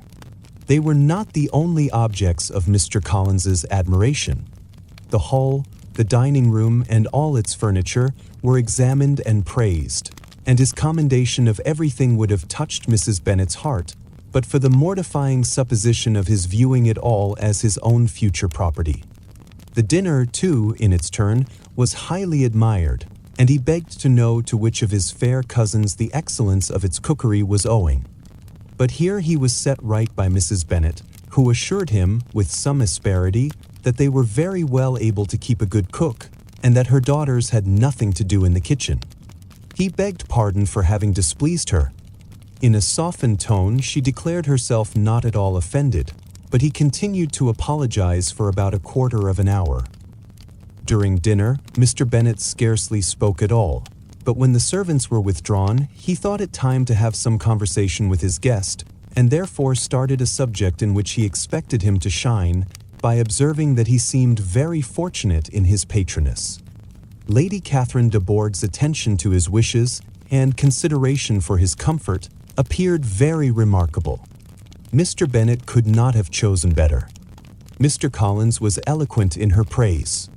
They were not the only objects of Mr. Collins's admiration. The hall, the dining room, and all its furniture were examined and praised, and his commendation of everything would have touched Mrs. Bennet's heart, but for the mortifying supposition of his viewing it all as his own future property. The dinner, too, in its turn, was highly admired, and he begged to know to which of his fair cousins the excellence of its cookery was owing. But here he was set right by Mrs. Bennet, who assured him, with some asperity, that they were very well able to keep a good cook, and that her daughters had nothing to do in the kitchen. He begged pardon for having displeased her. In a softened tone, she declared herself not at all offended, but he continued to apologize for about a quarter of an hour. During dinner, Mr. Bennet scarcely spoke at all, but when the servants were withdrawn, he thought it time to have some conversation with his guest, and therefore started a subject in which he expected him to shine, by observing that he seemed very fortunate in his patroness. Lady Catherine de Bourgh's attention to his wishes and consideration for his comfort appeared very remarkable. Mr. Bennet could not have chosen better. Mr. Collins was eloquent in her praise.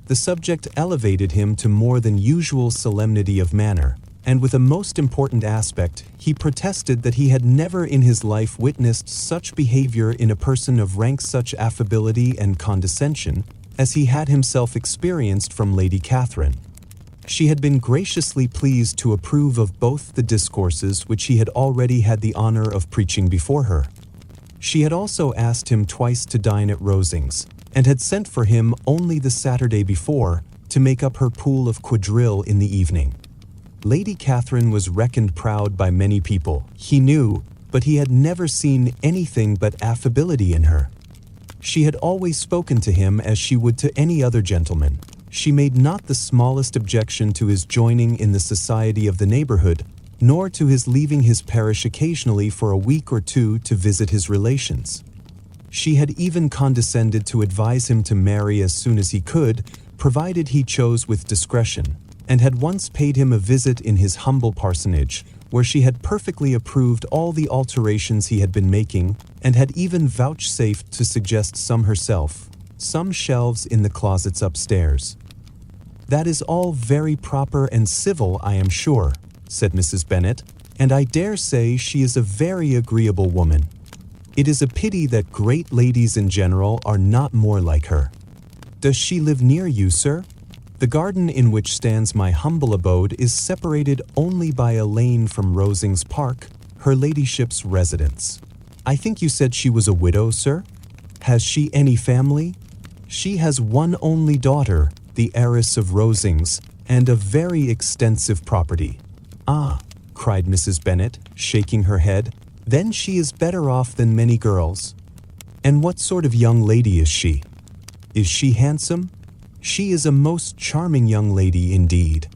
The subject elevated him to more than usual solemnity of manner, and with a most important aspect, he protested that he had never in his life witnessed such behavior in a person of rank, such affability and condescension, as he had himself experienced from Lady Catherine. She had been graciously pleased to approve of both the discourses which he had already had the honor of preaching before her. She had also asked him twice to dine at Rosings, and had sent for him only the Saturday before to make up her pool of quadrille in the evening. Lady Catherine was reckoned proud by many people, he knew, but he had never seen anything but affability in her. She had always spoken to him as she would to any other gentleman. She made not the smallest objection to his joining in the society of the neighborhood, nor to his leaving his parish occasionally for a week or two to visit his relations. She had even condescended to advise him to marry as soon as he could, provided he chose with discretion, and had once paid him a visit in his humble parsonage, where she had perfectly approved all the alterations he had been making, and had even vouchsafed to suggest some herself, some shelves in the closets upstairs. "That is all very proper and civil, I am sure," said Mrs. Bennet, "and I dare say she is a very agreeable woman. It is a pity that great ladies in general are not more like her. Does she live near you, sir? The garden in which stands my humble abode is separated only by a lane from Rosings Park, her ladyship's residence. I think you said she was a widow, sir? Has she any family?" "She has one only daughter, the heiress of Rosings, and a very extensive property." "Ah," cried Mrs. Bennet, shaking her head, "then she is better off than many girls. And what sort of young lady is she? Is she handsome?" "She is a most charming young lady indeed."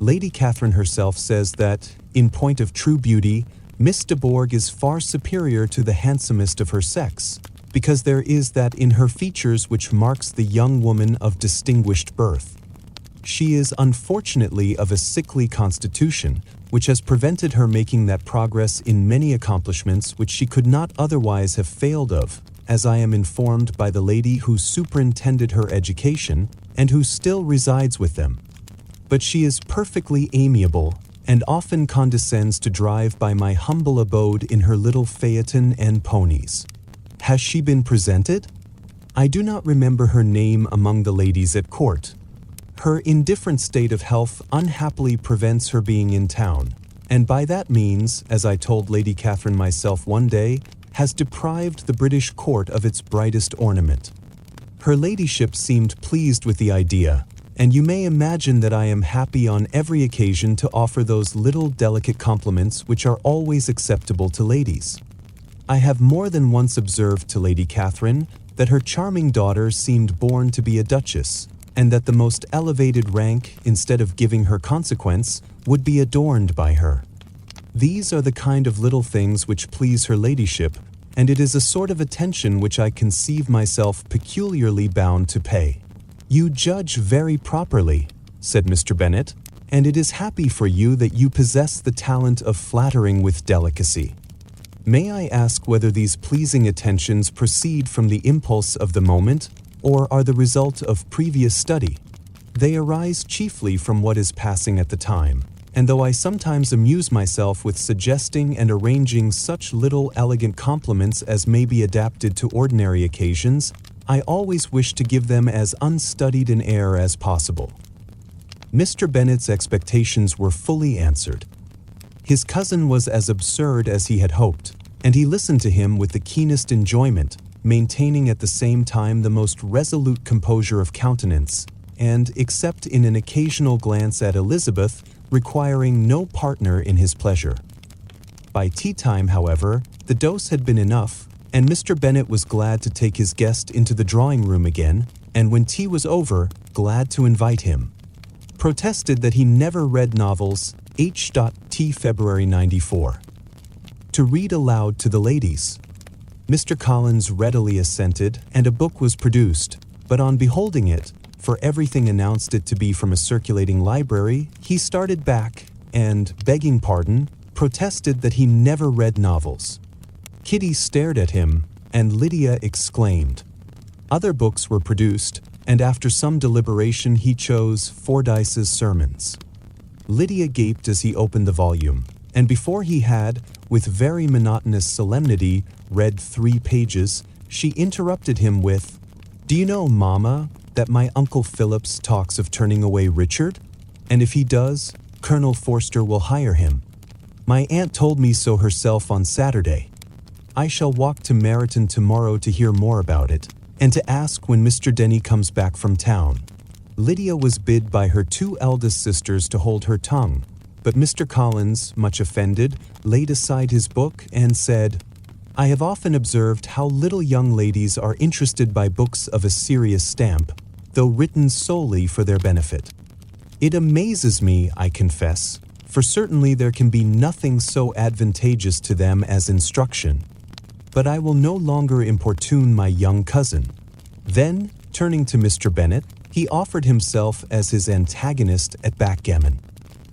Lady Catherine herself says that, in point of true beauty, Miss de Bourgh is far superior to the handsomest of her sex, because there is that in her features which marks the young woman of distinguished birth. She is unfortunately of a sickly constitution, which has prevented her making that progress in many accomplishments which she could not otherwise have failed of, as I am informed by the lady who superintended her education, and who still resides with them. But she is perfectly amiable, and often condescends to drive by my humble abode in her little phaeton and ponies. Has she been presented? I do not remember her name among the ladies at court. Her indifferent state of health unhappily prevents her being in town, and by that means, as I told Lady Catherine myself one day, has deprived the British court of its brightest ornament. Her ladyship seemed pleased with the idea, and you may imagine that I am happy on every occasion to offer those little delicate compliments which are always acceptable to ladies. I have more than once observed to Lady Catherine that her charming daughter seemed born to be a duchess, and that the most elevated rank, instead of giving her consequence, would be adorned by her. These are the kind of little things which please her ladyship, and it is a sort of attention which I conceive myself peculiarly bound to pay. You judge very properly, said Mr. Bennet, and it is happy for you that you possess the talent of flattering with delicacy. May I ask whether these pleasing attentions proceed from the impulse of the moment, or are the result of previous study? They arise chiefly from what is passing at the time, and though I sometimes amuse myself with suggesting and arranging such little elegant compliments as may be adapted to ordinary occasions, I always wish to give them as unstudied an air as possible. Mr. Bennet's expectations were fully answered. His cousin was as absurd as he had hoped, and he listened to him with the keenest enjoyment, maintaining at the same time the most resolute composure of countenance, and, except in an occasional glance at Elizabeth, requiring no partner in his pleasure. By tea-time, however, the dose had been enough, and Mr. Bennet was glad to take his guest into the drawing-room again, and when tea was over, glad to invite him. Protested that he never read novels, H.T. February 94. To read aloud to the ladies. Mr. Collins readily assented, and a book was produced, but on beholding it, for everything announced it to be from a circulating library, he started back and, begging pardon, protested that he never read novels. Kitty stared at him, and Lydia exclaimed. Other books were produced, and after some deliberation he chose Fordyce's Sermons. Lydia gaped as he opened the volume, and before he had, with very monotonous solemnity, read 3 pages, she interrupted him with, "Do you know, Mamma, that my Uncle Phillips talks of turning away Richard? And if he does, Colonel Forster will hire him. My aunt told me so herself on Saturday. I shall walk to Meryton tomorrow to hear more about it, and to ask when Mr. Denny comes back from town." Lydia was bid by her 2 eldest sisters to hold her tongue, but Mr. Collins, much offended, laid aside his book and said, "I have often observed how little young ladies are interested by books of a serious stamp, though written solely for their benefit. It amazes me, I confess, for certainly there can be nothing so advantageous to them as instruction. But I will no longer importune my young cousin." Then, turning to Mr. Bennet, he offered himself as his antagonist at backgammon.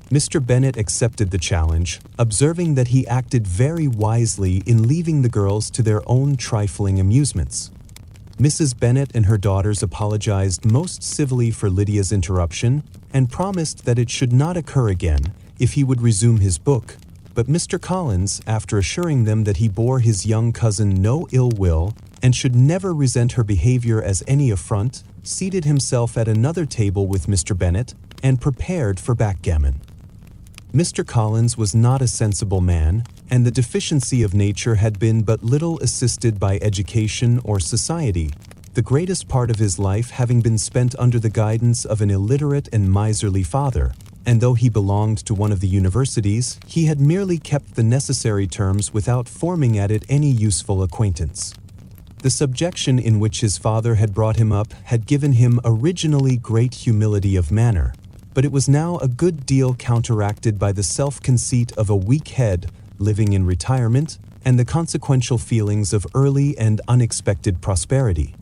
Mr. Bennet accepted the challenge, observing that he acted very wisely in leaving the girls to their own trifling amusements. Mrs. Bennet and her daughters apologized most civilly for Lydia's interruption, and promised that it should not occur again if he would resume his book, but Mr. Collins, after assuring them that he bore his young cousin no ill will, and should never resent her behavior as any affront, seated himself at another table with Mr. Bennet, and prepared for backgammon. Mr. Collins was not a sensible man, and the deficiency of nature had been but little assisted by education or society, the greatest part of his life having been spent under the guidance of an illiterate and miserly father, and though he belonged to one of the universities, he had merely kept the necessary terms without forming at it any useful acquaintance. The subjection in which his father had brought him up had given him originally great humility of manner, but it was now a good deal counteracted by the self-conceit of a weak head living in retirement and the consequential feelings of early and unexpected prosperity.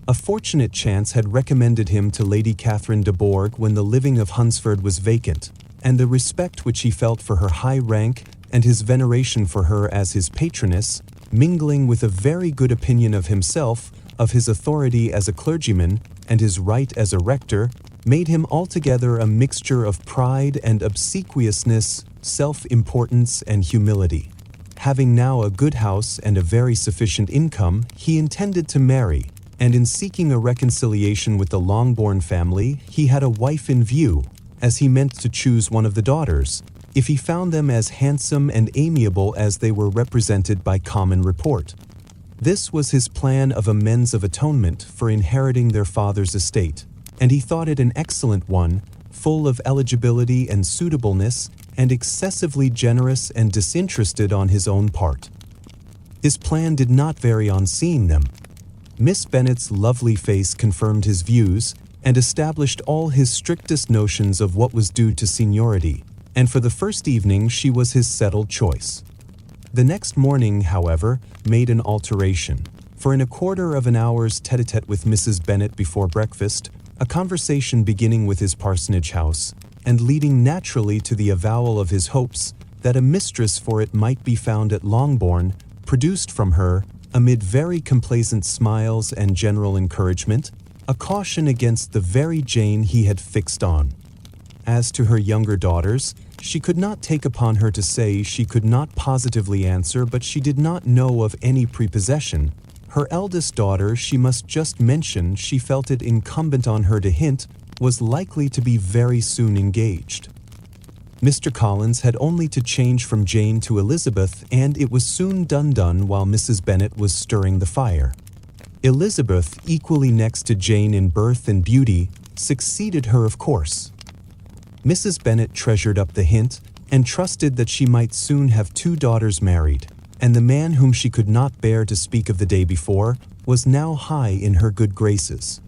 A fortunate chance had recommended him to Lady Catherine de Bourgh when the living of Hunsford was vacant, and the respect which he felt for her high rank and his veneration for her as his patroness, mingling with a very good opinion of himself, of his authority as a clergyman, and his right as a rector, made him altogether a mixture of pride and obsequiousness, self-importance and humility. Having now a good house and a very sufficient income, he intended to marry, and in seeking a reconciliation with the Longbourn family, he had a wife in view, as he meant to choose one of the daughters, if he found them as handsome and amiable as they were represented by common report. This was his plan of amends of atonement for inheriting their father's estate, and he thought it an excellent one, full of eligibility and suitableness, and excessively generous and disinterested on his own part. His plan did not vary on seeing them. Miss Bennet's lovely face confirmed his views and established all his strictest notions of what was due to seniority, and for the first evening she was his settled choice. The next morning, however, made an alteration, for in a quarter of an hour's tete-a-tete with Mrs. Bennet before breakfast, a conversation beginning with his parsonage house, and leading naturally to the avowal of his hopes that a mistress for it might be found at Longbourn, produced from her, amid very complacent smiles and general encouragement, a caution against the very Jane he had fixed on. As to her younger daughters, she could not take upon her to say she could not positively answer, but she did not know of any prepossession. Her eldest daughter, she must just mention, she felt it incumbent on her to hint, was likely to be very soon engaged. Mr. Collins had only to change from Jane to Elizabeth, and it was soon done while Mrs. Bennet was stirring the fire. Elizabeth, equally next to Jane in birth and beauty, succeeded her of course. Mrs. Bennet treasured up the hint, and trusted that she might soon have 2 daughters married, and the man whom she could not bear to speak of the day before was now high in her good graces.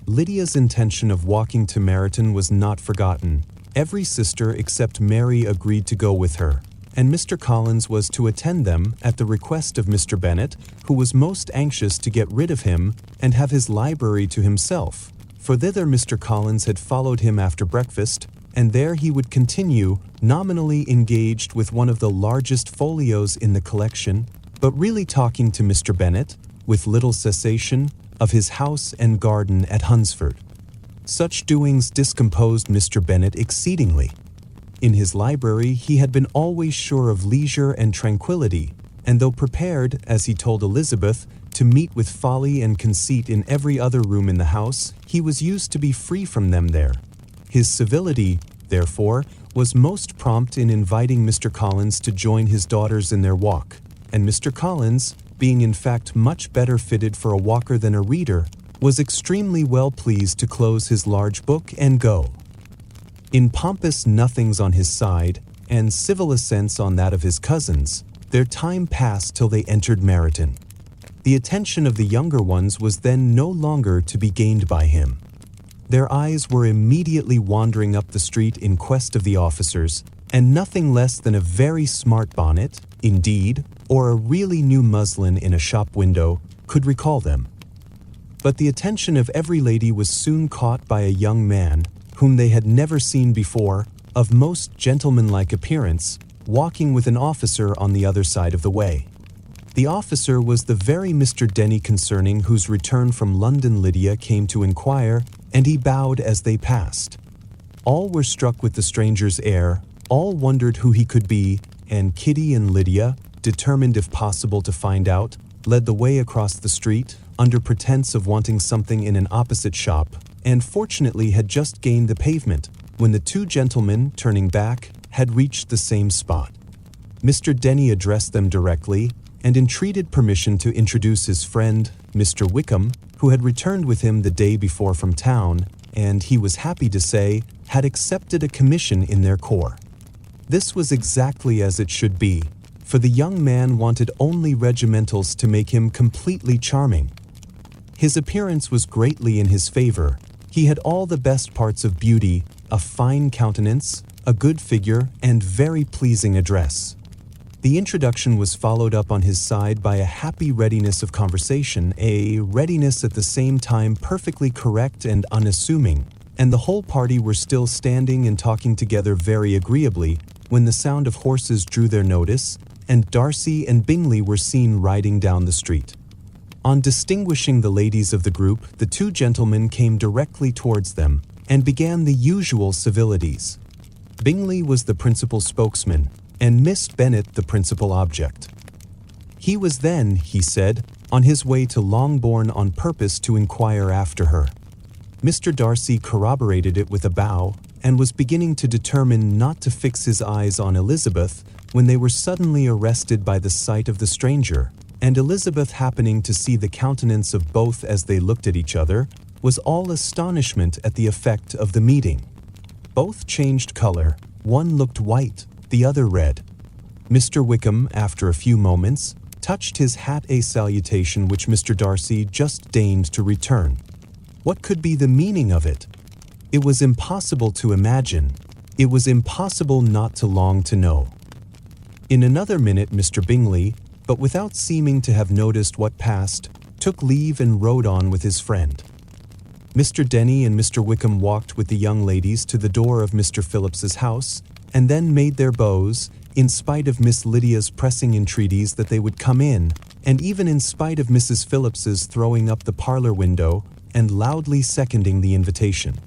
Lydia's intention of walking to Meryton was not forgotten. Every sister except Mary agreed to go with her, and Mr. Collins was to attend them at the request of Mr. Bennet, who was most anxious to get rid of him and have his library to himself, for thither Mr. Collins had followed him after breakfast, and there he would continue, nominally engaged with one of the largest folios in the collection, but really talking to Mr. Bennet, with little cessation, of his house and garden at Hunsford. Such doings discomposed Mr. Bennet exceedingly. In his library he had been always sure of leisure and tranquillity, and though prepared, as he told Elizabeth, to meet with folly and conceit in every other room in the house, he was used to be free from them there. His civility, therefore, was most prompt in inviting Mr. Collins to join his daughters in their walk, and Mr. Collins, being in fact much better fitted for a walker than a reader, was extremely well pleased to close his large book and go. In pompous nothings on his side, and civil assents on that of his cousins, their time passed till they entered Meryton. The attention of the younger ones was then no longer to be gained by him. Their eyes were immediately wandering up the street in quest of the officers, and nothing less than a very smart bonnet, indeed, or a really new muslin in a shop window, could recall them. But the attention of every lady was soon caught by a young man, whom they had never seen before, of most gentlemanlike appearance, walking with an officer on the other side of the way. The officer was the very Mr. Denny concerning whose return from London Lydia came to inquire, and he bowed as they passed. All were struck with the stranger's air, all wondered who he could be, and Kitty and Lydia, determined if possible to find out, led the way across the street, under pretense of wanting something in an opposite shop, and fortunately had just gained the pavement, when the 2 gentlemen, turning back, had reached the same spot. Mr. Denny addressed them directly, and entreated permission to introduce his friend, Mr. Wickham, who had returned with him the day before from town, and, he was happy to say, had accepted a commission in their corps. This was exactly as it should be, for the young man wanted only regimentals to make him completely charming. His appearance was greatly in his favor. He had all the best parts of beauty, a fine countenance, a good figure, and very pleasing address. The introduction was followed up on his side by a happy readiness of conversation, a readiness at the same time perfectly correct and unassuming, and the whole party were still standing and talking together very agreeably when the sound of horses drew their notice, and Darcy and Bingley were seen riding down the street. On distinguishing the ladies of the group, the two gentlemen came directly towards them and began the usual civilities. Bingley was the principal spokesman, and Miss Bennet the principal object. He was then, he said, on his way to Longbourn on purpose to inquire after her. Mr. Darcy corroborated it with a bow, and was beginning to determine not to fix his eyes on Elizabeth when they were suddenly arrested by the sight of the stranger, and Elizabeth, happening to see the countenance of both as they looked at each other, was all astonishment at the effect of the meeting. Both changed color, one looked white, the other red. Mr. Wickham, after a few moments, touched his hat, a salutation which Mr. Darcy just deigned to return. What could be the meaning of it? It was impossible to imagine. It was impossible not to long to know. In another minute Mr. Bingley, but without seeming to have noticed what passed, took leave and rode on with his friend. Mr. Denny and Mr. Wickham walked with the young ladies to the door of Mr. Phillips's house, and then made their bows, in spite of Miss Lydia's pressing entreaties that they would come in, and even in spite of Mrs. Phillips's throwing up the parlor window and loudly seconding the invitation.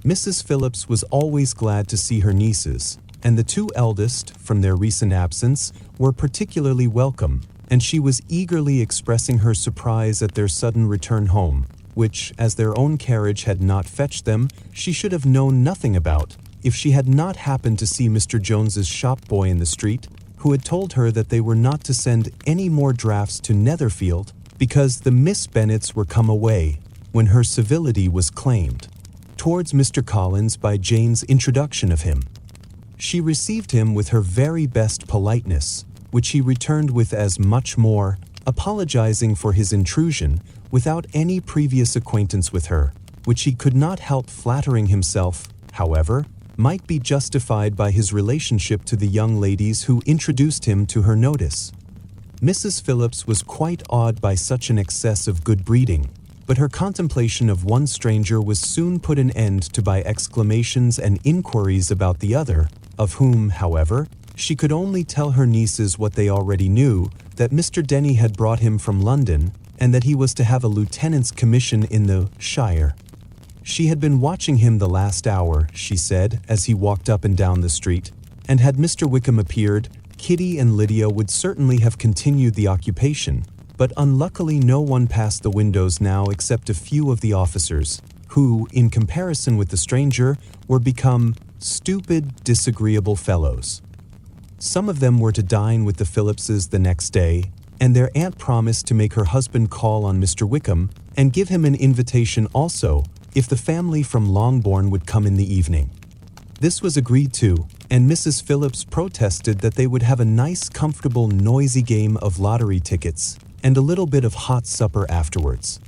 Mrs. Phillips was always glad to see her nieces, and the two eldest, from their recent absence, were particularly welcome, and she was eagerly expressing her surprise at their sudden return home, which, as their own carriage had not fetched them, she should have known nothing about, if she had not happened to see Mr. Jones's shop boy in the street, who had told her that they were not to send any more drafts to Netherfield, because the Miss Bennets were come away, when her civility was claimed, towards Mr. Collins by Jane's introduction of him. She received him with her very best politeness, which he returned with as much more, apologizing for his intrusion, without any previous acquaintance with her, which he could not help flattering himself, however, might be justified by his relationship to the young ladies who introduced him to her notice. Mrs. Phillips was quite awed by such an excess of good breeding, but her contemplation of one stranger was soon put an end to by exclamations and inquiries about the other, of whom, however, she could only tell her nieces what they already knew, that Mr. Denny had brought him from London, and that he was to have a lieutenant's commission in the shire. She had been watching him the last hour, she said, as he walked up and down the street, and had Mr. Wickham appeared, Kitty and Lydia would certainly have continued the occupation, but unluckily no one passed the windows now except a few of the officers, who, in comparison with the stranger, were become stupid, disagreeable fellows. Some of them were to dine with the Phillipses the next day, and their aunt promised to make her husband call on Mr. Wickham and give him an invitation also, if the family from Longbourn would come in the evening. This was agreed to, and Mrs. Phillips protested that they would have a nice, comfortable, noisy game of lottery tickets, and a little bit of hot supper afterwards.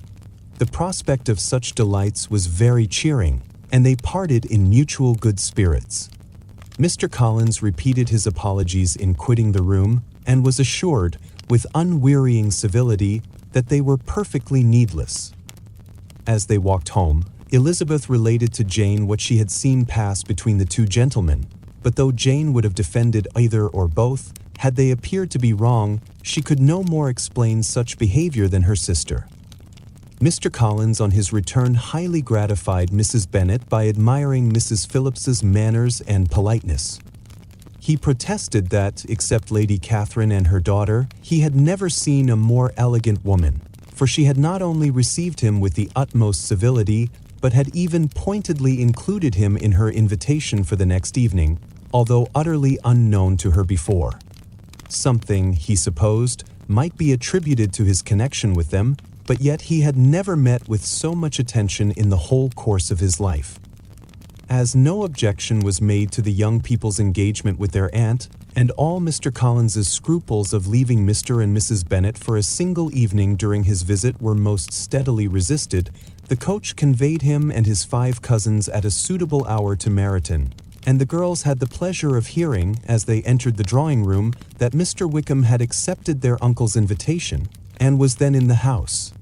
The prospect of such delights was very cheering, and they parted in mutual good spirits. Mr. Collins repeated his apologies in quitting the room, and was assured, with unwearying civility, that they were perfectly needless. As they walked home, Elizabeth related to Jane what she had seen pass between the two gentlemen, but though Jane would have defended either or both, had they appeared to be wrong, she could no more explain such behavior than her sister. Mr. Collins on his return highly gratified Mrs. Bennet by admiring Mrs. Phillips's manners and politeness. He protested that, except Lady Catherine and her daughter, he had never seen a more elegant woman, for she had not only received him with the utmost civility, but had even pointedly included him in her invitation for the next evening, although utterly unknown to her before. Something, he supposed, might be attributed to his connection with them, but yet he had never met with so much attention in the whole course of his life. As no objection was made to the young people's engagement with their aunt, and all Mr. Collins's scruples of leaving Mr. and Mrs. Bennet for a single evening during his visit were most steadily resisted, the coach conveyed him and his 5 cousins at a suitable hour to Meryton, and the girls had the pleasure of hearing, as they entered the drawing-room, that Mr. Wickham had accepted their uncle's invitation, and was then in the house.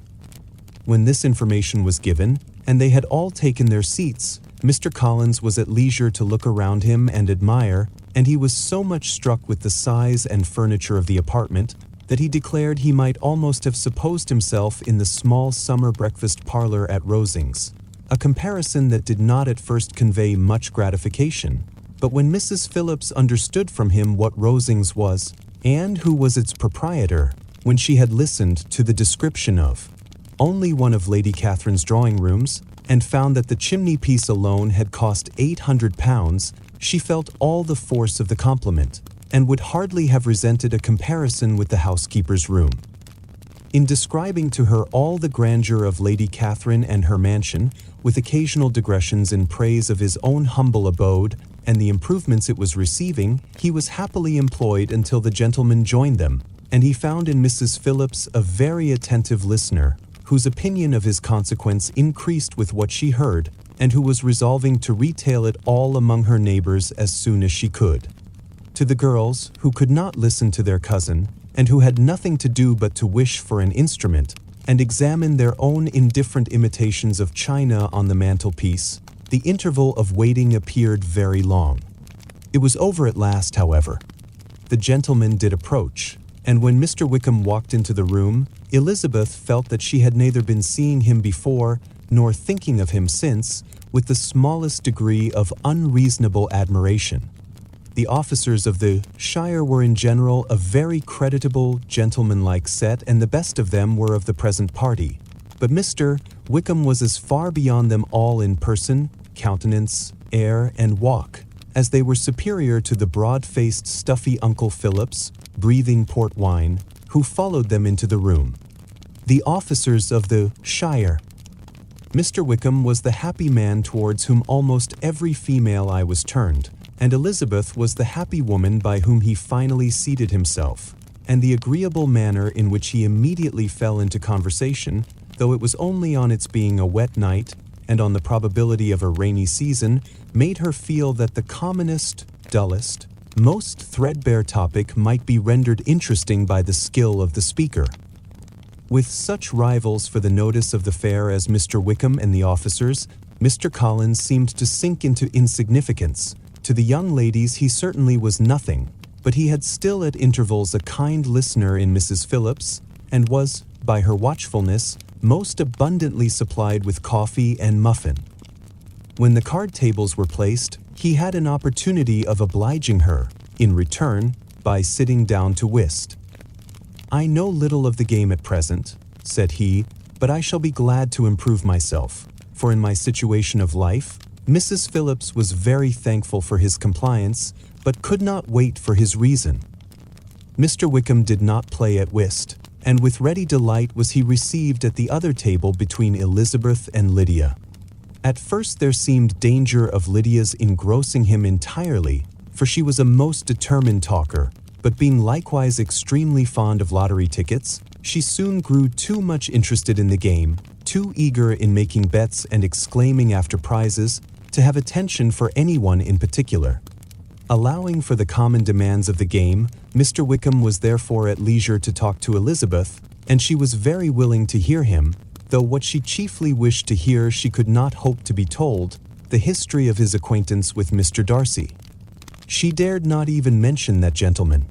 When this information was given, and they had all taken their seats, Mr. Collins was at leisure to look around him and admire, and he was so much struck with the size and furniture of the apartment that he declared he might almost have supposed himself in the small summer breakfast parlor at Rosings, a comparison that did not at first convey much gratification. But when Mrs. Phillips understood from him what Rosings was, and who was its proprietor, when she had listened to the description of only one of Lady Catherine's drawing rooms, and found that the chimney-piece alone had cost £800, she felt all the force of the compliment, and would hardly have resented a comparison with the housekeeper's room. In describing to her all the grandeur of Lady Catherine and her mansion, with occasional digressions in praise of his own humble abode and the improvements it was receiving, he was happily employed until the gentlemen joined them, and he found in Mrs. Phillips a very attentive listener, whose opinion of his consequence increased with what she heard, and who was resolving to retail it all among her neighbors as soon as she could. To the girls, who could not listen to their cousin, and who had nothing to do but to wish for an instrument, and examine their own indifferent imitations of china on the mantelpiece, the interval of waiting appeared very long. It was over at last, however. The gentlemen did approach, and when Mr. Wickham walked into the room, Elizabeth felt that she had neither been seeing him before, nor thinking of him since, with the smallest degree of unreasonable admiration. The officers of the shire were in general a very creditable, gentlemanlike set, and the best of them were of the present party. But Mr. Wickham was as far beyond them all in person, countenance, air, and walk, as they were superior to the broad-faced, stuffy Uncle Phillips, breathing port wine, who followed them into the room. The officers of the shire. Mr. Wickham was the happy man towards whom almost every female eye was turned, and Elizabeth was the happy woman by whom he finally seated himself, and the agreeable manner in which he immediately fell into conversation, though it was only on its being a wet night, and on the probability of a rainy season, made her feel that the commonest, dullest, most threadbare topic might be rendered interesting by the skill of the speaker. With such rivals for the notice of the fair as Mr. Wickham and the officers, Mr. Collins seemed to sink into insignificance. To the young ladies he certainly was nothing, but he had still at intervals a kind listener in Mrs. Phillips, and was, by her watchfulness, most abundantly supplied with coffee and muffin. When the card tables were placed, he had an opportunity of obliging her, in return, by sitting down to whist. "I know little of the game at present," said he, "but I shall be glad to improve myself, for in my situation of life, Mrs. Phillips was very thankful for his compliance, but could not wait for his reason." Mr. Wickham did not play at whist, and with ready delight was he received at the other table between Elizabeth and Lydia. At first there seemed danger of Lydia's engrossing him entirely, for she was a most determined talker, but being likewise extremely fond of lottery tickets, she soon grew too much interested in the game, too eager in making bets and exclaiming after prizes, to have attention for anyone in particular. Allowing for the common demands of the game, Mr. Wickham was therefore at leisure to talk to Elizabeth, and she was very willing to hear him, though what she chiefly wished to hear she could not hope to be told, the history of his acquaintance with Mr. Darcy. She dared not even mention that gentleman.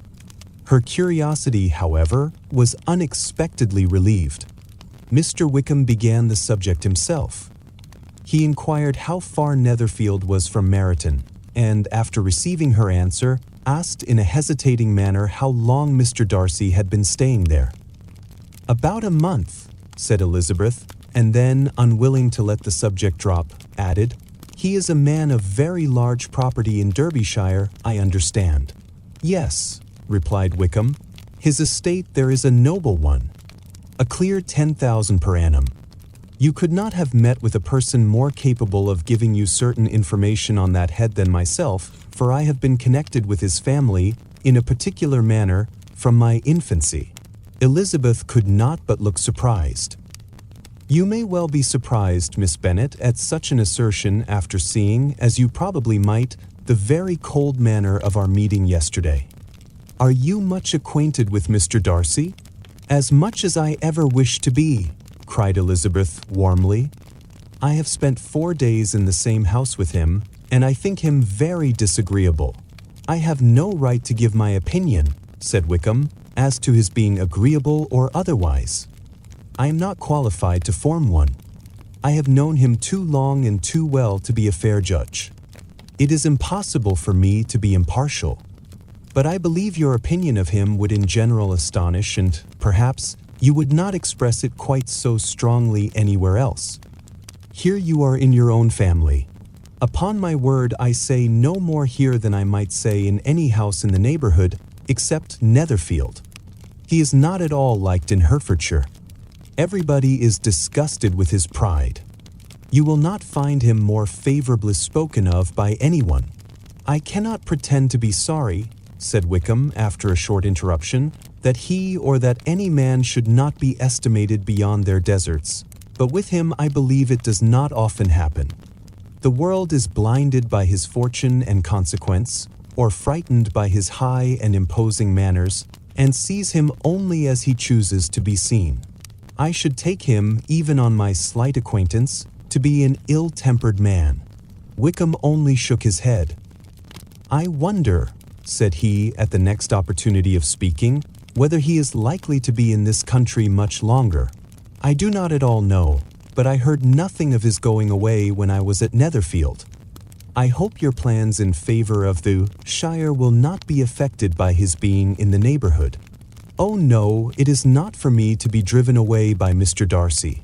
Her curiosity, however, was unexpectedly relieved. Mr. Wickham began the subject himself. He inquired how far Netherfield was from Meryton, and, after receiving her answer, asked in a hesitating manner how long Mr. Darcy had been staying there. "About a month," said Elizabeth, and then, unwilling to let the subject drop, added, "He is a man of very large property in Derbyshire, I understand." "Yes," replied Wickham, "his estate there is a noble one. A clear 10,000 per annum. You could not have met with a person more capable of giving you certain information on that head than myself, for I have been connected with his family, in a particular manner, from my infancy. Elizabeth could not but look surprised. You may well be surprised, Miss Bennet, at such an assertion after seeing, as you probably might, the very cold manner of our meeting yesterday. Are you much acquainted with Mr. Darcy? As much as I ever wish to be, cried Elizabeth warmly. I have spent 4 days in the same house with him, and I think him very disagreeable. I have no right to give my opinion, said Wickham, as to his being agreeable or otherwise. I am not qualified to form one. I have known him too long and too well to be a fair judge. It is impossible for me to be impartial. But I believe your opinion of him would in general astonish, and, perhaps, you would not express it quite so strongly anywhere else. Here you are in your own family. Upon my word, I say no more here than I might say in any house in the neighborhood, except Netherfield. He is not at all liked in Hertfordshire. Everybody is disgusted with his pride. You will not find him more favorably spoken of by anyone. I cannot pretend to be sorry, said Wickham after a short interruption, that he or that any man should not be estimated beyond their deserts, but with him I believe it does not often happen. The world is blinded by his fortune and consequence, or frightened by his high and imposing manners, and sees him only as he chooses to be seen. I should take him, even on my slight acquaintance, to be an ill-tempered man. Wickham only shook his head. I wonder, said he at the next opportunity of speaking, whether he is likely to be in this country much longer. I do not at all know, but I heard nothing of his going away when I was at Netherfield. I hope your plans in favor of the shire will not be affected by his being in the neighborhood. Oh no, it is not for me to be driven away by Mr. Darcy.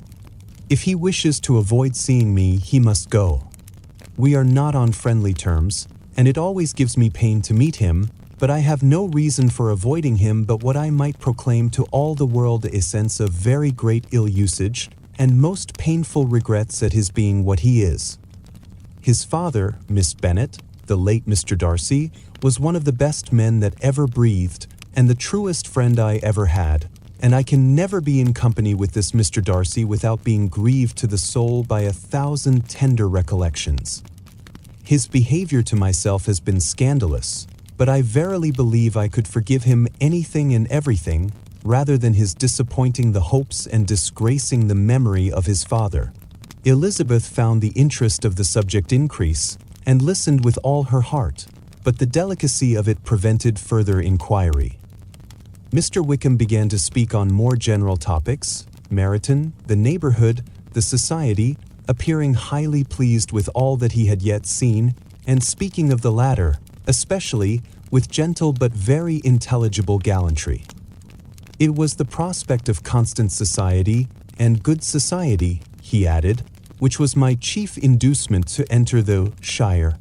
If he wishes to avoid seeing me, he must go. We are not on friendly terms, and it always gives me pain to meet him, but I have no reason for avoiding him but what I might proclaim to all the world a sense of very great ill-usage and most painful regrets at his being what he is. His father, Miss Bennet, the late Mr. Darcy, was one of the best men that ever breathed, and the truest friend I ever had, and I can never be in company with this Mr. Darcy without being grieved to the soul by 1,000 tender recollections. His behavior to myself has been scandalous, but I verily believe I could forgive him anything and everything, rather than his disappointing the hopes and disgracing the memory of his father. Elizabeth found the interest of the subject increase, and listened with all her heart, but the delicacy of it prevented further inquiry. Mr. Wickham began to speak on more general topics, Meryton, the neighborhood, the society, appearing highly pleased with all that he had yet seen, and speaking of the latter, especially, with gentle but very intelligible gallantry. It was the prospect of constant society, and good society, he added, which was my chief inducement to enter the shire.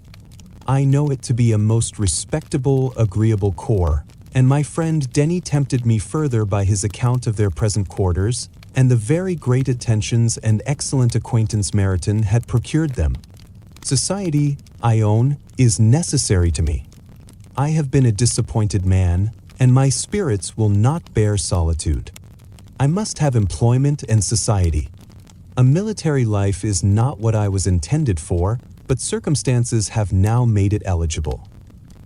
I know it to be a most respectable, agreeable corps, and my friend Denny tempted me further by his account of their present quarters, and the very great attentions and excellent acquaintance Meryton had procured them. Society, I own, is necessary to me. I have been a disappointed man, and my spirits will not bear solitude. I must have employment and society. A military life is not what I was intended for, but circumstances have now made it eligible.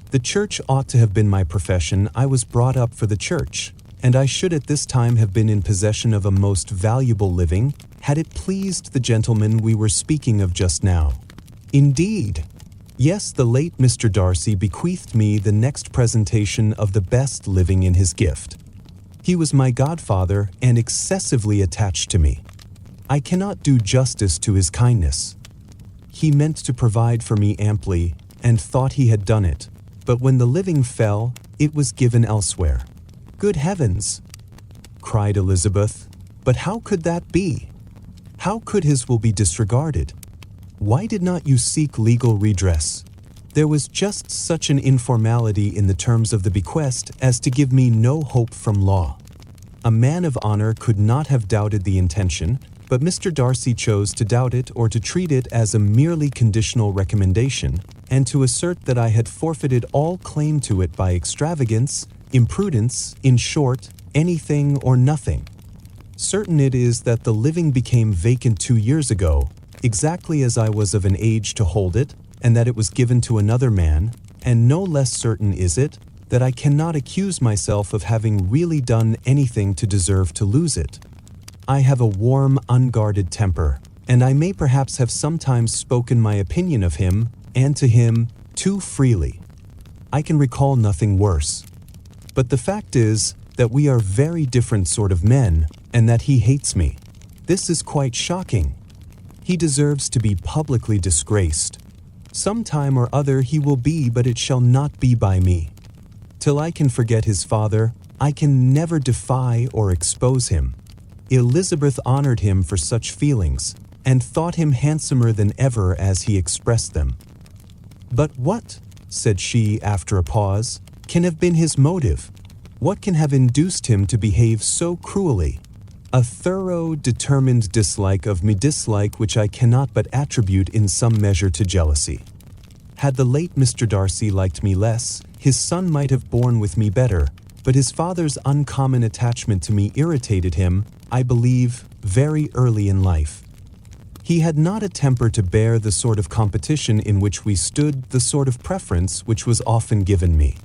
The church ought to have been my profession. I was brought up for the church, and I should at this time have been in possession of a most valuable living, had it pleased the gentleman we were speaking of just now. Indeed, yes, the late Mr. Darcy bequeathed me the next presentation of the best living in his gift. He was my godfather and excessively attached to me. I cannot do justice to his kindness. He meant to provide for me amply, and thought he had done it, but when the living fell, it was given elsewhere. Good heavens! Cried Elizabeth, but how could that be? How could his will be disregarded? Why did not you seek legal redress? There was just such an informality in the terms of the bequest as to give me no hope from law. A man of honor could not have doubted the intention, but Mr. Darcy chose to doubt it or to treat it as a merely conditional recommendation, and to assert that I had forfeited all claim to it by extravagance, imprudence, in short, anything or nothing. Certain it is that the living became vacant 2 years ago, exactly as I was of an age to hold it, and that it was given to another man, and no less certain is it that I cannot accuse myself of having really done anything to deserve to lose it. I have a warm, unguarded temper, and I may perhaps have sometimes spoken my opinion of him, and to him, too freely. I can recall nothing worse. But the fact is that we are very different sort of men, and that he hates me. This is quite shocking. He deserves to be publicly disgraced. Some time or other he will be, but it shall not be by me. Till I can forget his father, I can never defy or expose him. Elizabeth honored him for such feelings, and thought him handsomer than ever as he expressed them. But what, said she after a pause, can have been his motive? What can have induced him to behave so cruelly? A thorough, determined dislike of me, dislike which I cannot but attribute in some measure to jealousy. Had the late Mr. Darcy liked me less, his son might have borne with me better, but his father's uncommon attachment to me irritated him, I believe, very early in life. He had not a temper to bear the sort of competition in which we stood, the sort of preference which was often given me.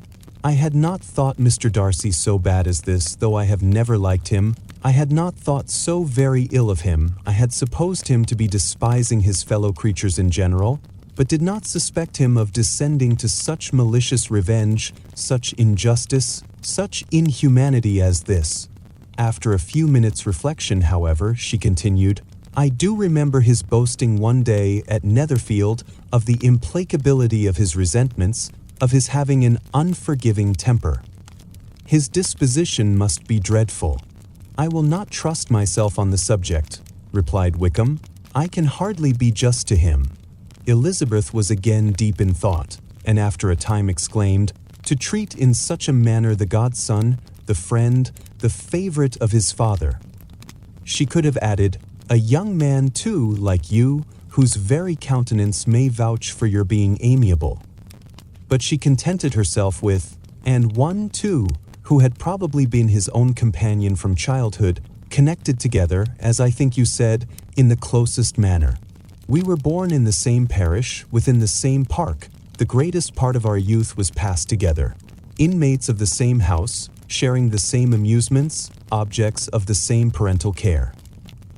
I had not thought Mr. Darcy so bad as this, though I have never liked him. I had not thought so very ill of him. I had supposed him to be despising his fellow creatures in general, but did not suspect him of descending to such malicious revenge, such injustice, such inhumanity as this. After a few minutes' reflection, however, she continued, I do remember his boasting one day at Netherfield of the implacability of his resentments, of his having an unforgiving temper. His disposition must be dreadful. I will not trust myself on the subject, replied Wickham. I can hardly be just to him. Elizabeth was again deep in thought, and after a time exclaimed, to treat in such a manner the godson, the friend, the favorite of his father. She could have added, a young man too, like you, whose very countenance may vouch for your being amiable. But she contented herself with, and one too, who had probably been his own companion from childhood, connected together, as I think you said, in the closest manner. We were born in the same parish, within the same park. The greatest part of our youth was passed together. Inmates of the same house, sharing the same amusements, objects of the same parental care.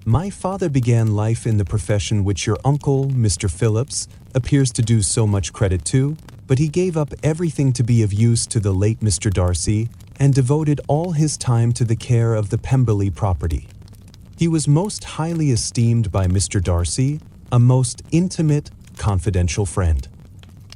My father began life in the profession which your uncle, Mr. Phillips, appears to do so much credit to, but he gave up everything to be of use to the late Mr. Darcy, and devoted all his time to the care of the Pemberley property. He was most highly esteemed by Mr. Darcy, a most intimate, confidential friend.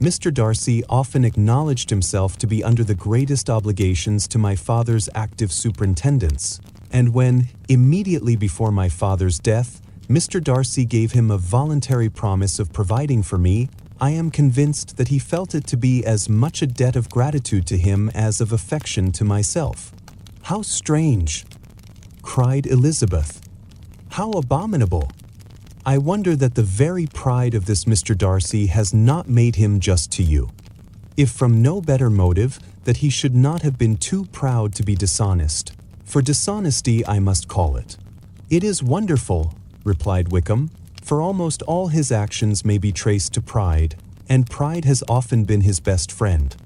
Mr. Darcy often acknowledged himself to be under the greatest obligations to my father's active superintendence, and when, immediately before my father's death, Mr. Darcy gave him a voluntary promise of providing for me, I am convinced that he felt it to be as much a debt of gratitude to him as of affection to myself. How strange! Cried Elizabeth. How abominable! I wonder that the very pride of this Mr. Darcy has not made him just to you. If from no better motive, that he should not have been too proud to be dishonest. For dishonesty I must call it. It is wonderful, replied Wickham, for almost all his actions may be traced to pride, and pride has often been his best friend.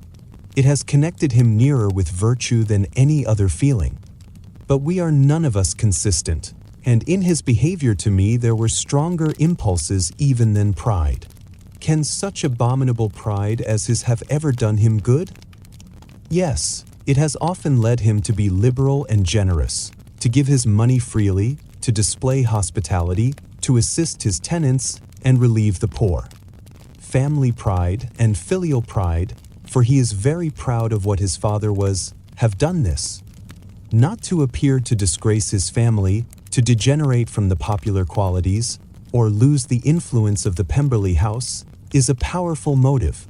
It has connected him nearer with virtue than any other feeling. But we are none of us consistent, and in his behavior to me there were stronger impulses even than pride. Can such abominable pride as his have ever done him good? Yes, it has often led him to be liberal and generous, to give his money freely, to display hospitality, to assist his tenants, and relieve the poor. Family pride and filial pride, for he is very proud of what his father was, have done this. Not to appear to disgrace his family, to degenerate from the popular qualities, or lose the influence of the Pemberley house, is a powerful motive.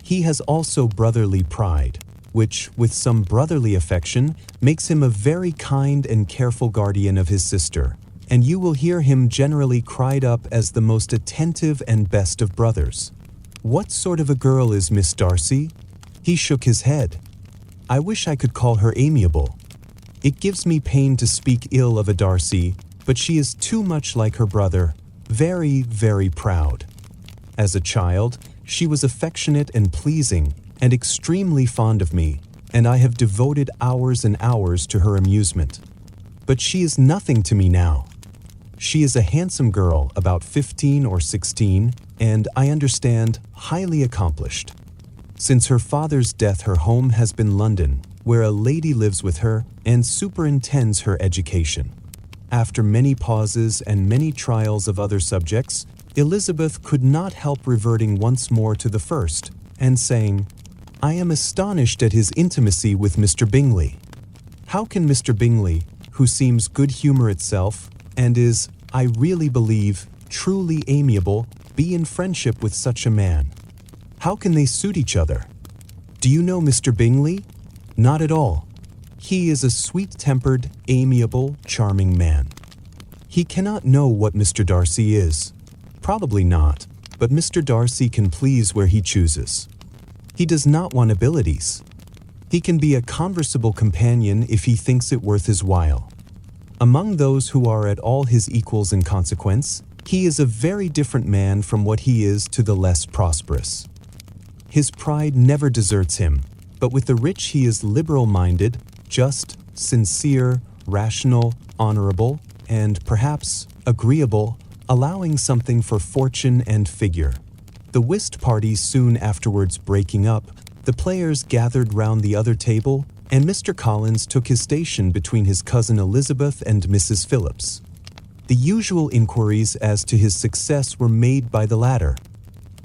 He has also brotherly pride, which, with some brotherly affection, makes him a very kind and careful guardian of his sister, and you will hear him generally cried up as the most attentive and best of brothers. What sort of a girl is Miss Darcy? He shook his head. I wish I could call her amiable. It gives me pain to speak ill of a Darcy, but she is too much like her brother, very, very proud. As a child, she was affectionate and pleasing, and extremely fond of me, and I have devoted hours and hours to her amusement. But she is nothing to me now. She is a handsome girl, about 15 or 16, and, I understand, highly accomplished. Since her father's death, her home has been London, where a lady lives with her and superintends her education. After many pauses and many trials of other subjects, Elizabeth could not help reverting once more to the first, and saying, I am astonished at his intimacy with Mr. Bingley. How can Mr. Bingley, who seems good humor itself, and is, I really believe, truly amiable, be in friendship with such a man? How can they suit each other? Do you know Mr. Bingley? Not at all. He is a sweet-tempered, amiable, charming man. He cannot know what Mr. Darcy is. Probably not, but Mr. Darcy can please where he chooses. He does not want abilities. He can be a conversable companion if he thinks it worth his while. Among those who are at all his equals in consequence, he is a very different man from what he is to the less prosperous. His pride never deserts him, but with the rich he is liberal-minded, just, sincere, rational, honorable, and, perhaps, agreeable, allowing something for fortune and figure. The whist party soon afterwards breaking up, the players gathered round the other table, and Mr. Collins took his station between his cousin Elizabeth and Mrs. Phillips. The usual inquiries as to his success were made by the latter.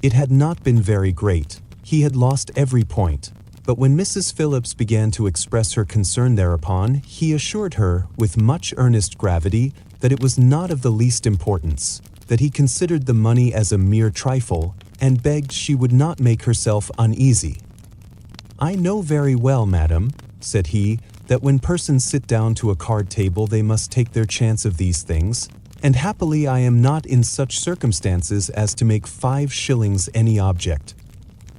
It had not been very great. He had lost every point, but when Mrs. Phillips began to express her concern thereupon, he assured her, with much earnest gravity, that it was not of the least importance, that he considered the money as a mere trifle, and begged she would not make herself uneasy. I know very well, madam, said he, that when persons sit down to a card table they must take their chance of these things, and happily I am not in such circumstances as to make 5 shillings any object.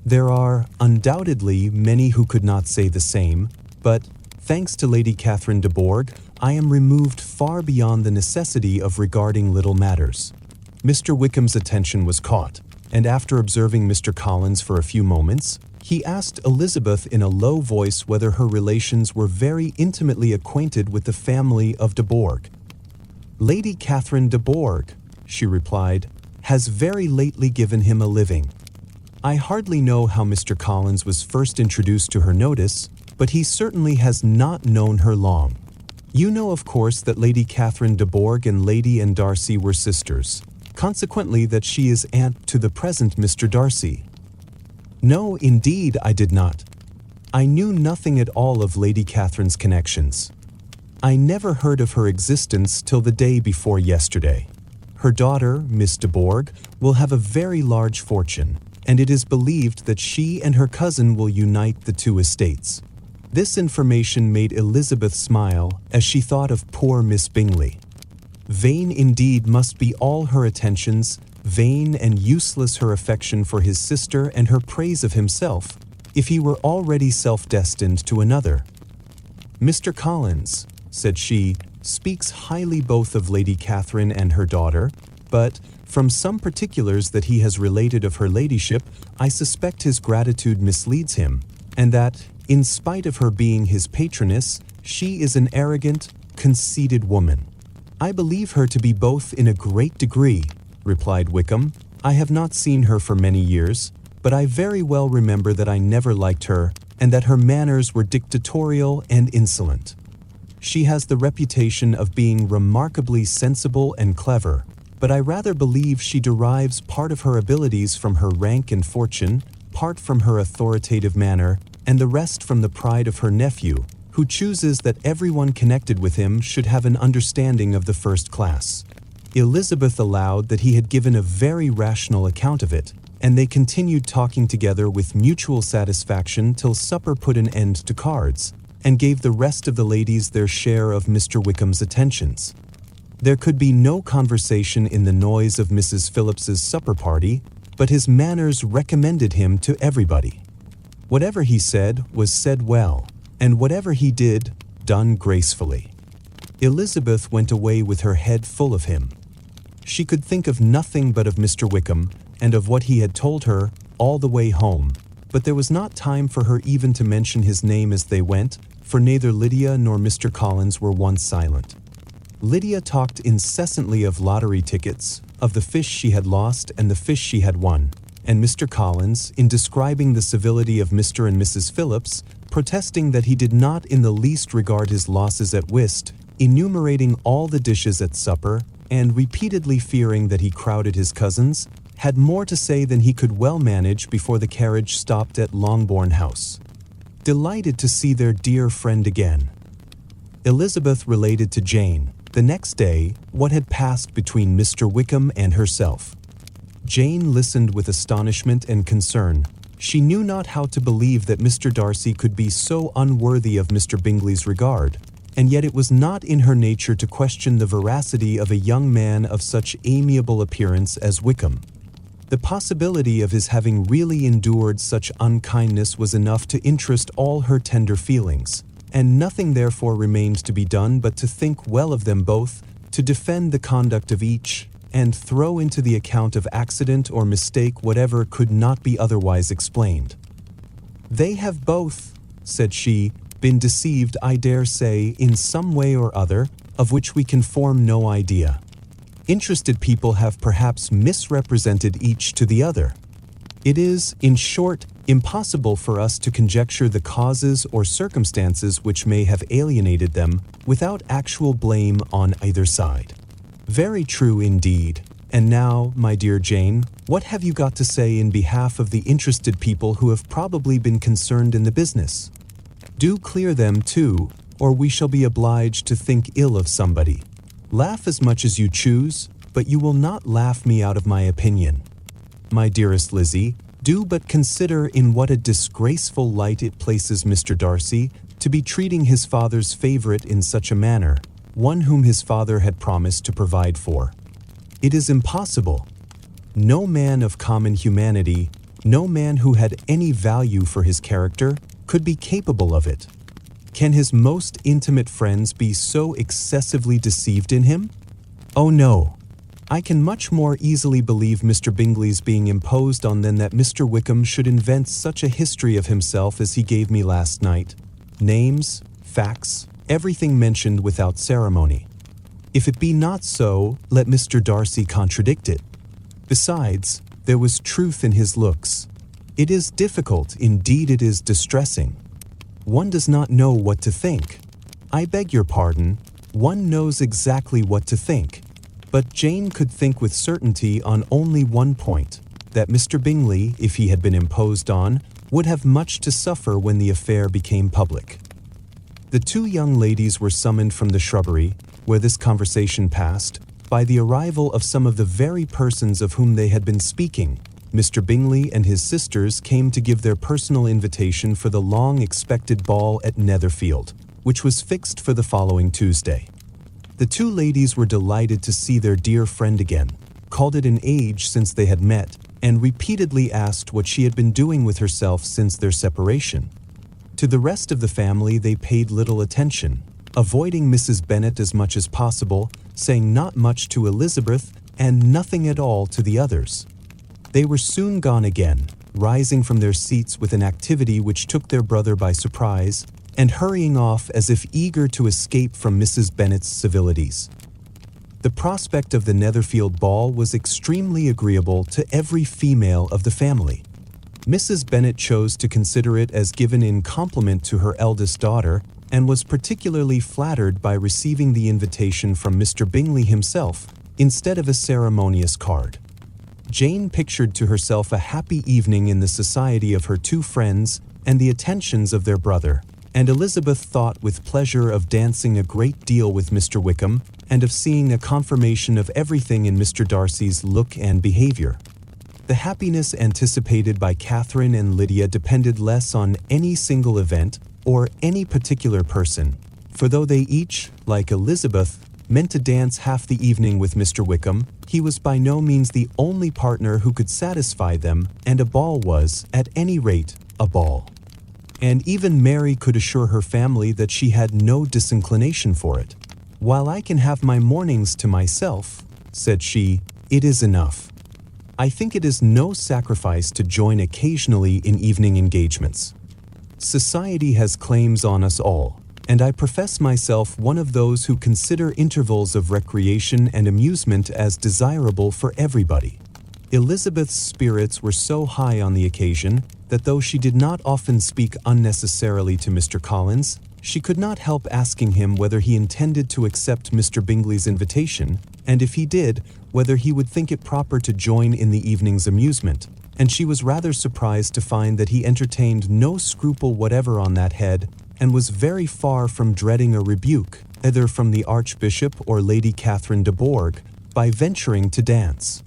There are, undoubtedly, many who could not say the same, but, thanks to Lady Catherine de Bourgh, I am removed far beyond the necessity of regarding little matters. Mr. Wickham's attention was caught, and after observing Mr. Collins for a few moments, he asked Elizabeth in a low voice whether her relations were very intimately acquainted with the family of de Bourgh. Lady Catherine de Bourgh, she replied, has very lately given him a living. I hardly know how Mr. Collins was first introduced to her notice, but he certainly has not known her long. You know, of course, that Lady Catherine de Bourgh and Lady and Darcy were sisters, consequently that she is aunt to the present Mr. Darcy. No, indeed, I did not. I knew nothing at all of Lady Catherine's connections. I never heard of her existence till the day before yesterday. Her daughter, Miss de Bourgh, will have a very large fortune, and it is believed that she and her cousin will unite the 2 estates. This information made Elizabeth smile as she thought of poor Miss Bingley. Vain indeed must be all her attentions, vain and useless her affection for his sister and her praise of himself, if he were already self-destined to another. Mr. Collins, said she, speaks highly both of Lady Catherine and her daughter, but, from some particulars that he has related of her ladyship, I suspect his gratitude misleads him, and that, in spite of her being his patroness, she is an arrogant, conceited woman. I believe her to be both in a great degree, replied Wickham. I have not seen her for many years, but I very well remember that I never liked her, and that her manners were dictatorial and insolent. She has the reputation of being remarkably sensible and clever, but I rather believe she derives part of her abilities from her rank and fortune, part from her authoritative manner, and the rest from the pride of her nephew, who chooses that everyone connected with him should have an understanding of the first class. Elizabeth allowed that he had given a very rational account of it, and they continued talking together with mutual satisfaction till supper put an end to cards, and gave the rest of the ladies their share of Mr. Wickham's attentions. There could be no conversation in the noise of Mrs. Phillips's supper party, but his manners recommended him to everybody. Whatever he said was said well, and whatever he did, done gracefully. Elizabeth went away with her head full of him. She could think of nothing but of Mr. Wickham and of what he had told her all the way home, but there was not time for her even to mention his name as they went, for neither Lydia nor Mr. Collins were once silent. Lydia talked incessantly of lottery tickets, of the fish she had lost and the fish she had won, and Mr. Collins, in describing the civility of Mr. and Mrs. Phillips, protesting that he did not in the least regard his losses at whist, enumerating all the dishes at supper, and repeatedly fearing that he crowded his cousins, had more to say than he could well manage before the carriage stopped at Longbourn House. Delighted to see their dear friend again, Elizabeth related to Jane, the next day, what had passed between Mr. Wickham and herself. Jane listened with astonishment and concern. She knew not how to believe that Mr. Darcy could be so unworthy of Mr. Bingley's regard, and yet it was not in her nature to question the veracity of a young man of such amiable appearance as Wickham. The possibility of his having really endured such unkindness was enough to interest all her tender feelings, and nothing therefore remained to be done but to think well of them both, to defend the conduct of each, and throw into the account of accident or mistake whatever could not be otherwise explained. "They have both," said she, "been deceived, I dare say, in some way or other, of which we can form no idea. Interested people have perhaps misrepresented each to the other. It is, in short, impossible for us to conjecture the causes or circumstances which may have alienated them without actual blame on either side." "Very true indeed. And now, my dear Jane, what have you got to say in behalf of the interested people who have probably been concerned in the business? Do clear them too, or we shall be obliged to think ill of somebody. Laugh as much as you choose, but you will not laugh me out of my opinion. My dearest Lizzie, do but consider in what a disgraceful light it places Mr. Darcy to be treating his father's favourite in such a manner, one whom his father had promised to provide for. It is impossible. No man of common humanity, no man who had any value for his character, could be capable of it. Can his most intimate friends be so excessively deceived in him? Oh no! I can much more easily believe Mr. Bingley's being imposed on than that Mr. Wickham should invent such a history of himself as he gave me last night. Names, facts, everything mentioned without ceremony. If it be not so, let Mr. Darcy contradict it. Besides, there was truth in his looks. It is difficult, indeed it is distressing. One does not know what to think. I beg your pardon, one knows exactly what to think. But Jane could think with certainty on only one point, that Mr. Bingley, if he had been imposed on, would have much to suffer when the affair became public. The two young ladies were summoned from the shrubbery, where this conversation passed, by the arrival of some of the very persons of whom they had been speaking. Mr. Bingley and his sisters came to give their personal invitation for the long-expected ball at Netherfield, which was fixed for the following Tuesday. The two ladies were delighted to see their dear friend again, called it an age since they had met, and repeatedly asked what she had been doing with herself since their separation. To the rest of the family they paid little attention, avoiding Mrs. Bennet as much as possible, saying not much to Elizabeth and nothing at all to the others. They were soon gone again, rising from their seats with an activity which took their brother by surprise, and hurrying off as if eager to escape from Mrs. Bennet's civilities. The prospect of the Netherfield ball was extremely agreeable to every female of the family. Mrs. Bennet chose to consider it as given in compliment to her eldest daughter, and was particularly flattered by receiving the invitation from Mr. Bingley himself, instead of a ceremonious card. Jane pictured to herself a happy evening in the society of her two friends and the attentions of their brother, and Elizabeth thought with pleasure of dancing a great deal with Mr. Wickham, and of seeing a confirmation of everything in Mr. Darcy's look and behaviour. The happiness anticipated by Catherine and Lydia depended less on any single event or any particular person, for though they each, like Elizabeth, meant to dance half the evening with Mr. Wickham, he was by no means the only partner who could satisfy them, and a ball was, at any rate, a ball. And even Mary could assure her family that she had no disinclination for it. "While I can have my mornings to myself," said she, "it is enough. I think it is no sacrifice to join occasionally in evening engagements. Society has claims on us all, and I profess myself one of those who consider intervals of recreation and amusement as desirable for everybody." Elizabeth's spirits were so high on the occasion that though she did not often speak unnecessarily to Mr. Collins, she could not help asking him whether he intended to accept Mr. Bingley's invitation, and if he did, whether he would think it proper to join in the evening's amusement, and she was rather surprised to find that he entertained no scruple whatever on that head, and was very far from dreading a rebuke, either from the Archbishop or Lady Catherine de Bourgh, by venturing to dance.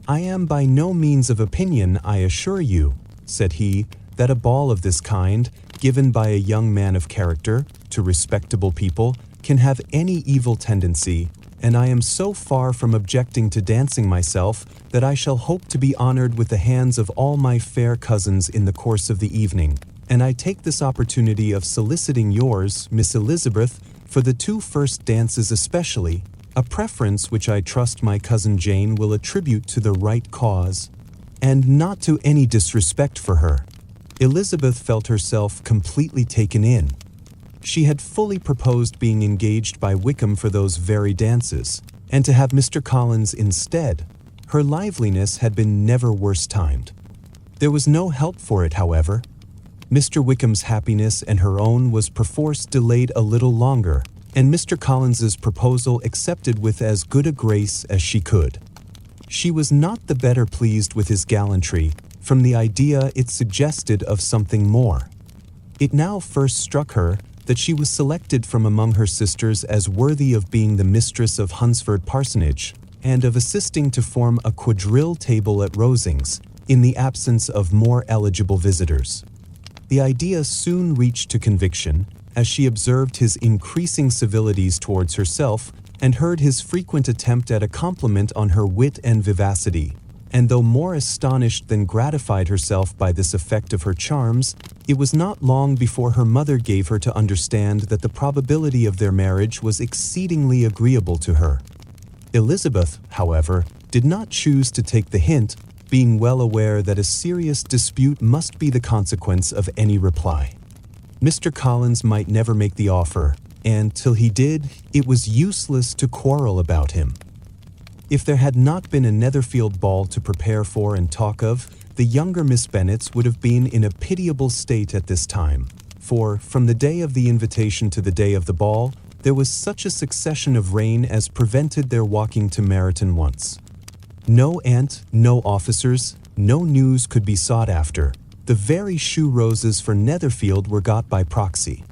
"I am by no means of opinion, I assure you," said he, "that a ball of this kind, given by a young man of character, to respectable people, can have any evil tendency, and I am so far from objecting to dancing myself that I shall hope to be honored with the hands of all my fair cousins in the course of the evening, and I take this opportunity of soliciting yours, Miss Elizabeth, for the 2 first dances especially, a preference which I trust my cousin Jane will attribute to the right cause, and not to any disrespect for her." Elizabeth felt herself completely taken in. She had fully proposed being engaged by Wickham for those very dances, and to have Mr. Collins instead. Her liveliness had been never worse timed. There was no help for it, however. Mr. Wickham's happiness and her own was perforce delayed a little longer, and Mr. Collins's proposal accepted with as good a grace as she could. She was not the better pleased with his gallantry, from the idea it suggested of something more. It now first struck her that she was selected from among her sisters as worthy of being the mistress of Hunsford Parsonage, and of assisting to form a quadrille table at Rosings, in the absence of more eligible visitors. The idea soon reached to conviction, as she observed his increasing civilities towards herself, and heard his frequent attempt at a compliment on her wit and vivacity, and though more astonished than gratified herself by this effect of her charms, it was not long before her mother gave her to understand that the probability of their marriage was exceedingly agreeable to her. Elizabeth, however, did not choose to take the hint, being well aware that a serious dispute must be the consequence of any reply. Mr. Collins might never make the offer, and till he did, it was useless to quarrel about him. If there had not been a Netherfield ball to prepare for and talk of, the younger Miss Bennets would have been in a pitiable state at this time, for, from the day of the invitation to the day of the ball, there was such a succession of rain as prevented their walking to Meryton once. No aunt, no officers, no news could be sought after. The very shoe roses for Netherfield were got by proxy.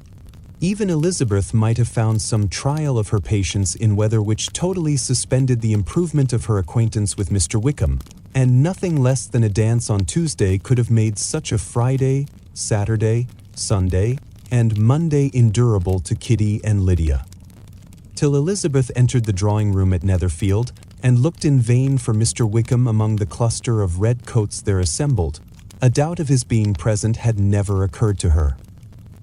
Even Elizabeth might have found some trial of her patience in weather which totally suspended the improvement of her acquaintance with Mr. Wickham, and nothing less than a dance on Tuesday could have made such a Friday, Saturday, Sunday, and Monday endurable to Kitty and Lydia. Till Elizabeth entered the drawing-room at Netherfield, and looked in vain for Mr. Wickham among the cluster of red coats there assembled, a doubt of his being present had never occurred to her.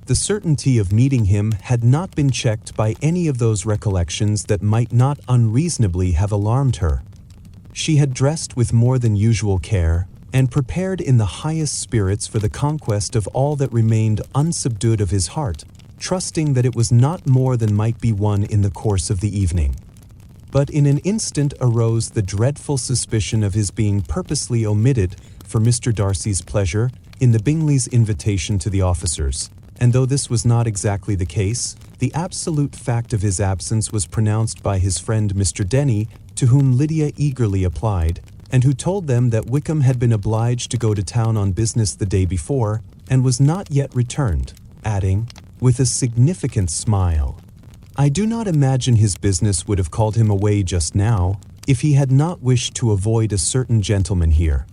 The certainty of meeting him had not been checked by any of those recollections that might not unreasonably have alarmed her. She had dressed with more than usual care, and prepared in the highest spirits for the conquest of all that remained unsubdued of his heart, trusting that it was not more than might be won in the course of the evening. But in an instant arose the dreadful suspicion of his being purposely omitted for Mr. Darcy's pleasure in the Bingley's invitation to the officers, and though this was not exactly the case, the absolute fact of his absence was pronounced by his friend Mr. Denny, to whom Lydia eagerly applied, and who told them that Wickham had been obliged to go to town on business the day before, and was not yet returned, adding, with a significant smile, "I do not imagine his business would have called him away just now, if he had not wished to avoid a certain gentleman here."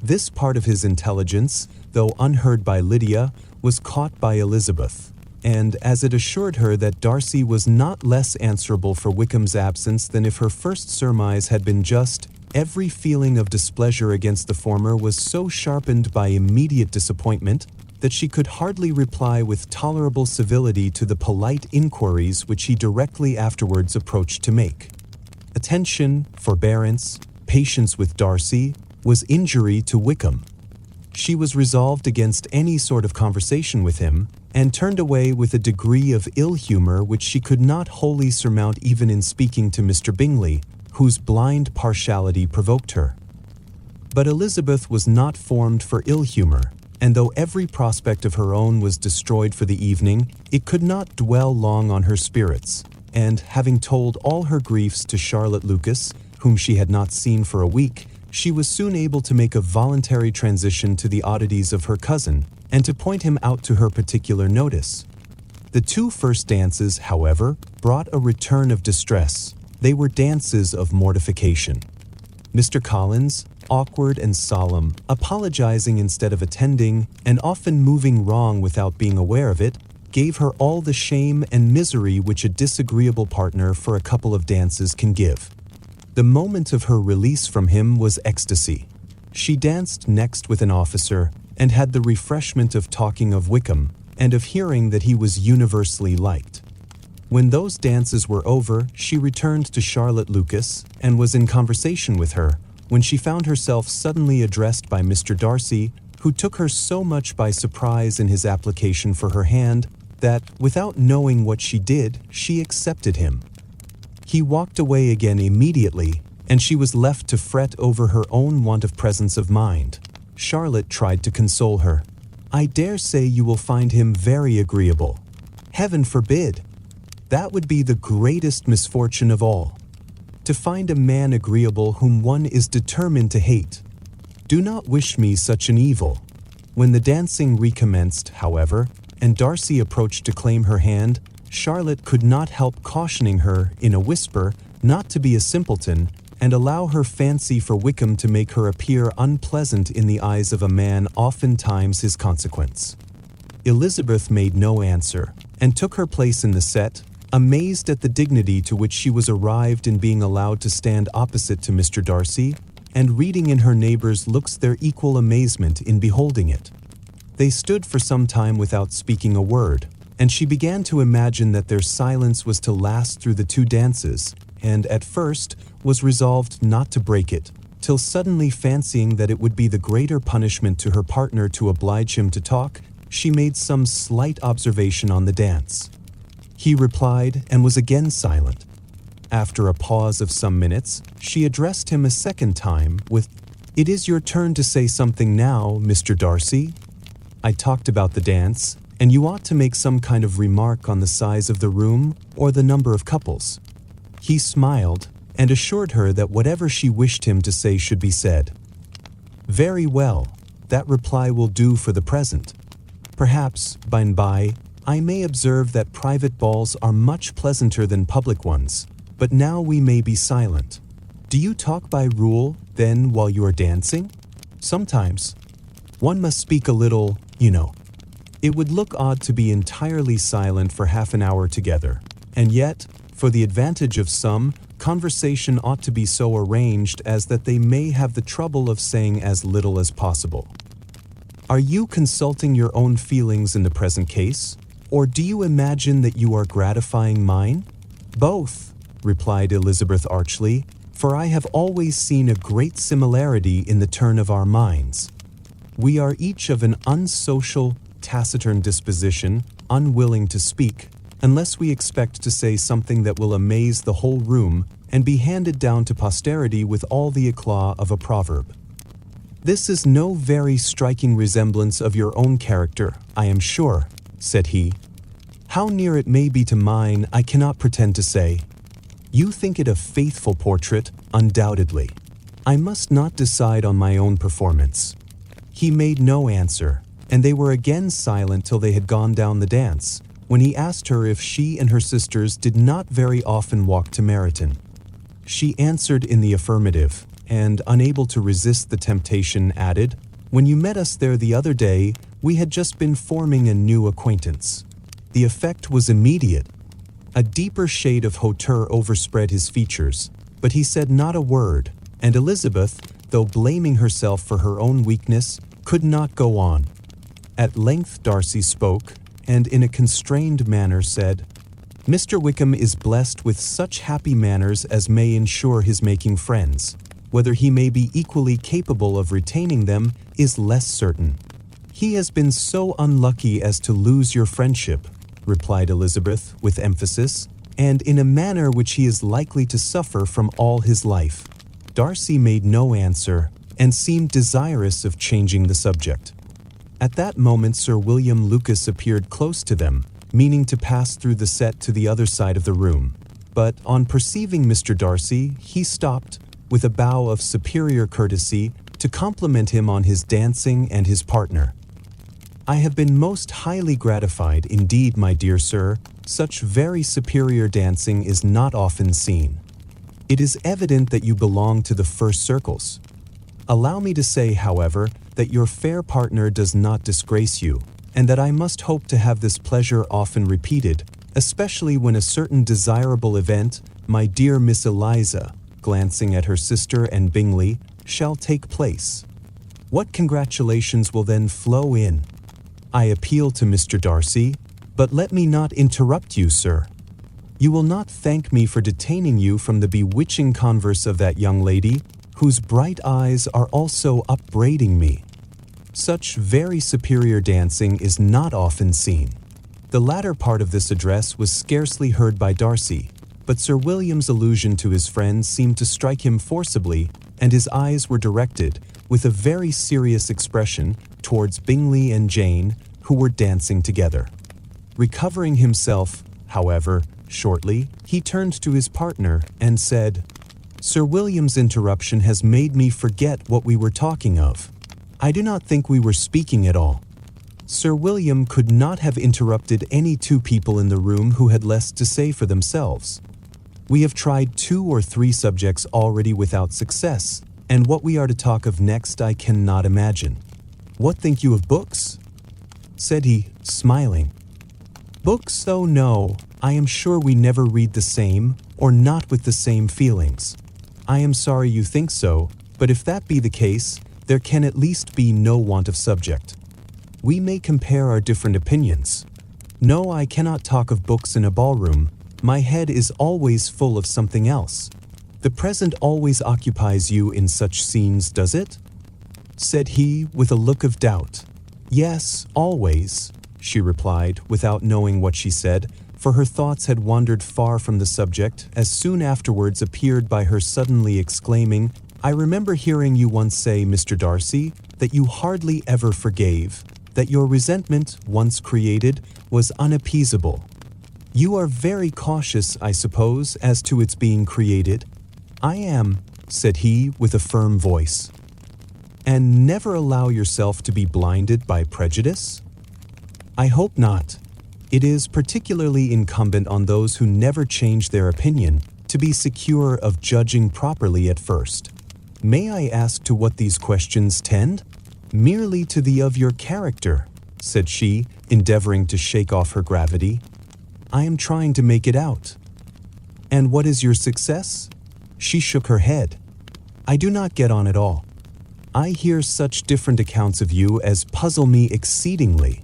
This part of his intelligence, though unheard by Lydia, was caught by Elizabeth. and as it assured her that Darcy was not less answerable for Wickham's absence than if her first surmise had been just, every feeling of displeasure against the former was so sharpened by immediate disappointment that she could hardly reply with tolerable civility to the polite inquiries which he directly afterwards approached to make. Attention, forbearance, patience with Darcy was injury to Wickham. She was resolved against any sort of conversation with him, and turned away with a degree of ill humor which she could not wholly surmount even in speaking to Mr. Bingley, whose blind partiality provoked her. But Elizabeth was not formed for ill humor, and though every prospect of her own was destroyed for the evening, it could not dwell long on her spirits, and having told all her griefs to Charlotte Lucas, whom she had not seen for a week, she was soon able to make a voluntary transition to the oddities of her cousin, and to point him out to her particular notice. The two first dances, however, brought a return of distress. They were dances of mortification. Mr. Collins, awkward and solemn, apologizing instead of attending, and often moving wrong without being aware of it, gave her all the shame and misery which a disagreeable partner for a couple of dances can give. The moment of her release from him was ecstasy. She danced next with an officer, and had the refreshment of talking of Wickham, and of hearing that he was universally liked. When those dances were over, she returned to Charlotte Lucas, and was in conversation with her, when she found herself suddenly addressed by Mr. Darcy, who took her so much by surprise in his application for her hand, that, without knowing what she did, she accepted him. He walked away again immediately, and she was left to fret over her own want of presence of mind. Charlotte tried to console her. "I dare say you will find him very agreeable." "Heaven forbid! That would be the greatest misfortune of all. To find a man agreeable whom one is determined to hate. Do not wish me such an evil." When the dancing recommenced, however, and Darcy approached to claim her hand, Charlotte could not help cautioning her, in a whisper, not to be a simpleton, and allow her fancy for Wickham to make her appear unpleasant in the eyes of a man oftentimes his consequence. Elizabeth made no answer, and took her place in the set, amazed at the dignity to which she was arrived in being allowed to stand opposite to Mr. Darcy, and reading in her neighbors' looks their equal amazement in beholding it. They stood for some time without speaking a word, and she began to imagine that their silence was to last through the two dances, and at first was resolved not to break it, till suddenly fancying that it would be the greater punishment to her partner to oblige him to talk, she made some slight observation on the dance. He replied and was again silent. After a pause of some minutes, she addressed him a second time with, "It is your turn to say something now, Mr. Darcy. I talked about the dance, and you ought to make some kind of remark on the size of the room or the number of couples." He smiled and assured her that whatever she wished him to say should be said. "Very well, that reply will do for the present. Perhaps, by and by, I may observe that private balls are much pleasanter than public ones, but now we may be silent. Do you talk by rule, then, while you are dancing?" "Sometimes. One must speak a little, you know. It would look odd to be entirely silent for half an hour together, and yet, for the advantage of some, conversation ought to be so arranged as that they may have the trouble of saying as little as possible." "Are you consulting your own feelings in the present case, or do you imagine that you are gratifying mine?" "Both," replied Elizabeth archly, "for I have always seen a great similarity in the turn of our minds. We are each of an unsocial, taciturn disposition, unwilling to speak, unless we expect to say something that will amaze the whole room and be handed down to posterity with all the eclat of a proverb. This is no very striking resemblance of your own character, I am sure," said he. "How near it may be to mine, I cannot pretend to say. You think it a faithful portrait, undoubtedly. I must not decide on my own performance." He made no answer, and they were again silent till they had gone down the dance, when he asked her if she and her sisters did not very often walk to Meryton. She answered in the affirmative, and, unable to resist the temptation, added, "When you met us there the other day, we had just been forming a new acquaintance." The effect was immediate. A deeper shade of hauteur overspread his features, but he said not a word, and Elizabeth, though blaming herself for her own weakness, could not go on. At length Darcy spoke, and in a constrained manner said, "Mr. Wickham is blessed with such happy manners as may ensure his making friends. Whether he may be equally capable of retaining them is less certain." "He has been so unlucky as to lose your friendship," replied Elizabeth with emphasis, "and in a manner which he is likely to suffer from all his life." Darcy made no answer, and seemed desirous of changing the subject. At that moment Sir William Lucas appeared close to them, meaning to pass through the set to the other side of the room. But on perceiving Mr. Darcy, he stopped, with a bow of superior courtesy, to compliment him on his dancing and his partner. "I have been most highly gratified indeed, my dear sir. Such very superior dancing is not often seen. It is evident that you belong to the first circles. Allow me to say, however, that your fair partner does not disgrace you, and that I must hope to have this pleasure often repeated, especially when a certain desirable event, my dear Miss Eliza," glancing at her sister and Bingley, "shall take place. What congratulations will then flow in! I appeal to Mr. Darcy, but let me not interrupt you, sir. You will not thank me for detaining you from the bewitching converse of that young lady, whose bright eyes are also upbraiding me. Such very superior dancing is not often seen." The latter part of this address was scarcely heard by Darcy, but Sir William's allusion to his friend seemed to strike him forcibly, and his eyes were directed, with a very serious expression, towards Bingley and Jane, who were dancing together. Recovering himself, however, shortly, he turned to his partner and said, "Sir William's interruption has made me forget what we were talking of. I do not think we were speaking at all. Sir William could not have interrupted any two people in the room who had less to say for themselves. We have tried 2 or 3 subjects already without success, and what we are to talk of next I cannot imagine. What think you of books?" said he, smiling. "Books, oh no, I am sure we never read the same, or not with the same feelings. I am sorry you think so, but if that be the case, there can at least be no want of subject. We may compare our different opinions. No, I cannot talk of books in a ballroom. My head is always full of something else. The present always occupies you in such scenes, does it?" said he, with a look of doubt. "Yes, always," she replied, without knowing what she said, for her thoughts had wandered far from the subject, as soon afterwards appeared by her suddenly exclaiming, "I remember hearing you once say, Mr. Darcy, that you hardly ever forgave, that your resentment, once created, was unappeasable. You are very cautious, I suppose, as to its being created?" "I am," said he, with a firm voice. "And never allow yourself to be blinded by prejudice?" "I hope not. It is particularly incumbent on those who never change their opinion to be secure of judging properly at first. May I ask to what these questions tend?" "Merely to the of your character," said she, endeavoring to shake off her gravity. "I am trying to make it out." "And what is your success?" She shook her head. "I do not get on at all. I hear such different accounts of you as puzzle me exceedingly."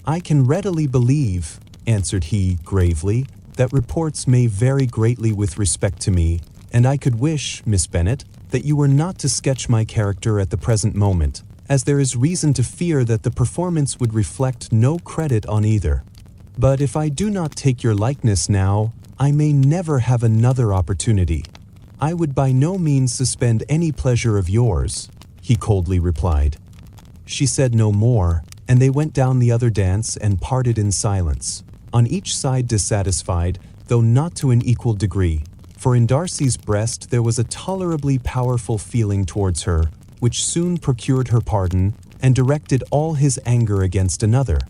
"I can readily believe," answered he, gravely, "that reports may vary greatly with respect to me, and I could wish, Miss Bennet, that you were not to sketch my character at the present moment, as there is reason to fear that the performance would reflect no credit on either. But if I do not take your likeness now, I may never have another opportunity. I would by no means suspend any pleasure of yours," he coldly replied. She said no more, and they went down the other dance and parted in silence, on each side dissatisfied, though not to an equal degree, for in Darcy's breast there was a tolerably powerful feeling towards her, which soon procured her pardon and directed all his anger against another,